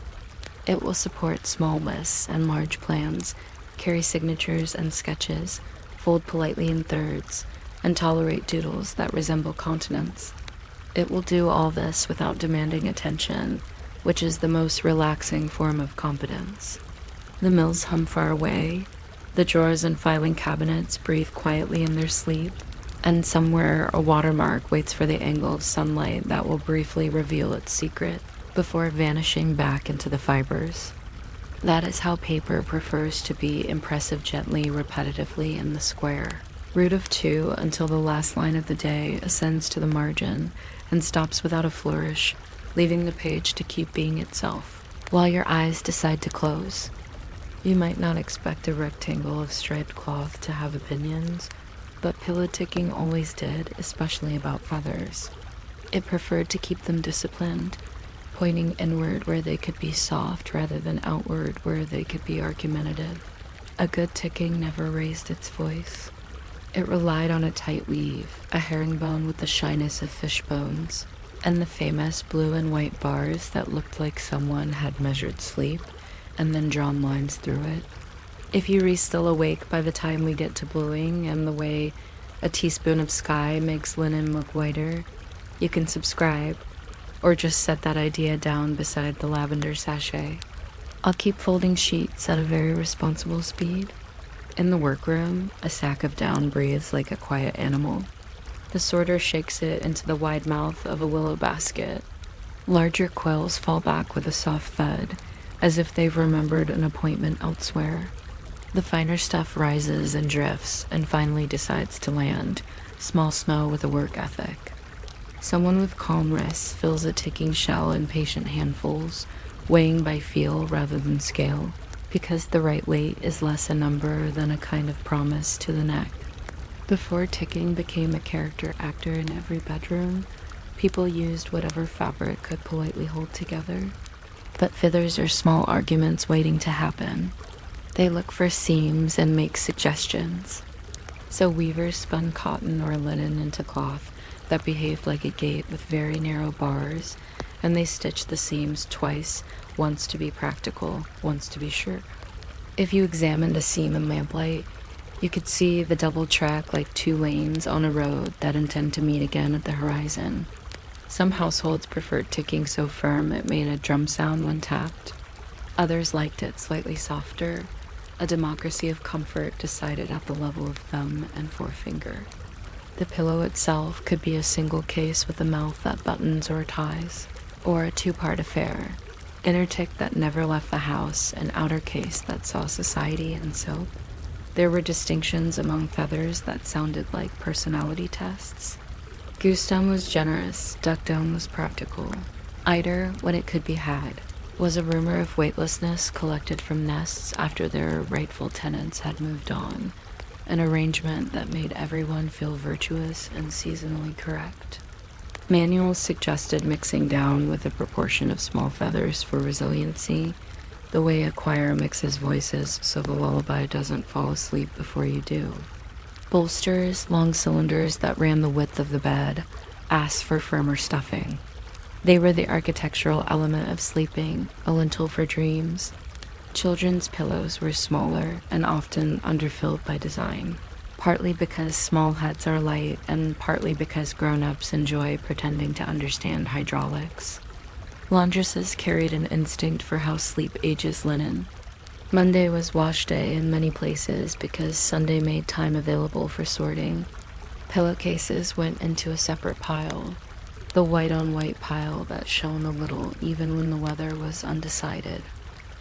It will support small lists and large plans, carry signatures and sketches, fold politely in thirds, and tolerate doodles that resemble continents. It will do all this without demanding attention, which is the most relaxing form of competence. The mills hum far away, the drawers and filing cabinets breathe quietly in their sleep, and somewhere a watermark waits for the angled sunlight that will briefly reveal its secret before vanishing back into the fibers. That is how paper prefers to be impressive gently, repetitively in the square. Root of 2 until the last line of the day ascends to the margin and stops without a flourish, leaving the page to keep being itself, while your eyes decide to close. You might not expect a rectangle of striped cloth to have opinions, but pillow ticking always did, especially about feathers. It preferred to keep them disciplined, pointing inward where they could be soft rather than outward where they could be argumentative. A good ticking never raised its voice. It relied on a tight weave, a herringbone with the shyness of fish bones, and the famous blue and white bars that looked like someone had measured sleep and then drawn lines through it. If you re still awake by the time we get to bluing and the way a teaspoon of sky makes linen look whiter, you can subscribe, or just set that idea down beside the lavender sachet. I'll keep folding sheets at a very responsible speed. In the workroom, a sack of down breathes like a quiet animal. The sorter shakes it into the wide mouth of a willow basket. Larger quills fall back with a soft thud, as if they've remembered an appointment elsewhere. The finer stuff rises and drifts and finally decides to land, small snow with a work ethic. Someone with calm wrists fills a ticking shell in patient handfuls, weighing by feel rather than scale, because the right weight is less a number than a kind of promise to the neck. Before ticking became a character actor in every bedroom, people used whatever fabric could politely hold together. But fithers are small arguments waiting to happen. They look for seams and make suggestions. So weavers spun cotton or linen into cloth that behaved like a gate with very narrow bars, and they stitched the seams twice, once to be practical, once to be sure. If you examined a seam in lamplight, you could see the double track like two lanes on a road that intend to meet again at the horizon. Some households preferred ticking so firm it made a drum sound when tapped. Others liked it slightly softer, a democracy of comfort decided at the level of thumb and forefinger. The pillow itself could be a single case with a mouth that buttons or ties, or a two-part affair, inner tick that never left the house, an outer case that saw society and soap. There were distinctions among feathers that sounded like personality tests. Goosedown was generous, duckdown was practical. Eider, when it could be had, was a rumor of weightlessness collected from nests after their rightful tenants had moved on, an arrangement that made everyone feel virtuous and seasonally correct. Manuals suggested mixing down with a proportion of small feathers for resiliency, the way a choir mixes voices so the lullaby doesn't fall asleep before you do. Bolsters, long cylinders that ran the width of the bed, asked for firmer stuffing. They were the architectural element of sleeping, a lintel for dreams. Children's pillows were smaller and often underfilled by design, partly because small heads are light and partly because grown-ups enjoy pretending to understand hydraulics. Laundresses carried an instinct for how sleep ages linen. Monday was wash day in many places because Sunday made time available for sorting. Pillowcases went into a separate pile, the white-on-white pile that shone a little even when the weather was undecided.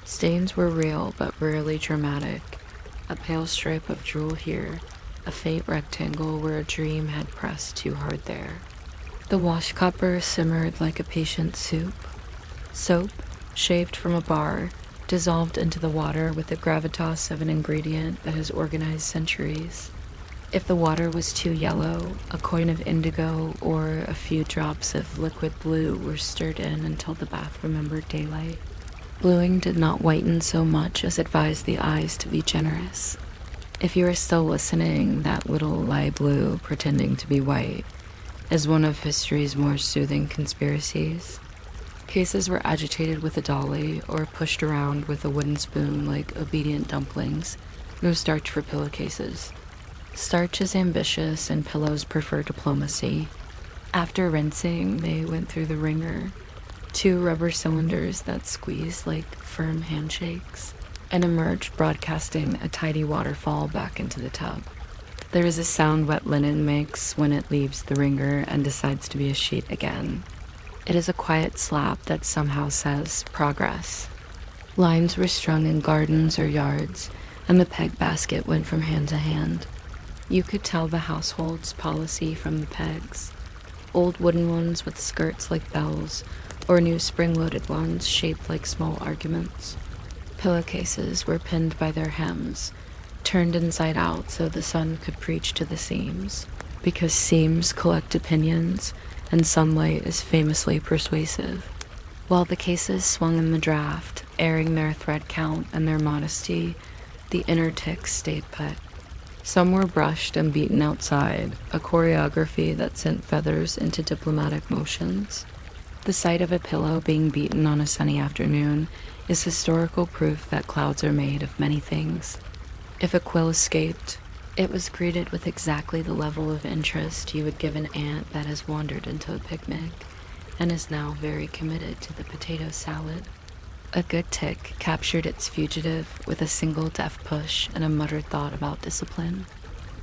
Stains were real but rarely dramatic, a pale stripe of drool here, a faint rectangle where a dream had pressed too hard there. The wash copper simmered like a patient soup. Soap, shaved from a bar, dissolved into the water with the gravitas of an ingredient that has organized centuries. If the water was too yellow, a coin of indigo or a few drops of liquid blue were stirred in until the bath remembered daylight. Bluing did not whiten so much as advised the eyes to be generous. If you are still listening, that little lie blue pretending to be white is one of history's more soothing conspiracies. Cases were agitated with a dolly or pushed around with a wooden spoon like obedient dumplings. No starch for pillowcases. Starch is ambitious and pillows prefer diplomacy. After rinsing, they went through the wringer, two rubber cylinders that squeezed like firm handshakes, and emerged broadcasting a tidy waterfall back into the tub. There is a sound wet linen makes when it leaves the wringer and decides to be a sheet again. It is a quiet slap that somehow says progress. Lines were strung in gardens or yards, and the peg basket went from hand to hand. You could tell the household's policy from the pegs. Old wooden ones with skirts like bells, or new spring-loaded ones shaped like small arguments. Pillowcases were pinned by their hems, turned inside out so the sun could preach to the seams, because seams collect opinions, and sunlight is famously persuasive. While the cases swung in the draft, airing their thread count and their modesty, the inner ticks stayed put. Some were brushed and beaten outside, a choreography that sent feathers into diplomatic motions. The sight of a pillow being beaten on a sunny afternoon is historical proof that clouds are made of many things. If a quill escaped, it was greeted with exactly the level of interest you would give an ant that has wandered into a picnic and is now very committed to the potato salad. A good tick captured its fugitive with a single deft push and a muttered thought about discipline.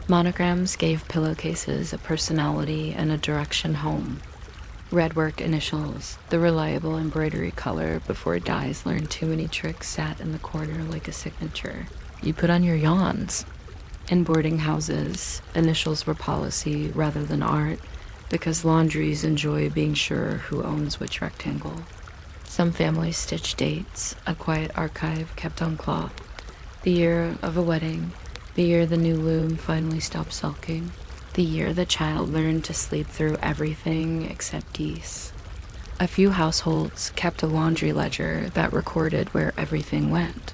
Monograms gave pillowcases a personality and a direction home. Redwork initials, the reliable embroidery color before dyes learned too many tricks, sat in the corner like a signature. You put on your yawns. In boarding houses, initials were policy rather than art, because laundries enjoy being sure who owns which rectangle. Some families stitch dates, a quiet archive kept on cloth. The year of a wedding, the year the new loom finally stopped sulking, the year the child learned to sleep through everything except geese. A few households kept a laundry ledger that recorded where everything went.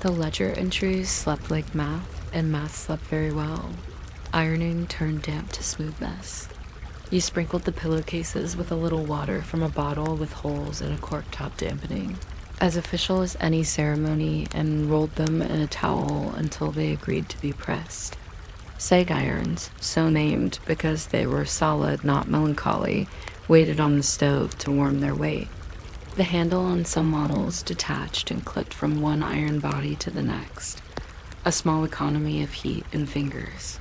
The ledger entries slept like math, and math slept very well. Ironing turned damp to smoothness. You sprinkled the pillowcases with a little water from a bottle with holes and a cork top dampening, as official as any ceremony, and rolled them in a towel until they agreed to be pressed. Seg irons, so named because they were solid, not melancholy, waited on the stove to warm their weight. The handle on some models detached and clipped from one iron body to the next, a small economy of heat and fingers.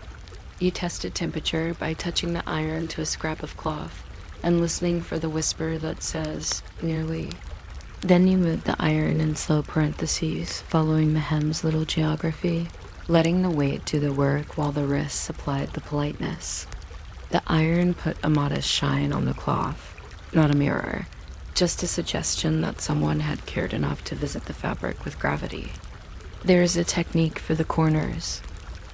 You tested temperature by touching the iron to a scrap of cloth and listening for the whisper that says, nearly. Then you moved the iron in slow parentheses, following the hem's little geography, letting the weight do the work while the wrists supplied the politeness. The iron put a modest shine on the cloth, not a mirror, just a suggestion that someone had cared enough to visit the fabric with gravity. There is a technique for the corners.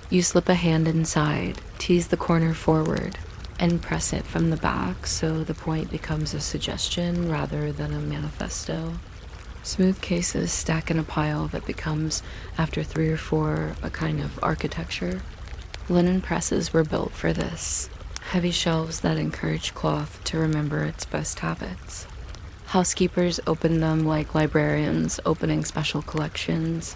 You slip a hand inside, tease the corner forward, and press it from the back so the point becomes a suggestion rather than a manifesto. Smooth cases stack in a pile that becomes, after 3 or 4, a kind of architecture. Linen presses were built for this, heavy shelves that encourage cloth to remember its best habits. Housekeepers opened them like librarians opening special collections.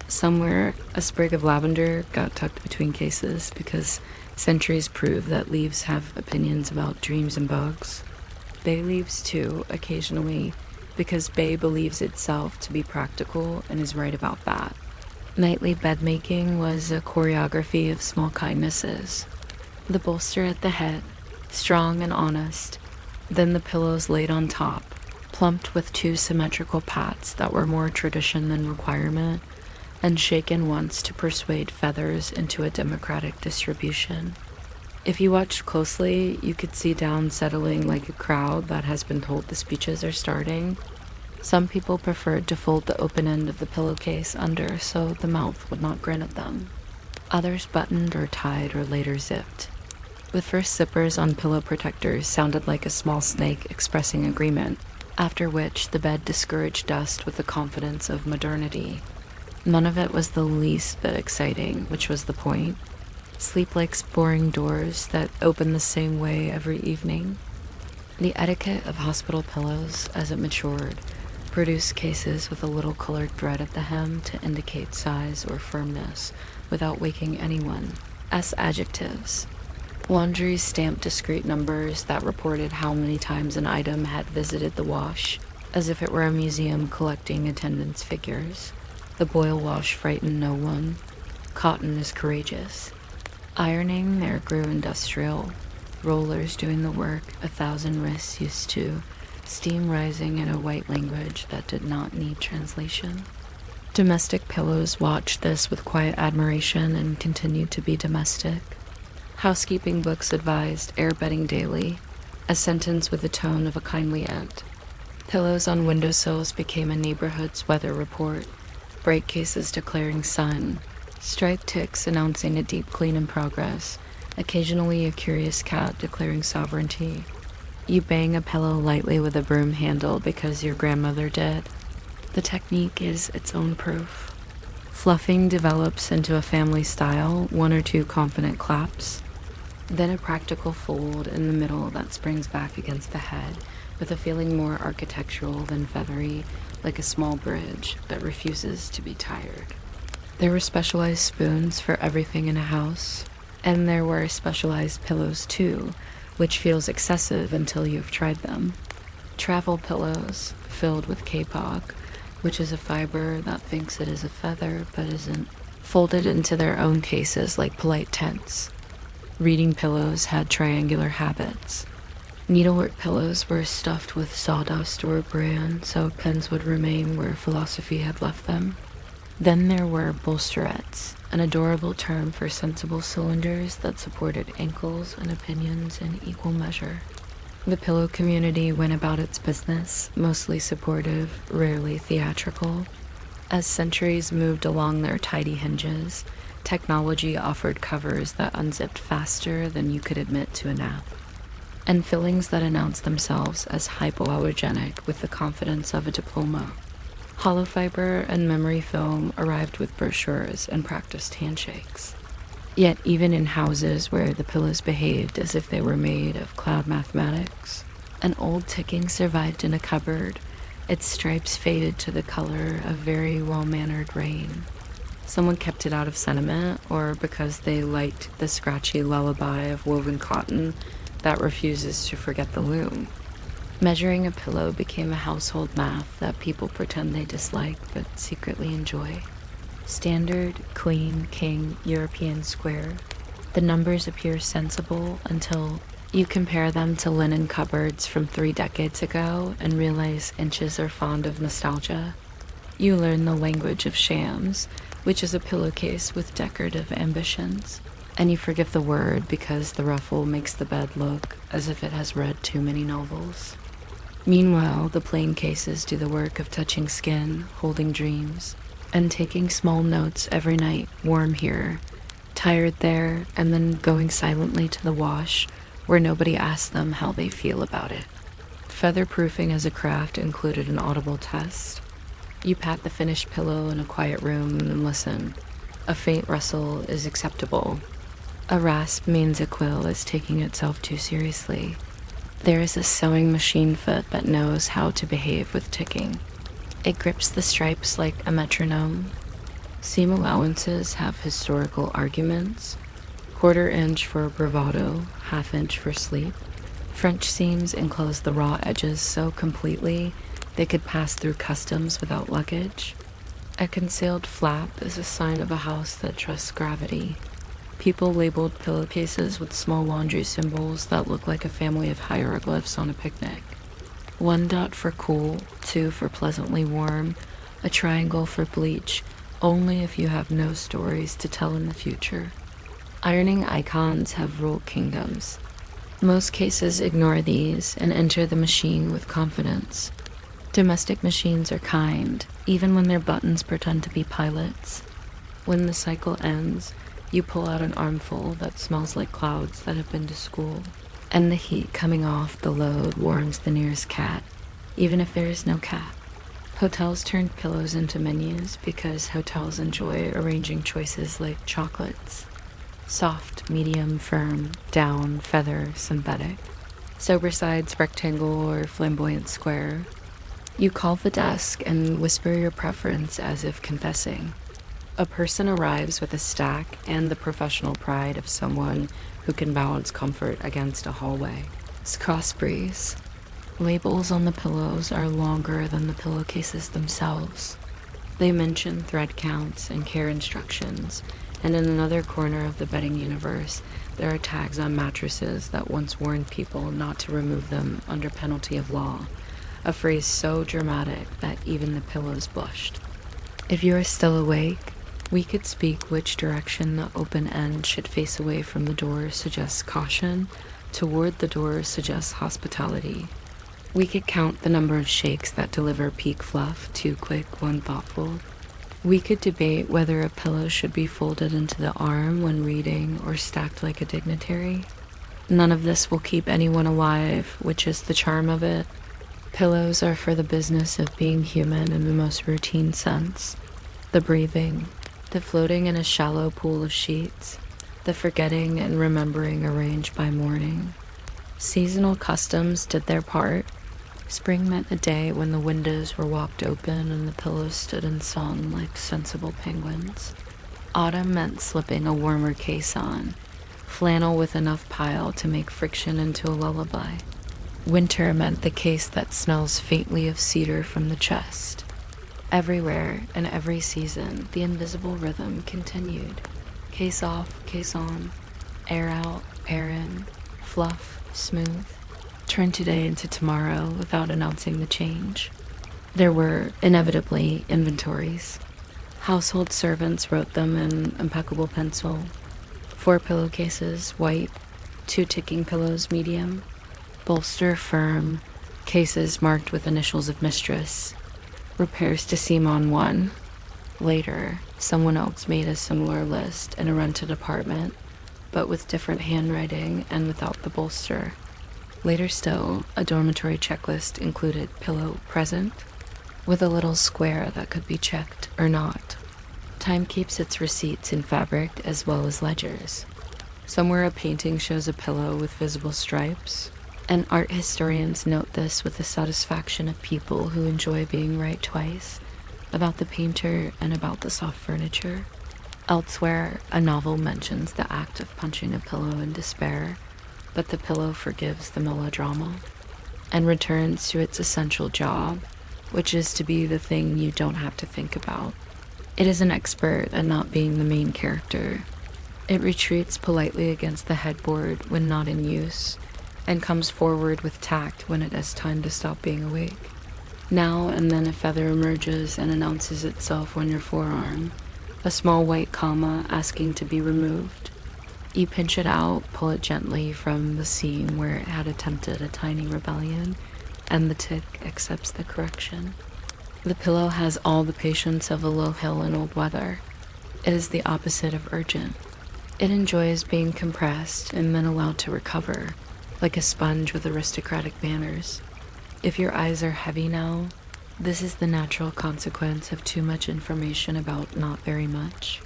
Somewhere, a sprig of lavender got tucked between cases because centuries prove that leaves have opinions about dreams and bugs. Bay leaves, too, occasionally, because bay believes itself to be practical and is right about that. Nightly bed-making was a choreography of small kindnesses. The bolster at the head, strong and honest, then the pillows laid on top, plumped with 2 symmetrical pats that were more tradition than requirement, and shaken once to persuade feathers into a democratic distribution. If you watched closely, you could see down settling like a crowd that has been told the speeches are starting. Some people preferred to fold the open end of the pillowcase under so the mouth would not grin at them. Others buttoned or tied or later zipped. The first zippers on pillow protectors sounded like a small snake expressing agreement, after which the bed discouraged dust with the confidence of modernity. None of it was the least bit exciting, which was the point. Sleep like boring doors that open the same way every evening. The etiquette of hospital pillows, as it matured, produced cases with a little colored thread at the hem to indicate size or firmness without waking anyone, as adjectives. Laundries stamped discrete numbers that reported how many times an item had visited the wash, as if it were a museum collecting attendance figures. The boil wash frightened no one. Cotton is courageous. Ironing there grew industrial. Rollers doing the work 1,000 wrists used to. Steam rising in a white language that did not need translation. Domestic pillows watched this with quiet admiration and continued to be domestic. Housekeeping books advised air-bedding daily, a sentence with the tone of a kindly aunt. Pillows on windowsills became a neighborhood's weather report. Break cases declaring sun, striped ticks announcing a deep clean in progress, occasionally a curious cat declaring sovereignty. You bang a pillow lightly with a broom handle because your grandmother did. The technique is its own proof. Fluffing develops into a family style, 1 or 2 confident claps, then a practical fold in the middle that springs back against the head with a feeling more architectural than feathery, like a small bridge that refuses to be tired. There were specialized spoons for everything in a house, and there were specialized pillows too, which feels excessive until you've tried them. Travel pillows filled with kapok, which is a fiber that thinks it is a feather but isn't, folded into their own cases like polite tents. Reading pillows had triangular habits. Needlework pillows were stuffed with sawdust or bran so pens would remain where philosophy had left them. Then there were bolsterettes, an adorable term for sensible cylinders that supported ankles and opinions in equal measure. The pillow community went about its business, mostly supportive, rarely theatrical. As centuries moved along their tidy hinges, technology offered covers that unzipped faster than you could admit to a nap, and fillings that announced themselves as hypoallergenic with the confidence of a diploma. Hollow fiber and memory foam arrived with brochures and practiced handshakes. Yet even in houses where the pillows behaved as if they were made of cloud mathematics, an old ticking survived in a cupboard, its stripes faded to the color of very well-mannered rain. Someone kept it out of sentiment, or because they liked the scratchy lullaby of woven cotton that refuses to forget the loom. Measuring a pillow became a household math that people pretend they dislike but secretly enjoy. Standard, queen, king, European square. The numbers appear sensible until you compare them to linen cupboards from 3 decades ago and realize inches are fond of nostalgia. You learn the language of shams, which is a pillowcase with decorative ambitions, and you forgive the word because the ruffle makes the bed look as if it has read too many novels. Meanwhile, the plain cases do the work of touching skin, holding dreams, and taking small notes every night, warm here, tired there, and then going silently to the wash where nobody asks them how they feel about it. Featherproofing as a craft included an audible test. You pat the finished pillow in a quiet room and listen. A faint rustle is acceptable. A rasp means a quill is taking itself too seriously. There is a sewing machine foot that knows how to behave with ticking. It grips the stripes like a metronome. Seam allowances have historical arguments. 1/4 inch for bravado, 1/2 inch for sleep. French seams enclose the raw edges so completely they could pass through customs without luggage. A concealed flap is a sign of a house that trusts gravity. People labeled pillowcases with small laundry symbols that look like a family of hieroglyphs on a picnic. 1 dot for cool, 2 for pleasantly warm, a triangle for bleach, only if you have no stories to tell in the future. Ironing icons have ruled kingdoms. Most cases ignore these and enter the machine with confidence. Domestic machines are kind, even when their buttons pretend to be pilots. When the cycle ends, you pull out an armful that smells like clouds that have been to school, and the heat coming off the load warms the nearest cat, even if there is no cat. Hotels turned pillows into menus because hotels enjoy arranging choices like chocolates. Soft, medium, firm, down, feather, synthetic. Sober sides, rectangle, or flamboyant square. You call the desk and whisper your preference as if confessing. A person arrives with a stack and the professional pride of someone who can balance comfort against a hallway. Cross breeze. Labels on the pillows are longer than the pillowcases themselves. They mention thread counts and care instructions, and in another corner of the bedding universe, there are tags on mattresses that once warned people not to remove them under penalty of law, a phrase so dramatic that even the pillows blushed. If you are still awake, we could speak which direction the open end should face. Away from the door suggests caution, toward the door suggests hospitality. We could count the number of shakes that deliver peak fluff, 2 quick, 1 thoughtful. We could debate whether a pillow should be folded into the arm when reading or stacked like a dignitary. None of this will keep anyone alive, which is the charm of it. Pillows are for the business of being human in the most routine sense. The breathing, the floating in a shallow pool of sheets, the forgetting and remembering arranged by morning. Seasonal customs did their part. Spring meant a day when the windows were walked open and the pillows stood and sung like sensible penguins. Autumn meant slipping a warmer case on, flannel with enough pile to make friction into a lullaby. Winter meant the case that smells faintly of cedar from the chest. Everywhere, in every season, the invisible rhythm continued. Case off, case on, air out, air in, fluff, smooth. Turn today into tomorrow without announcing the change. There were, inevitably, inventories. Household servants wrote them in impeccable pencil. 4 pillowcases, white, 2 ticking pillows, medium, bolster, firm, cases marked with initials of mistress, repairs to Simon 1. Later, someone else made a similar list in a rented apartment, but with different handwriting and without the bolster. Later still, a dormitory checklist included pillow present, with a little square that could be checked or not. Time keeps its receipts in fabric as well as ledgers. Somewhere a painting shows a pillow with visible stripes, and art historians note this with the satisfaction of people who enjoy being right twice, about the painter and about the soft furniture. Elsewhere, a novel mentions the act of punching a pillow in despair, but the pillow forgives the melodrama and returns to its essential job, which is to be the thing you don't have to think about. It is an expert at not being the main character. It retreats politely against the headboard when not in use, and comes forward with tact when it has time to stop being awake. Now and then a feather emerges and announces itself on your forearm, a small white comma asking to be removed. You pinch it out, pull it gently from the seam where it had attempted a tiny rebellion, and the tick accepts the correction. The pillow has all the patience of a low hill in old weather. It is the opposite of urgent. It enjoys being compressed and then allowed to recover, like a sponge with aristocratic manners. If your eyes are heavy now, this is the natural consequence of too much information about not very much.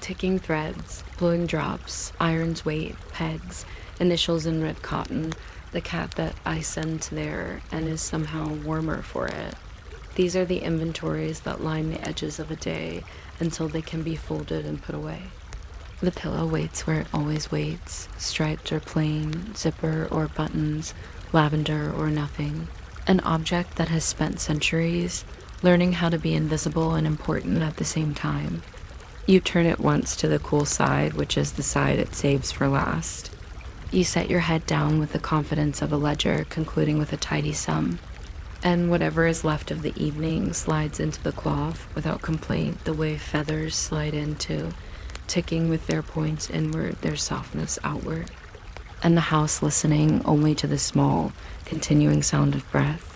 Ticking threads, blowing drops, iron's weight, pegs, initials in red cotton, the cat that I send to there and is somehow warmer for it. These are the inventories that line the edges of a day until they can be folded and put away. The pillow waits where it always waits, striped or plain, zipper or buttons, lavender or nothing. An object that has spent centuries learning how to be invisible and important at the same time. You turn it once to the cool side, which is the side it saves for last. You set your head down with the confidence of a ledger concluding with a tidy sum, and whatever is left of the evening slides into the cloth without complaint, the way feathers slide into, ticking with their points inward, their softness outward, and the house listening only to the small, continuing sound of breath.